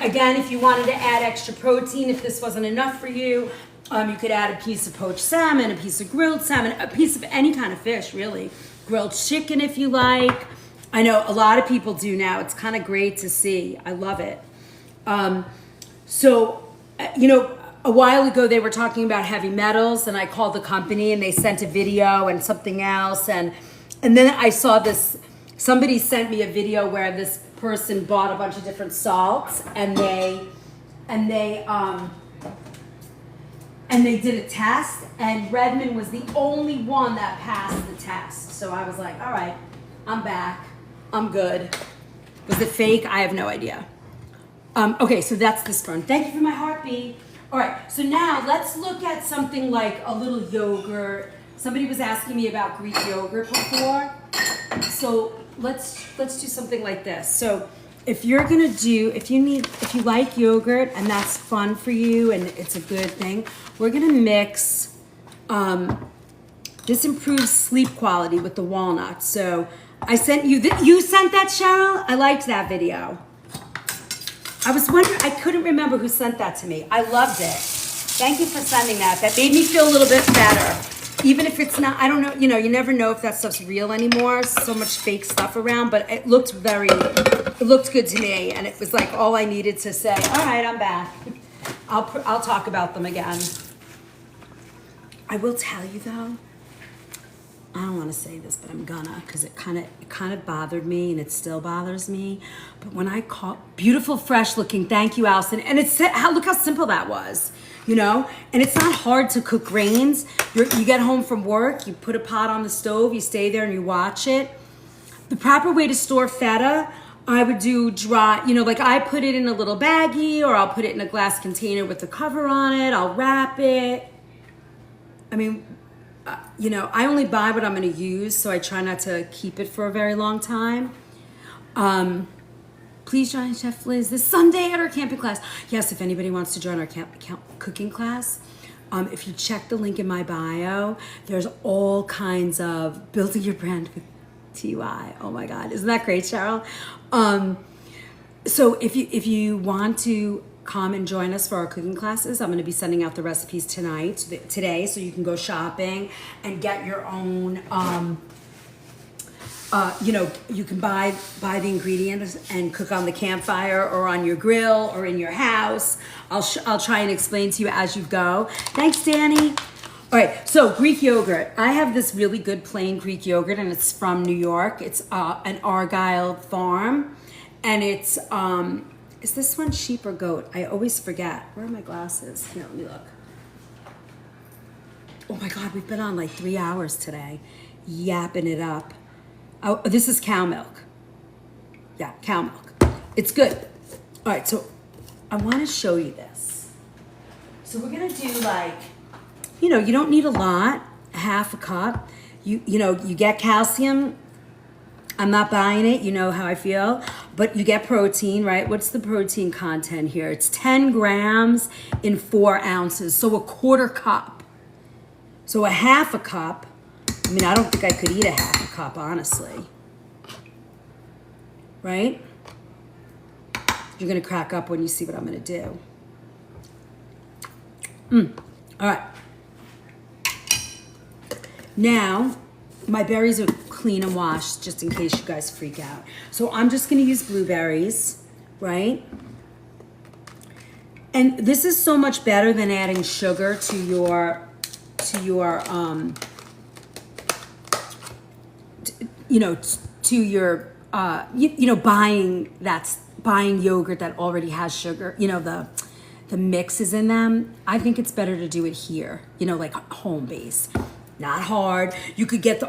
Again, if you wanted to add extra protein, if this wasn't enough for you, you could add a piece of poached salmon, a piece of grilled salmon, a piece of any kind of fish, really. Grilled chicken if you like. I know a lot of people do now. It's kind of great to see. I love it. A while ago they were talking about heavy metals, and I called the company and they sent a video and something else, and then I saw this. Somebody sent me a video where this person bought a bunch of different salts and they did a test, and Redmond was the only one that passed the test. So I was like, all right, I'm back. I'm good. Was it fake? I have no idea. Okay, so that's the spoon. Thank you for my heartbeat. All right, so now let's look at something like a little yogurt. Somebody was asking me about Greek yogurt before. So let's do something like this. So if you like yogurt and that's fun for you and it's a good thing, we're gonna mix, this improves sleep quality with the walnuts. So I sent you, you sent that, Cheryl? I liked that video. I was wondering, I couldn't remember who sent that to me. I loved it. Thank you for sending that. That made me feel a little bit better. Even if it's not, I don't know, you never know if that stuff's real anymore. So much fake stuff around, but it looked good to me. And it was like all I needed to say, all right, I'm back. I'll talk about them again. I will tell you though, I don't want to say this, but I'm gonna, because it kind of bothered me, and it still bothers me. But when I call beautiful, fresh looking, thank you, Allison, and look how simple that was, and it's not hard to cook grains. You get home from work, you put a pot on the stove, you stay there and you watch it. The proper way to store feta, I would do dry, like I put it in a little baggie or I'll put it in a glass container with the cover on it. I'll wrap it. I mean, I only buy what I'm going to use, so I try not to keep it for a very long time. Please join Chef Liz this Sunday at our camping class. Yes, if anybody wants to join our cooking class, if you check the link in my bio, there's all kinds of building your brand with TY. Oh my God, isn't that great, Cheryl? So if you want to come and join us for our cooking classes, I'm going to be sending out the recipes today, so you can go shopping and get your own. You can buy the ingredients and cook on the campfire or on your grill or in your house. I'll try and explain to you as you go. Thanks, Danny. All right, so Greek yogurt. I have this really good plain Greek yogurt, and it's from New York. It's an Argyle farm, and it's is this one sheep or goat? I always forget. Where are my glasses? Here, let me look. Oh my God, we've been on like 3 hours today, yapping it up. Oh, this is cow milk. Yeah, cow milk. It's good. All right, so I want to show you this. So we're gonna do you don't need a lot, half a cup. You get calcium. I'm not buying it, you know how I feel, but you get protein, right? What's the protein content here? It's 10 grams in 4 ounces, so a quarter cup. So a half a cup. I mean, I don't think I could eat a half a cup, honestly. Right? You're gonna crack up when you see what I'm gonna do. All right. Now, my berries are clean and washed, just in case you guys freak out. So I'm just gonna use blueberries, right? And this is so much better than adding sugar to your buying yogurt that already has sugar, the mix is in them. I think it's better to do it here, like home base, not hard. You could get the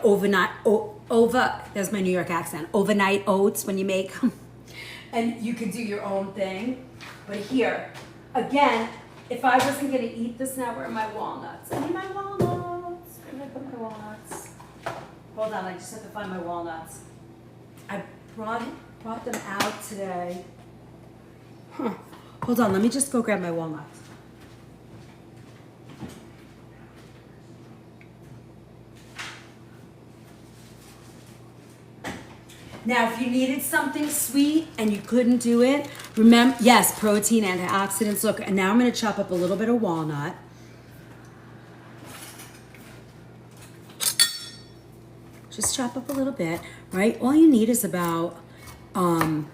there's my New York accent, overnight oats when you make them, and you could do your own thing. But here, again, if I wasn't gonna eat this now, where are my walnuts? I need my walnuts. Where did I put my walnuts? Hold on, I just have to find my walnuts. I brought them out today. Hold on, let me just go grab my walnuts. Now, if you needed something sweet and you couldn't do it, remember, yes, protein, antioxidants. Look, and now I'm going to chop up a little bit of walnut. Just chop up a little bit, right? All you need is about, all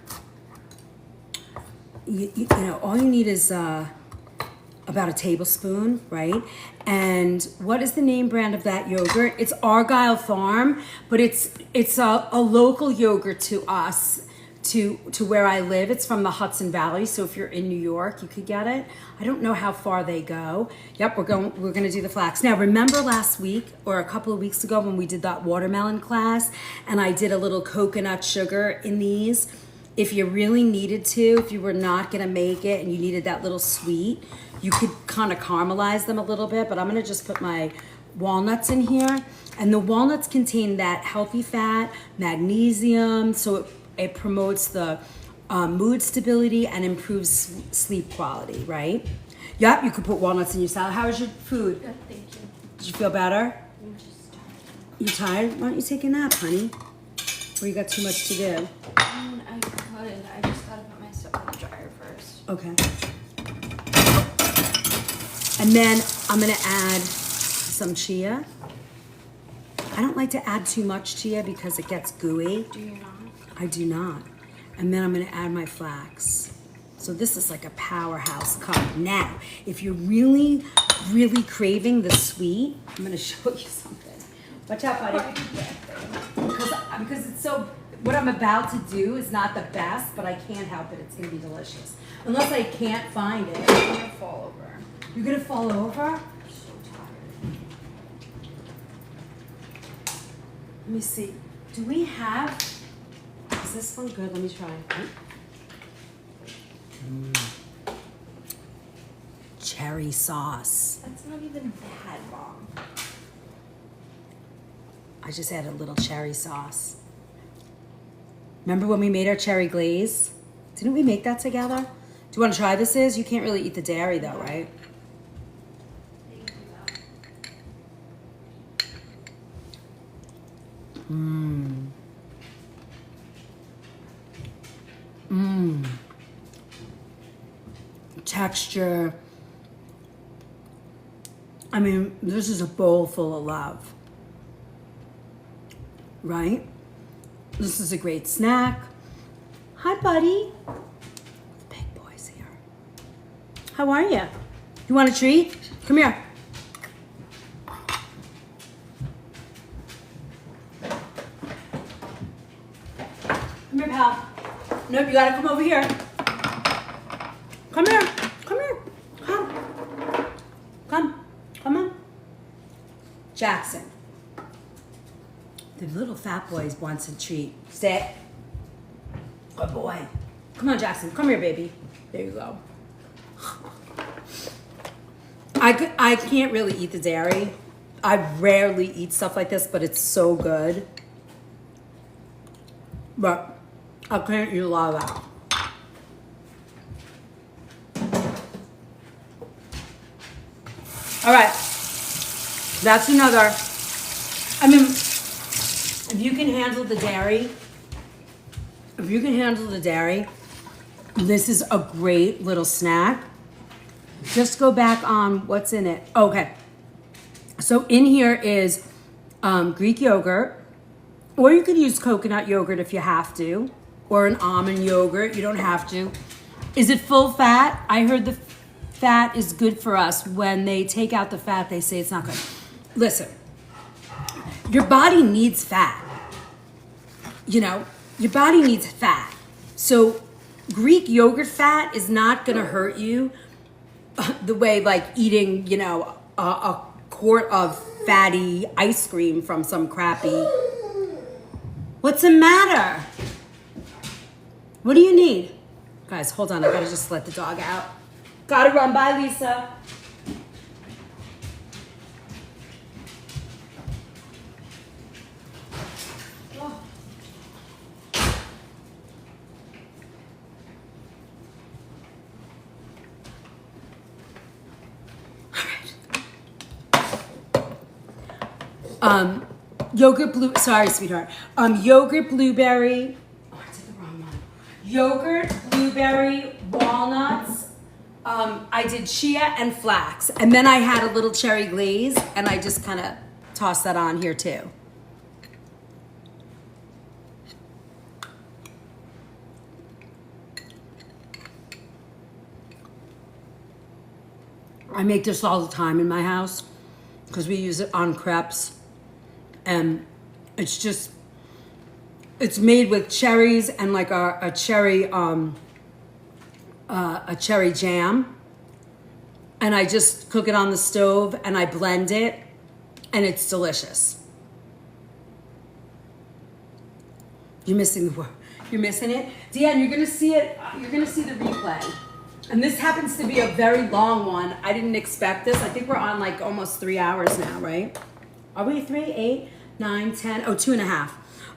you need is about a tablespoon, right? And what is the name brand of that yogurt? It's Argyle Farm, but it's a local yogurt to us, to where I live. It's from the Hudson Valley, so if you're in New York, you could get it. I don't know how far they go. Yep, we're gonna do the flax. Now, remember last week or a couple of weeks ago when we did that watermelon class, and I did a little coconut sugar in these? If you really needed to, if you were not gonna make it and you needed that little sweet, you could kind of caramelize them a little bit, but I'm gonna just put my walnuts in here. And the walnuts contain that healthy fat, magnesium, so it promotes the mood stability and improves sleep quality, right? Yep, you could put walnuts in your salad. How was your food? Good, thank you. Did you feel better? I'm just tired. You tired? Why don't you take a nap, honey? Or you got too much to do? I could. I just gotta put my stuff in the dryer first. Okay. And then I'm gonna add some chia. I don't like to add too much chia because it gets gooey. Do you not? I do not. And then I'm gonna add my flax. So this is like a powerhouse cup. Now, if you're really, really craving the sweet, I'm gonna show you something. Watch out, buddy. Because it's so, what I'm about to do is not the best, but I can't help it. It's gonna be delicious. Unless I can't find it. I'm gonna fall over. You're gonna fall over? I'm so tired. Let me see. Do we have Is this one good? Let me try. Cherry sauce. That's not even bad, Mom. I just added a little cherry sauce. Remember when we made our cherry glaze? Didn't we make that together? Do you want to try this? You can't really eat the dairy though, right? Mmm. Mmm. Texture. I mean, this is a bowl full of love. Right? This is a great snack. Hi, buddy. Big boy's here. How are you? You want a treat? Come here. Come here, pal. Nope, you gotta come over here. Come here. Come here. Come. Come. Come on. Jackson. The little fat boy wants a treat. Sit. Good boy. Come on, Jackson. Come here, baby. There you go. I can't really eat the dairy. I rarely eat stuff like this, but it's so good. But I can't eat a lot of that. All right. That's another. I mean, if you can handle the dairy, this is a great little snack. Just go back on what's in it. Okay. So in here is Greek yogurt, or you could use coconut yogurt if you have to, or an almond yogurt. You don't have to. Is it full fat? I heard the fat is good for us. When they take out the fat, they say it's not good. Listen, your body needs fat. You know, your body needs fat. So Greek yogurt fat is not going to hurt you the way like eating, you know, a quart of fatty ice cream from some crappy. What's the matter? What do you need? Guys, hold on. I got to just let the dog out. Got to run. Bye, Lisa. Sorry, sweetheart. Yogurt, blueberry. Oh, I did the wrong one. Yogurt, blueberry, walnuts. I did chia and flax. And then I had a little cherry glaze, and I just kind of tossed that on here too. I make this all the time in my house because we use it on crepes. And it's made with cherries and like a cherry jam. And I just cook it on the stove and I blend it and it's delicious. You're missing the word. You're missing it. Deanne, you're gonna see it. You're gonna see the replay. And this happens to be a very long one. I didn't expect this. I think we're on like almost 3 hours now, right? Are we 3, 8, 9, 10? Oh, 2.5.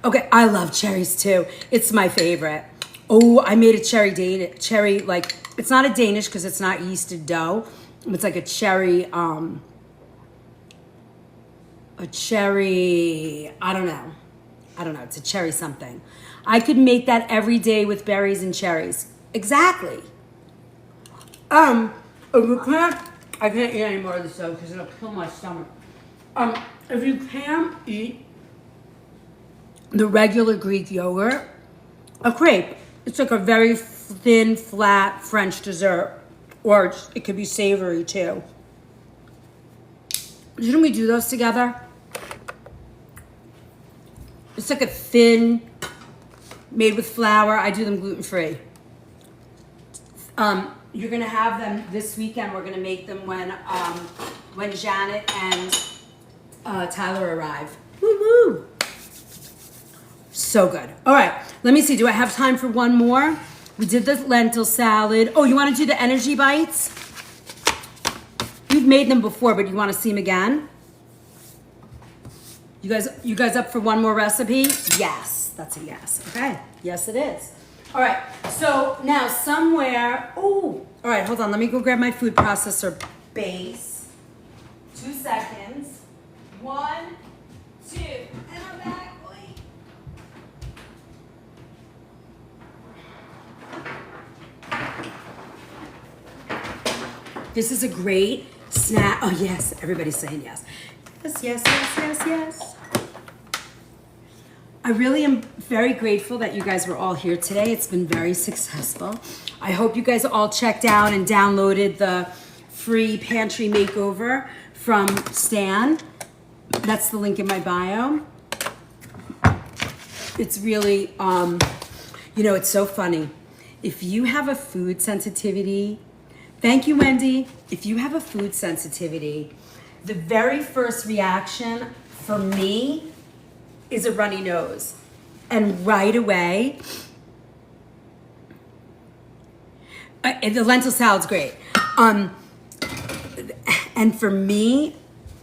Okay, I love cherries too. It's my favorite. Oh, I made a cherry, like, it's not a Danish because it's not yeasted dough. It's like a cherry, I don't know. It's a cherry something. I could make that every day with berries and cherries. Exactly. If you can't, I can't eat any more of this though because it'll kill my stomach. If you can't eat the regular Greek yogurt, a crepe. It's like a very thin, flat French dessert, or it could be savory too. Didn't we do those together? It's like a thin, made with flour. I do them gluten-free. You're gonna have them this weekend. We're gonna make them when Janet and Tyler arrive. Woo woo! So good. All right, let me see. Do I have time for one more? We did the lentil salad. Oh, you want to do the energy bites? You've made them before, but you want to see them again? You guys up for one more recipe? Yes, that's a yes. Okay, yes it is. All right, so now somewhere, oh, all right, hold on. Let me go grab my food processor base. 2 seconds. 1, 2, and I'm back. This is a great snack. Oh yes, everybody's saying yes. Yes, yes, yes, yes, yes. I really am very grateful that you guys were all here today. It's been very successful. I hope you guys all checked out and downloaded the free pantry makeover from Stan. That's the link in my bio. It's really, it's so funny. If you have a food sensitivity, thank you, Wendy. If you have a food sensitivity, the very first reaction for me is a runny nose. And right away, the lentil salad's great. And for me,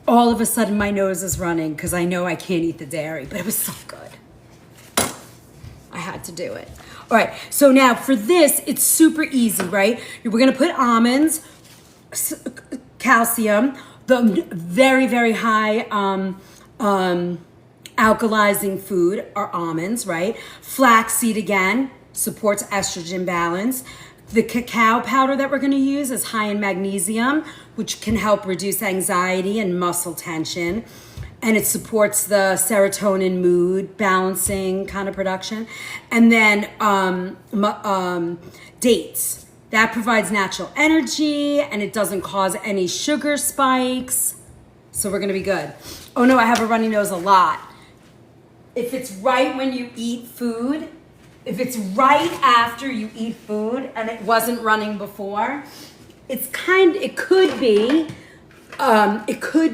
all of a sudden my nose is running because I know I can't eat the dairy, but it was so good. I had to do it. All right, so now for this, it's super easy, right? We're gonna put almonds, calcium, the very, very high alkalizing food are almonds, right? Flaxseed again, supports estrogen balance. The cacao powder that we're gonna use is high in magnesium, which can help reduce anxiety and muscle tension. And it supports the serotonin mood balancing kind of production. And then dates. That provides natural energy and it doesn't cause any sugar spikes. So we're gonna be good. Oh no, I have a runny nose a lot. If it's right when you eat food, if it's right after you eat food and it wasn't running before, it could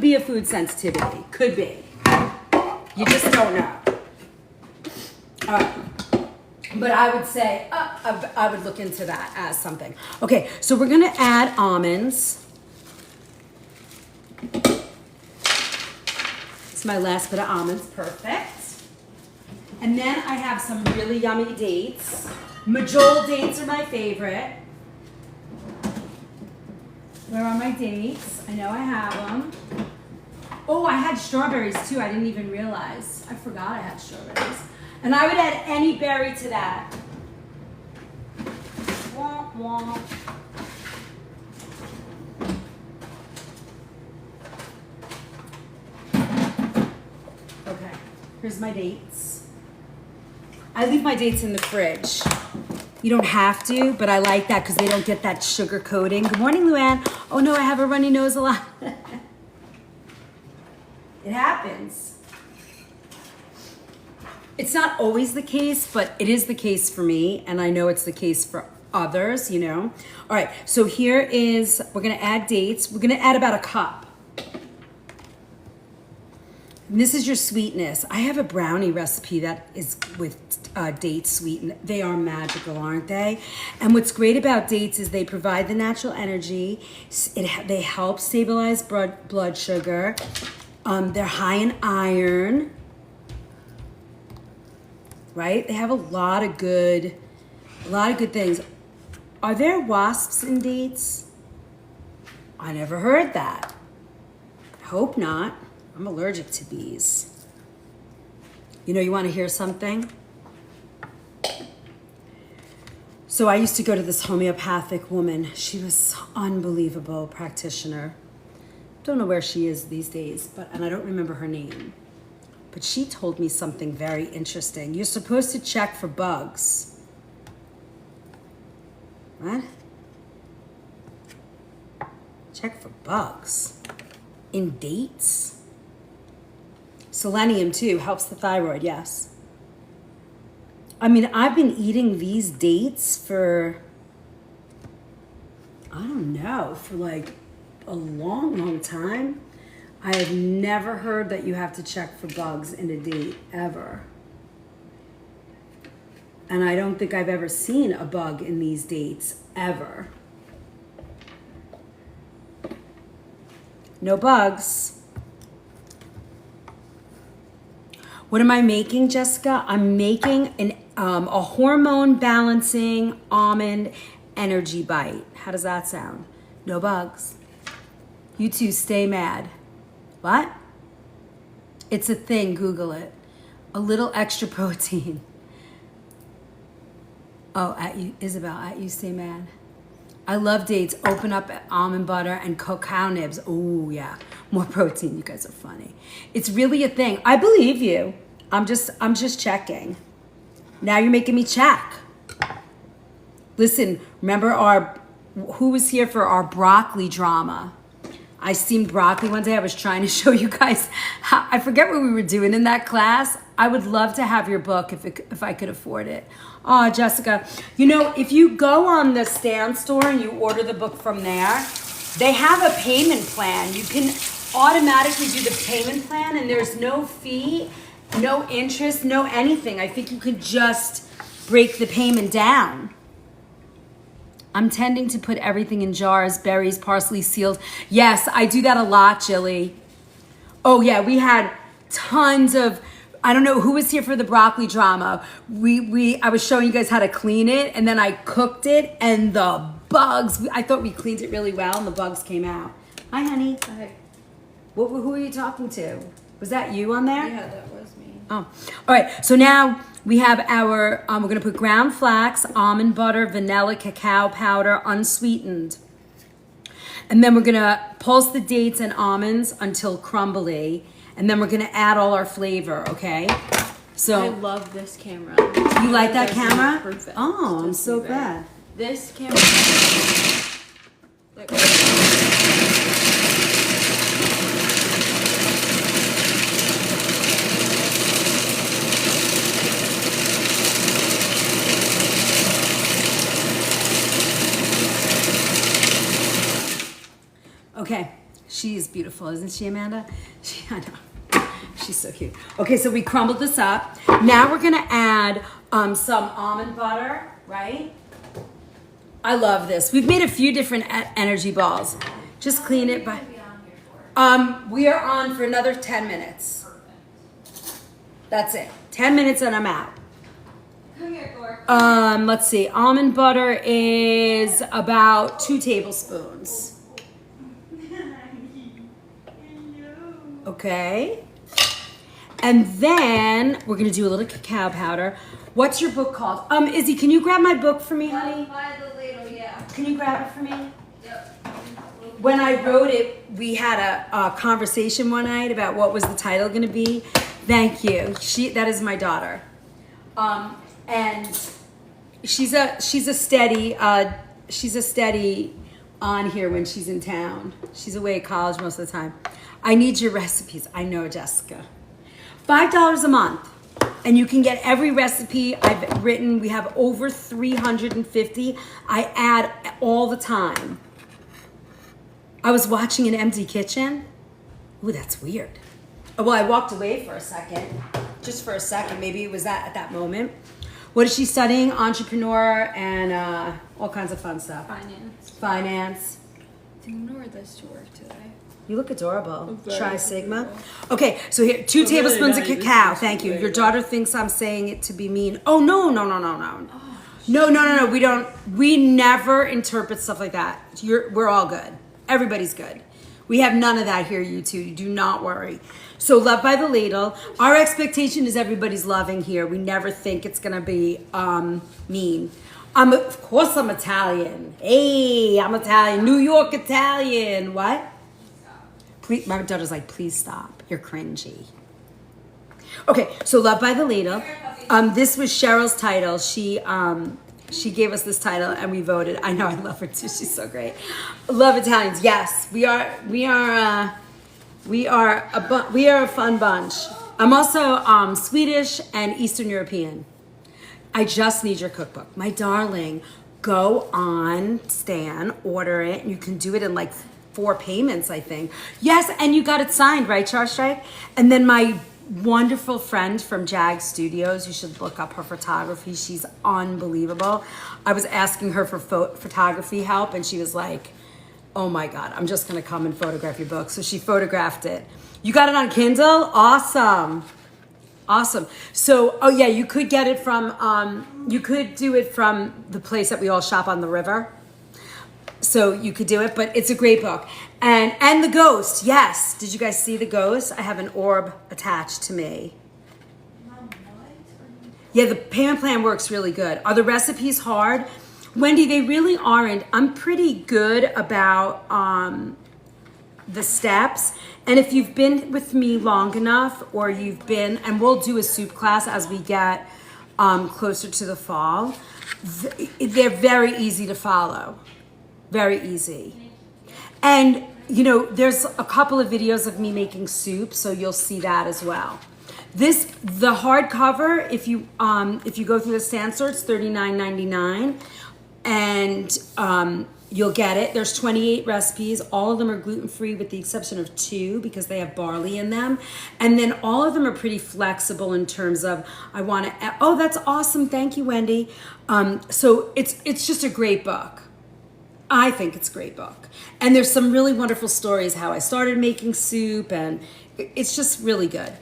be a food sensitivity. Could be. You just don't know. But I would say, I would look into that as something. Okay, so we're gonna add almonds. It's my last bit of almonds, perfect. And then I have some really yummy dates. Majol dates are my favorite. Where are my dates? I know I have them. Oh, I had strawberries too. I didn't even realize. I forgot I had strawberries. And I would add any berry to that. Wah, wah. Okay, here's my dates. I leave my dates in the fridge. You don't have to, but I like that because they don't get that sugar coating. Good morning, Luann. Oh no, I have a runny nose a lot. It happens. It's not always the case, but it is the case for me, and I know it's the case for others, you know. All right, so here is, we're gonna add dates. We're gonna add about a cup. And this is your sweetness. I have a brownie recipe that is with dates sweetened. They are magical, aren't they? And what's great about dates is they provide the natural energy. They help stabilize blood sugar. They're high in iron, right? They have a lot of good things. Are there wasps in dates? I never heard that. I hope not. I'm allergic to bees. You know, you want to hear something? So I used to go to this homeopathic woman. She was unbelievable practitioner. Don't know where she is these days, and I don't remember her name. But she told me something very interesting. You're supposed to check for bugs. What? Check for bugs in dates? Selenium too, helps the thyroid, yes. I mean, I've been eating these dates for, I don't know, for like a long, long time. I have never heard that you have to check for bugs in a date, ever. And I don't think I've ever seen a bug in these dates, ever. No bugs. What am I making, Jessica? I'm making a hormone balancing almond energy bite. How does that sound? No bugs. You two stay mad. What? It's a thing, Google it. A little extra protein. Oh, at you, Isabel, at you stay mad. I love dates. Open up almond butter and cacao nibs. Oh, yeah. More protein. You guys are funny. It's really a thing. I believe you. I'm just checking. Now you're making me check. Listen, remember who was here for our broccoli drama? I steamed broccoli one day. I was trying to show you guys I forget what we were doing in that class. I would love to have your book if I could afford it. Oh, Jessica, you know, if you go on the Stan store and you order the book from there, they have a payment plan. You can automatically do the payment plan and there's no fee, no interest, no anything. I think you could just break the payment down. I'm tending to put everything in jars, berries, parsley, sealed. Yes, I do that a lot, Jilly. Oh yeah, we had tons of, I don't know who was here for the broccoli drama. I was showing you guys how to clean it and then I cooked it and the bugs, I thought we cleaned it really well and the bugs came out. Hi, honey. Hi. Who are you talking to? Was that you on there? Yeah, that was me. Oh, all right. So now we have our, we're going to put ground flax, almond butter, vanilla, cacao powder, unsweetened. And then we're going to pulse the dates and almonds until crumbly. And then we're going to add all our flavor, okay? So I love this camera. you like that camera? Perfect. Oh, I'm Just so leave it. glad. This camera. Okay, she is beautiful, isn't she, Amanda? I know. She's so cute. Okay, so we crumbled this up. Now we're gonna add some almond butter, right? I love this. We've made a few different energy balls. Just clean it by. We are on for another 10 minutes. That's it. 10 minutes and I'm out. Come here, Gore. Let's see. Almond butter is about 2 tablespoons. Okay. And then we're gonna do a little cacao powder. What's your book called? Izzy, can you grab my book for me, honey? By the ladle, yeah. Can you grab it for me? Yep. When I wrote it, we had a conversation one night about what was the title gonna be. Thank you. That is my daughter. And she's a steady on here when she's in town. She's away at college most of the time. I need your recipes. I know, Jessica. $5 a month. And you can get every recipe I've written. We have over 350. I add all the time. I was watching an empty kitchen. Ooh, that's weird. Well, I walked away for a second. Just for a second. Maybe it was that at that moment. What is she studying? Entrepreneur and all kinds of fun stuff. Finance. I think I'm gonna wear this to work today. You look adorable. Very Tri Sigma. adorable. Okay, so here, 2 really tablespoons of nice. cacao. Thank you. Very Your nice. daughter thinks I'm saying it to be mean. Oh, no. No. We don't. We never interpret stuff like that. We're all good. Everybody's good. We have none of that here, you two. Do not worry. So love by the ladle. Our expectation is everybody's loving here. We never think it's going to be mean. Of course I'm Italian. Hey, I'm Italian. New York Italian. What? Please, my daughter's like, please stop. You're cringy. Okay, so love by the ladle. This was Cheryl's title. She gave us this title and we voted. I know, I love her too. She's so great. Love Italians. Yes, we are a fun bunch. I'm also Swedish and Eastern European. I just need your cookbook. My darling, go on Stan, order it, and you can do it in like 4 payments, I think. Yes, and you got it signed, right, Char Strike? And then my wonderful friend from Jag Studios. You should look up her photography. She's unbelievable. I was asking her for photography help, and she was like, oh my God, I'm just gonna come and photograph your book. So she photographed it. You got it on Kindle? Awesome. Awesome. So, oh yeah, you could get it from, you could do it from the place that we all shop on the river. So you could do it, but it's a great book. And the ghost, yes. Did you guys see the ghost? I have an orb attached to me. Yeah, the payment plan works really good. Are the recipes hard? Wendy, they really aren't. I'm pretty good about the steps. And if you've been with me long enough, or you've been, and we'll do a soup class as we get closer to the fall, they're very easy to follow. Very easy. And, you know, there's a couple of videos of me making soup, so you'll see that as well. The hardcover, if you go through the stand store, it's $39.99, and you'll get it. There's 28 recipes. All of them are gluten-free with the exception of 2 because they have barley in them. And then all of them are pretty flexible in terms of, I want to, oh, that's awesome. Thank you, Wendy. So it's just a great book. I think it's a great book. And there's some really wonderful stories how I started making soup, and it's just really good.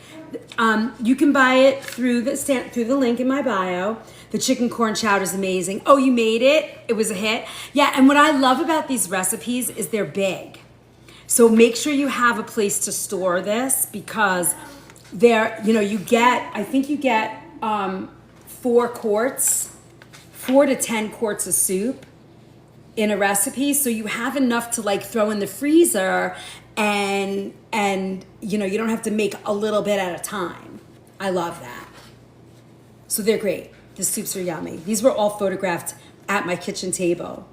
You can buy it through the link in my bio. The chicken corn chowder is amazing. Oh, you made it? It was a hit? Yeah, and what I love about these recipes is they're big. So make sure you have a place to store this, because they're, you know, I think you get 4 to 10 quarts of soup in a recipe, so you have enough to like throw in the freezer, and you know, you don't have to make a little bit at a time. I love that. So they're great. The soups are yummy. These were all photographed at my kitchen table.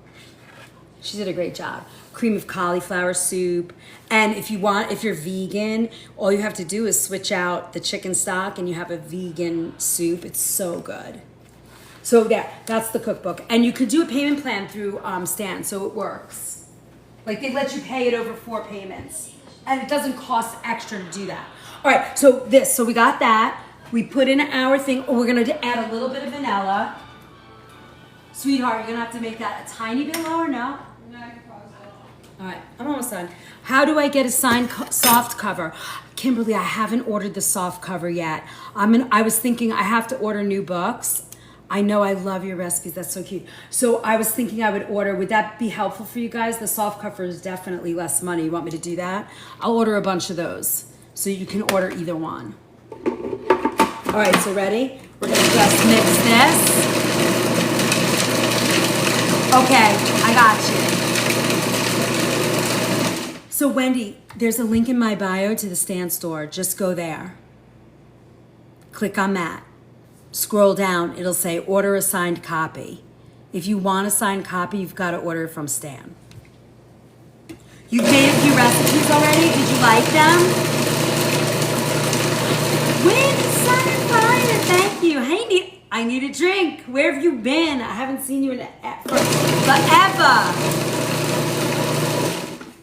She did a great job. Cream of cauliflower soup. And if you're vegan, all you have to do is switch out the chicken stock and you have a vegan soup. It's so good. So that's the cookbook. And you could do a payment plan through Stan, so it works. Like they let you pay it over 4 payments. And it doesn't cost extra to do that. All right, so we got that. We put in our thing. Oh, we're gonna add a little bit of vanilla. Sweetheart, you're gonna have to make that a tiny bit lower, no? No, I can pause it. All right, I'm almost done. How do I get a signed soft cover? Kimberly, I haven't ordered the soft cover yet. I was thinking I have to order new books. I know I love your recipes. That's so cute. So I was thinking I would order. Would that be helpful for you guys? The soft cover is definitely less money. You want me to do that? I'll order a bunch of those. So you can order either one. All right, so ready? We're gonna just mix this. Okay, I got you. So Wendy, there's a link in my bio to the Stan store. Just go there. Click on that. Scroll down, it'll say order a signed copy. If you want a signed copy, you've got to order it from Stan. You've made a few recipes already. Did you like them? Win, Simon Fire, thank you. Hey, I need a drink. Where have you been? I haven't seen you in forever.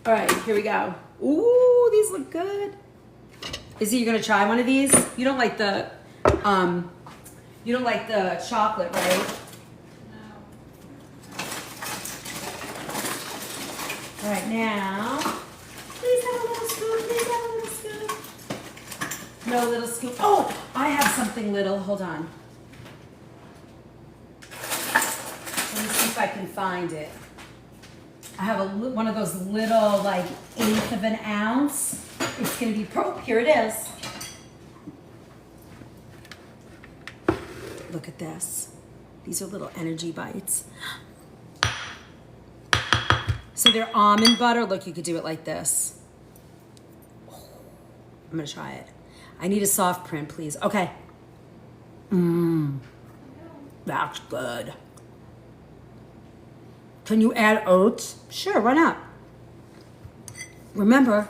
All right, here we go. Ooh, these look good. Izzy, you gonna try one of these? You don't like the chocolate, right? No. All right, now, please have a little scoop, please have a little scoop. No little scoop. Oh, I have something little, hold on. Let me see if I can find it. I have one of those little, like, 1/8 of an ounce. It's gonna be, oh, here it is. Look at this. These are little energy bites. So they're almond butter. Look, you could do it like this. I'm gonna try it. I need a soft print, please. Okay. That's good. Can you add oats? Sure, why not? Remember,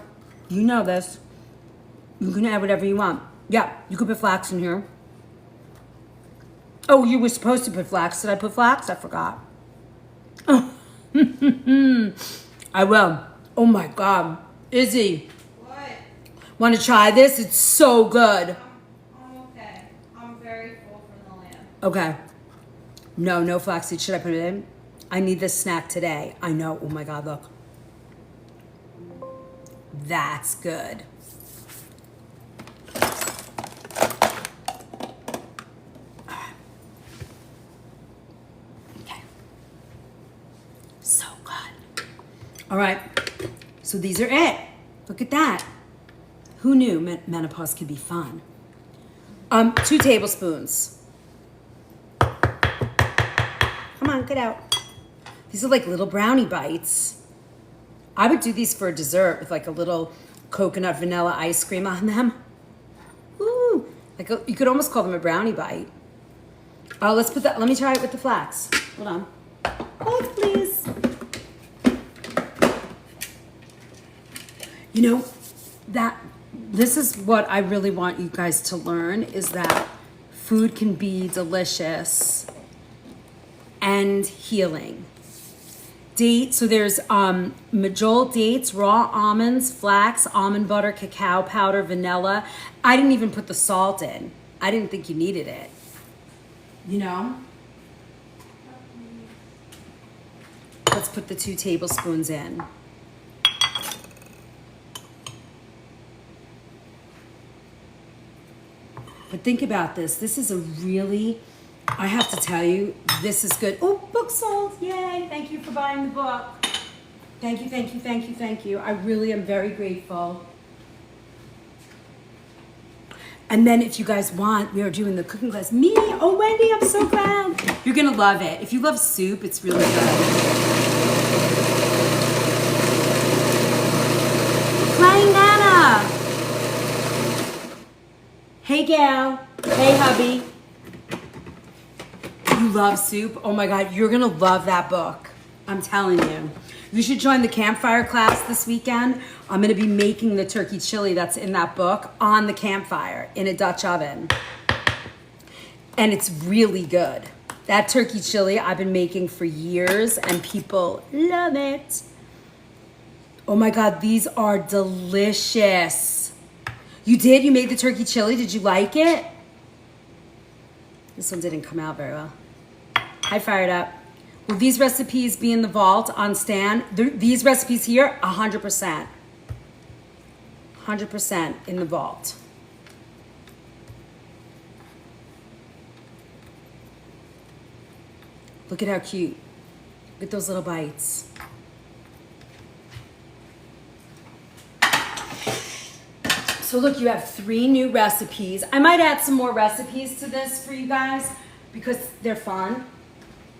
you know this. You can add whatever you want. Yeah, you could put flax in here. Oh, you were supposed to put flax. Did I put flax? I forgot. Oh. I will. Oh my God. Izzy. What? Want to try this? It's so good. Okay. No, no flaxseed. Should I put it in? I need this snack today. I know. Oh my God, look. That's good. Okay. So good. All right. So these are it. Look at that. Who knew menopause could be fun? 2 tablespoons. Come on, get out. These are like little brownie bites. I would do these for a dessert with like a little coconut vanilla ice cream on them. Ooh, you could almost call them a brownie bite. Let's put that, let me try it with the flax. Hold on. Hold, please. You know, this is what I really want you guys to learn, is that food can be delicious and healing. So there's majol dates, raw almonds, flax, almond butter, cacao powder, vanilla. I didn't even put the salt in. I didn't think you needed it. You know? Let's put the 2 tablespoons in. But think about this. This is a really, I have to tell you, this is good. Oh, book sold. Yay. Thank you for buying the book. Thank you, thank you, thank you, thank you. I really am very grateful. And then if you guys want, we are doing the cooking class. Me? Oh, Wendy, I'm so glad. You're going to love it. If you love soup, it's really good. Flying Nana. Hey, gal. Hey, hubby. You love soup? Oh my God, you're gonna love that book. I'm telling you. You should join the campfire class this weekend. I'm gonna be making the turkey chili that's in that book on the campfire in a Dutch oven. And it's really good. That turkey chili I've been making for years and people love it. Oh my God, these are delicious. You did? You made the turkey chili? Did you like it? This one didn't come out very well. I fired up. Will these recipes be in the vault on Stan? These recipes here, 100%. 100% in the vault. Look at how cute. Look at those little bites. So look, you have 3 new recipes. I might add some more recipes to this for you guys because they're fun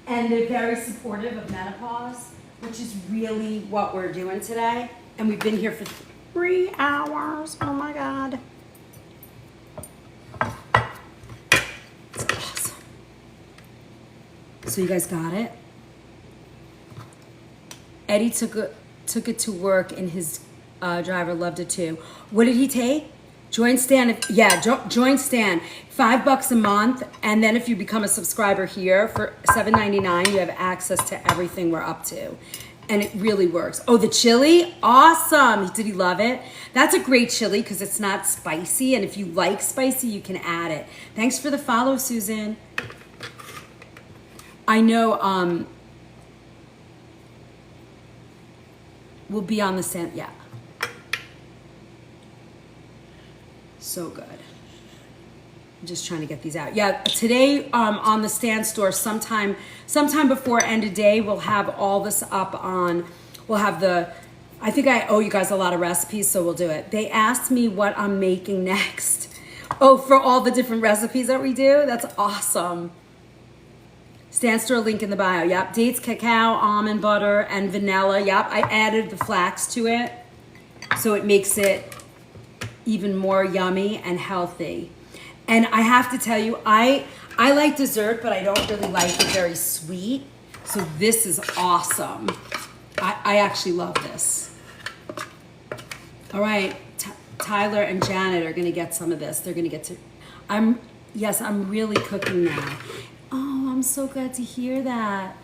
and they're very supportive of menopause, which is really what we're doing today. And we've been here for 3 hours. Oh my God. It's awesome. So you guys got it? Eddie took it to work and his driver loved it too. What did he take? Join Stan. Join Stan. $5 a month, and then if you become a subscriber here for $7.99, you have access to everything we're up to, and it really works. Oh, the chili, awesome! Did he love it? That's a great chili because it's not spicy, and if you like spicy, you can add it. Thanks for the follow, Susan. I know. We'll be on the same. Yeah. So good. I'm just trying to get these out. Yeah, today on the Stan store, sometime before end of day, we'll have all this up on, we'll have I think I owe you guys a lot of recipes, so we'll do it. They asked me what I'm making next. Oh, for all the different recipes that we do? That's awesome. Stan store link in the bio. Yep, dates, cacao, almond butter, and vanilla. Yep, I added the flax to it, so it makes it even more yummy and healthy. And I have to tell you, I like dessert, but I don't really like it very sweet. So this is awesome. I actually love this. All right, Tyler and Janet are gonna get some of this. They're gonna get to, I'm really cooking now. Oh, I'm so glad to hear that.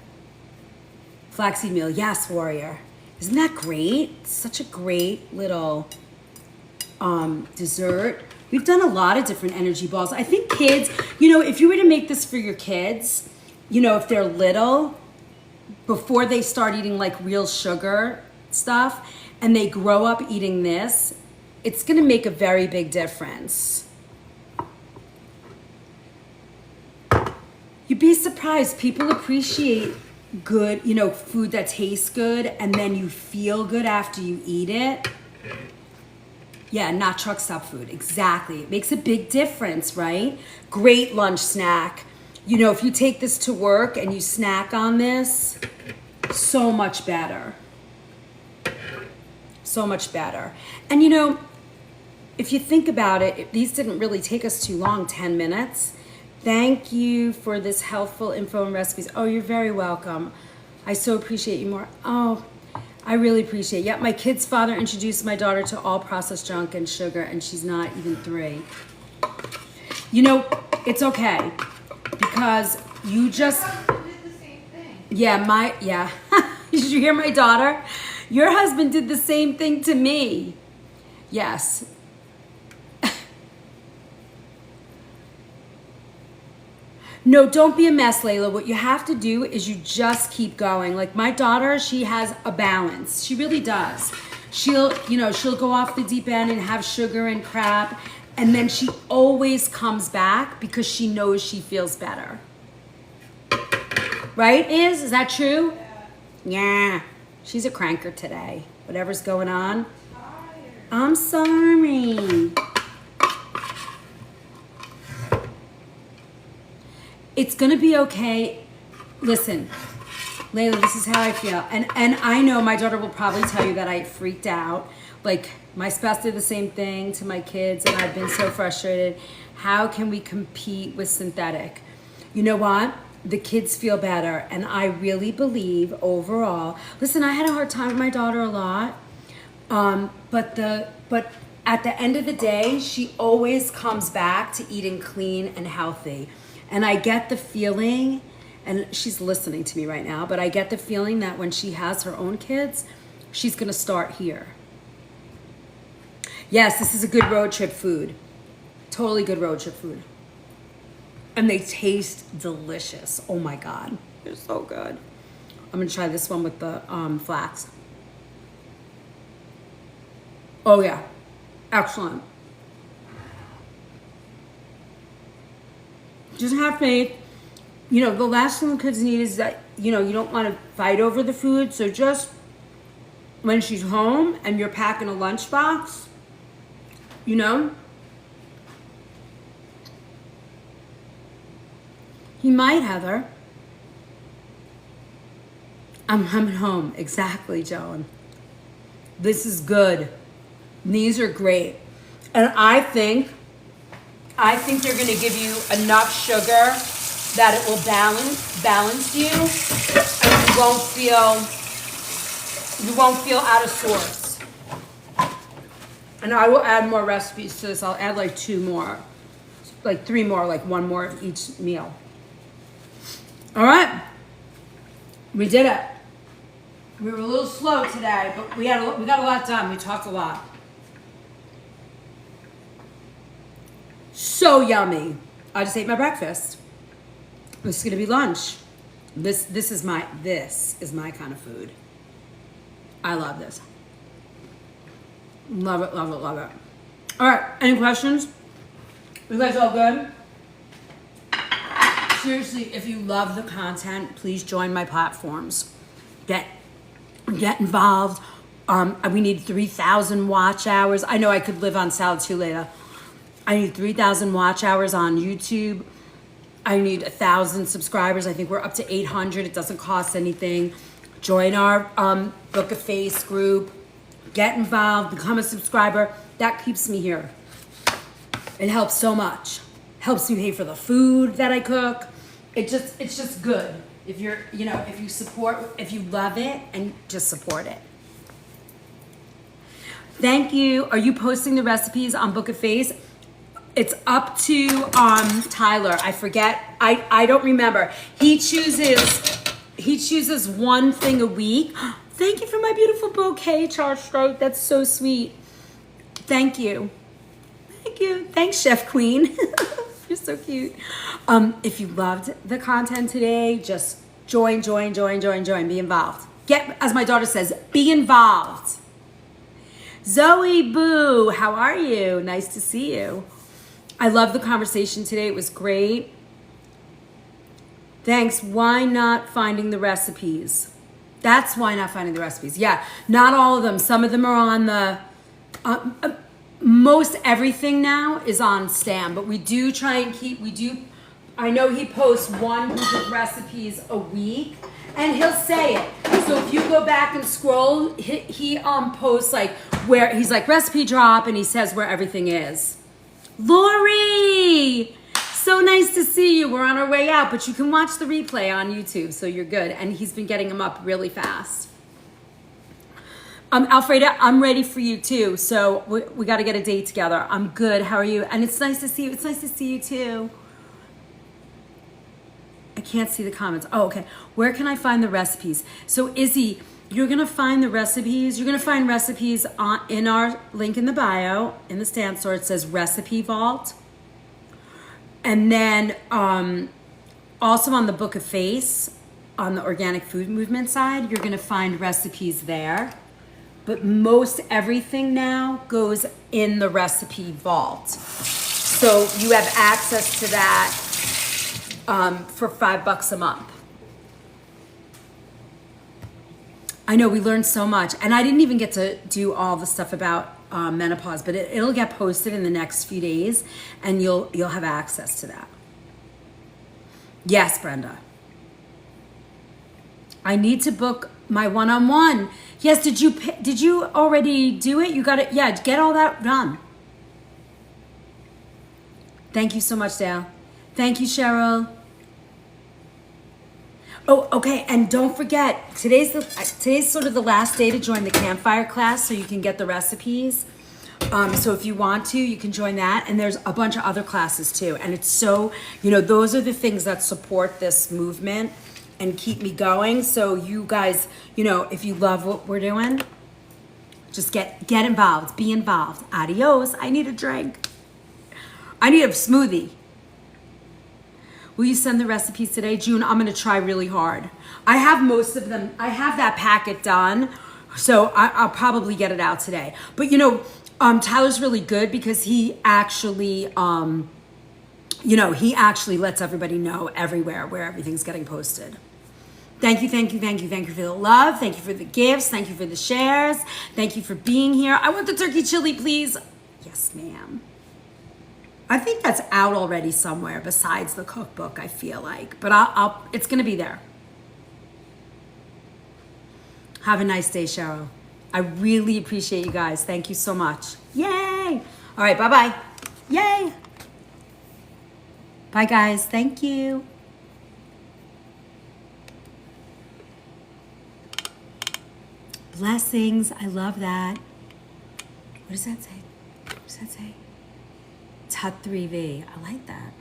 Flaxseed meal, yes, warrior. Isn't that great? Such a great little dessert. We've done a lot of different energy balls. I think kids, you know, if you were to make this for your kids, you know, if they're little, before they start eating like real sugar stuff, and they grow up eating this, it's gonna make a very big difference. You'd be surprised. People appreciate good, you know, food that tastes good and then you feel good after you eat it. Yeah, not truck stop food. Exactly. It makes a big difference, right? Great lunch snack. You know, if you take this to work and you snack on this, so much better. So much better. And you know, if you think about it, these didn't really take us too long, 10 minutes. Thank you for this healthful info and recipes. Oh, you're very welcome. I so appreciate you more. Oh, I really appreciate it. Yep, my kid's father introduced my daughter to all processed junk and sugar, and she's not even 3. You know, it's okay because you just... My husband did the same thing. Yeah. Did you hear my daughter? Your husband did the same thing to me. Yes. No, don't be a mess, Layla. What you have to do is you just keep going. Like my daughter, she has a balance. She really does. She'll go off the deep end and have sugar and crap. And then she always comes back because she knows she feels better. Right, Is that true? Yeah. She's a cranker today. Whatever's going on. I'm sorry. It's gonna be okay. Listen, Layla, this is how I feel. And I know my daughter will probably tell you that I freaked out. Like my spouse did the same thing to my kids and I've been so frustrated. How can we compete with synthetic? You know what? The kids feel better and I really believe overall, listen, I had a hard time with my daughter a lot. But at the end of the day, she always comes back to eating clean and healthy. And I get the feeling, and she's listening to me right now, but I get the feeling that when she has her own kids, she's gonna start here. Yes, this is a good road trip food. Totally good road trip food. And they taste delicious. Oh my God, they're so good. I'm gonna try this one with the flax. Oh yeah, excellent. Just have faith. You know, the last thing the kids need is that, you know, you don't want to fight over the food. So just when she's home and you're packing a lunchbox, you know, he might, Heather. I'm coming home. Exactly, Joan. This is good. These are great. And I think they're going to give you enough sugar that it will balance you, and you won't feel out of sorts. And I will add more recipes to this. I'll add like 2 more, like 3 more, like 1 more of each meal. All right, we did it. We were a little slow today, but we got a lot done. We talked a lot. So yummy. I just ate my breakfast. This is gonna be lunch. This is my kind of food. I love this. Love it, love it, love it. All right, any questions? You guys all good? Seriously, if you love the content, please join my platforms. Get involved. We need 3,000 watch hours. I know I could live on salad too later. I need 3,000 watch hours on YouTube. I need 1,000 subscribers. I think we're up to 800. It doesn't cost anything. Join our Book a Face group. Get involved. Become a subscriber. That keeps me here. It helps so much. Helps me pay for the food that I cook. It's just good. If you love it and just support it. Thank you. Are you posting the recipes on Book a Face? It's up to Tyler. I forget. I don't remember. He chooses one thing a week. Thank you for my beautiful bouquet, Charles Stroke. That's so sweet. Thank you. Thank Thank you. Thanks, Chef Queen. You're so cute. If you loved the content today, just join. Be involved. Get, as my daughter says, be involved. Zoe Boo, how are you? Nice to see you. I love the conversation today. It was great. Thanks. Why not finding the recipes? That's why not finding the recipes. Yeah, not all of them. Some of them are on the... most everything now is on Stan, but we do try and keep... I know he posts one group of recipes a week, and he'll say it. So if you go back and scroll, he posts like where he's like recipe drop, and he says where everything is. Lori, so nice to see you. We're on our way out, but you can watch the replay on YouTube, so you're good. And he's been getting them up really fast. Alfreda, I'm ready for you too. So we got to get a date together. I'm good. How are you? And it's nice to see you. It's nice to see you too. I can't see the comments. Oh, okay. Where can I find the recipes? So Izzy, you're going to find the recipes. You're going to find recipes in our link in the bio, in the Stan Store. It says Recipe Vault. And then also on the Book of Face, on the Organic Food Movement side, you're going to find recipes there. But most everything now goes in the Recipe Vault. So you have access to that for $5 a month. I know, we learned so much. And I didn't even get to do all the stuff about menopause, but it'll get posted in the next few days, and you'll have access to that. Yes, Brenda. I need to book my one-on-one. Yes, did you already do it? You got it. Yeah, get all that done. Thank you so much, Dale. Thank you, Cheryl. Oh, okay, and don't forget, today's sort of the last day to join the campfire class, so you can get the recipes. So if you want to, you can join that, and there's a bunch of other classes too. And it's so, those are the things that support this movement and keep me going. So you guys, if you love what we're doing, just get involved, be involved. Adios. I need a drink. I need a smoothie. Will you send the recipes today? June, I'm going to try really hard. I have most of them. I have that packet done, so I'll probably get it out today. But Tyler's really good because he actually, he actually lets everybody know everywhere where everything's getting posted. Thank you for the love. Thank you for the gifts. Thank you for the shares. Thank you for being here. I want the turkey chili, please. Yes, ma'am. I think that's out already somewhere besides the cookbook, I feel like. But it's going to be there. Have a nice day, Cheryl. I really appreciate you guys. Thank you so much. Yay! All right, bye-bye. Yay! Bye, guys. Thank you. Blessings. I love that. What does that say? What does that say? Tut 3V. I like that.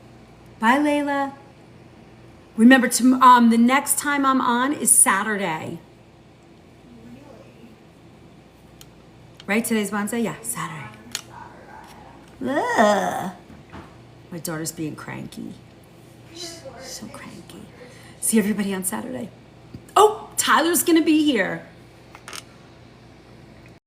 Bye, Layla. Remember, the next time I'm on is Saturday. Right? Today's Wednesday? Yeah, Saturday. Ugh. My daughter's being cranky. She's so cranky. See everybody on Saturday. Oh, Tyler's going to be here.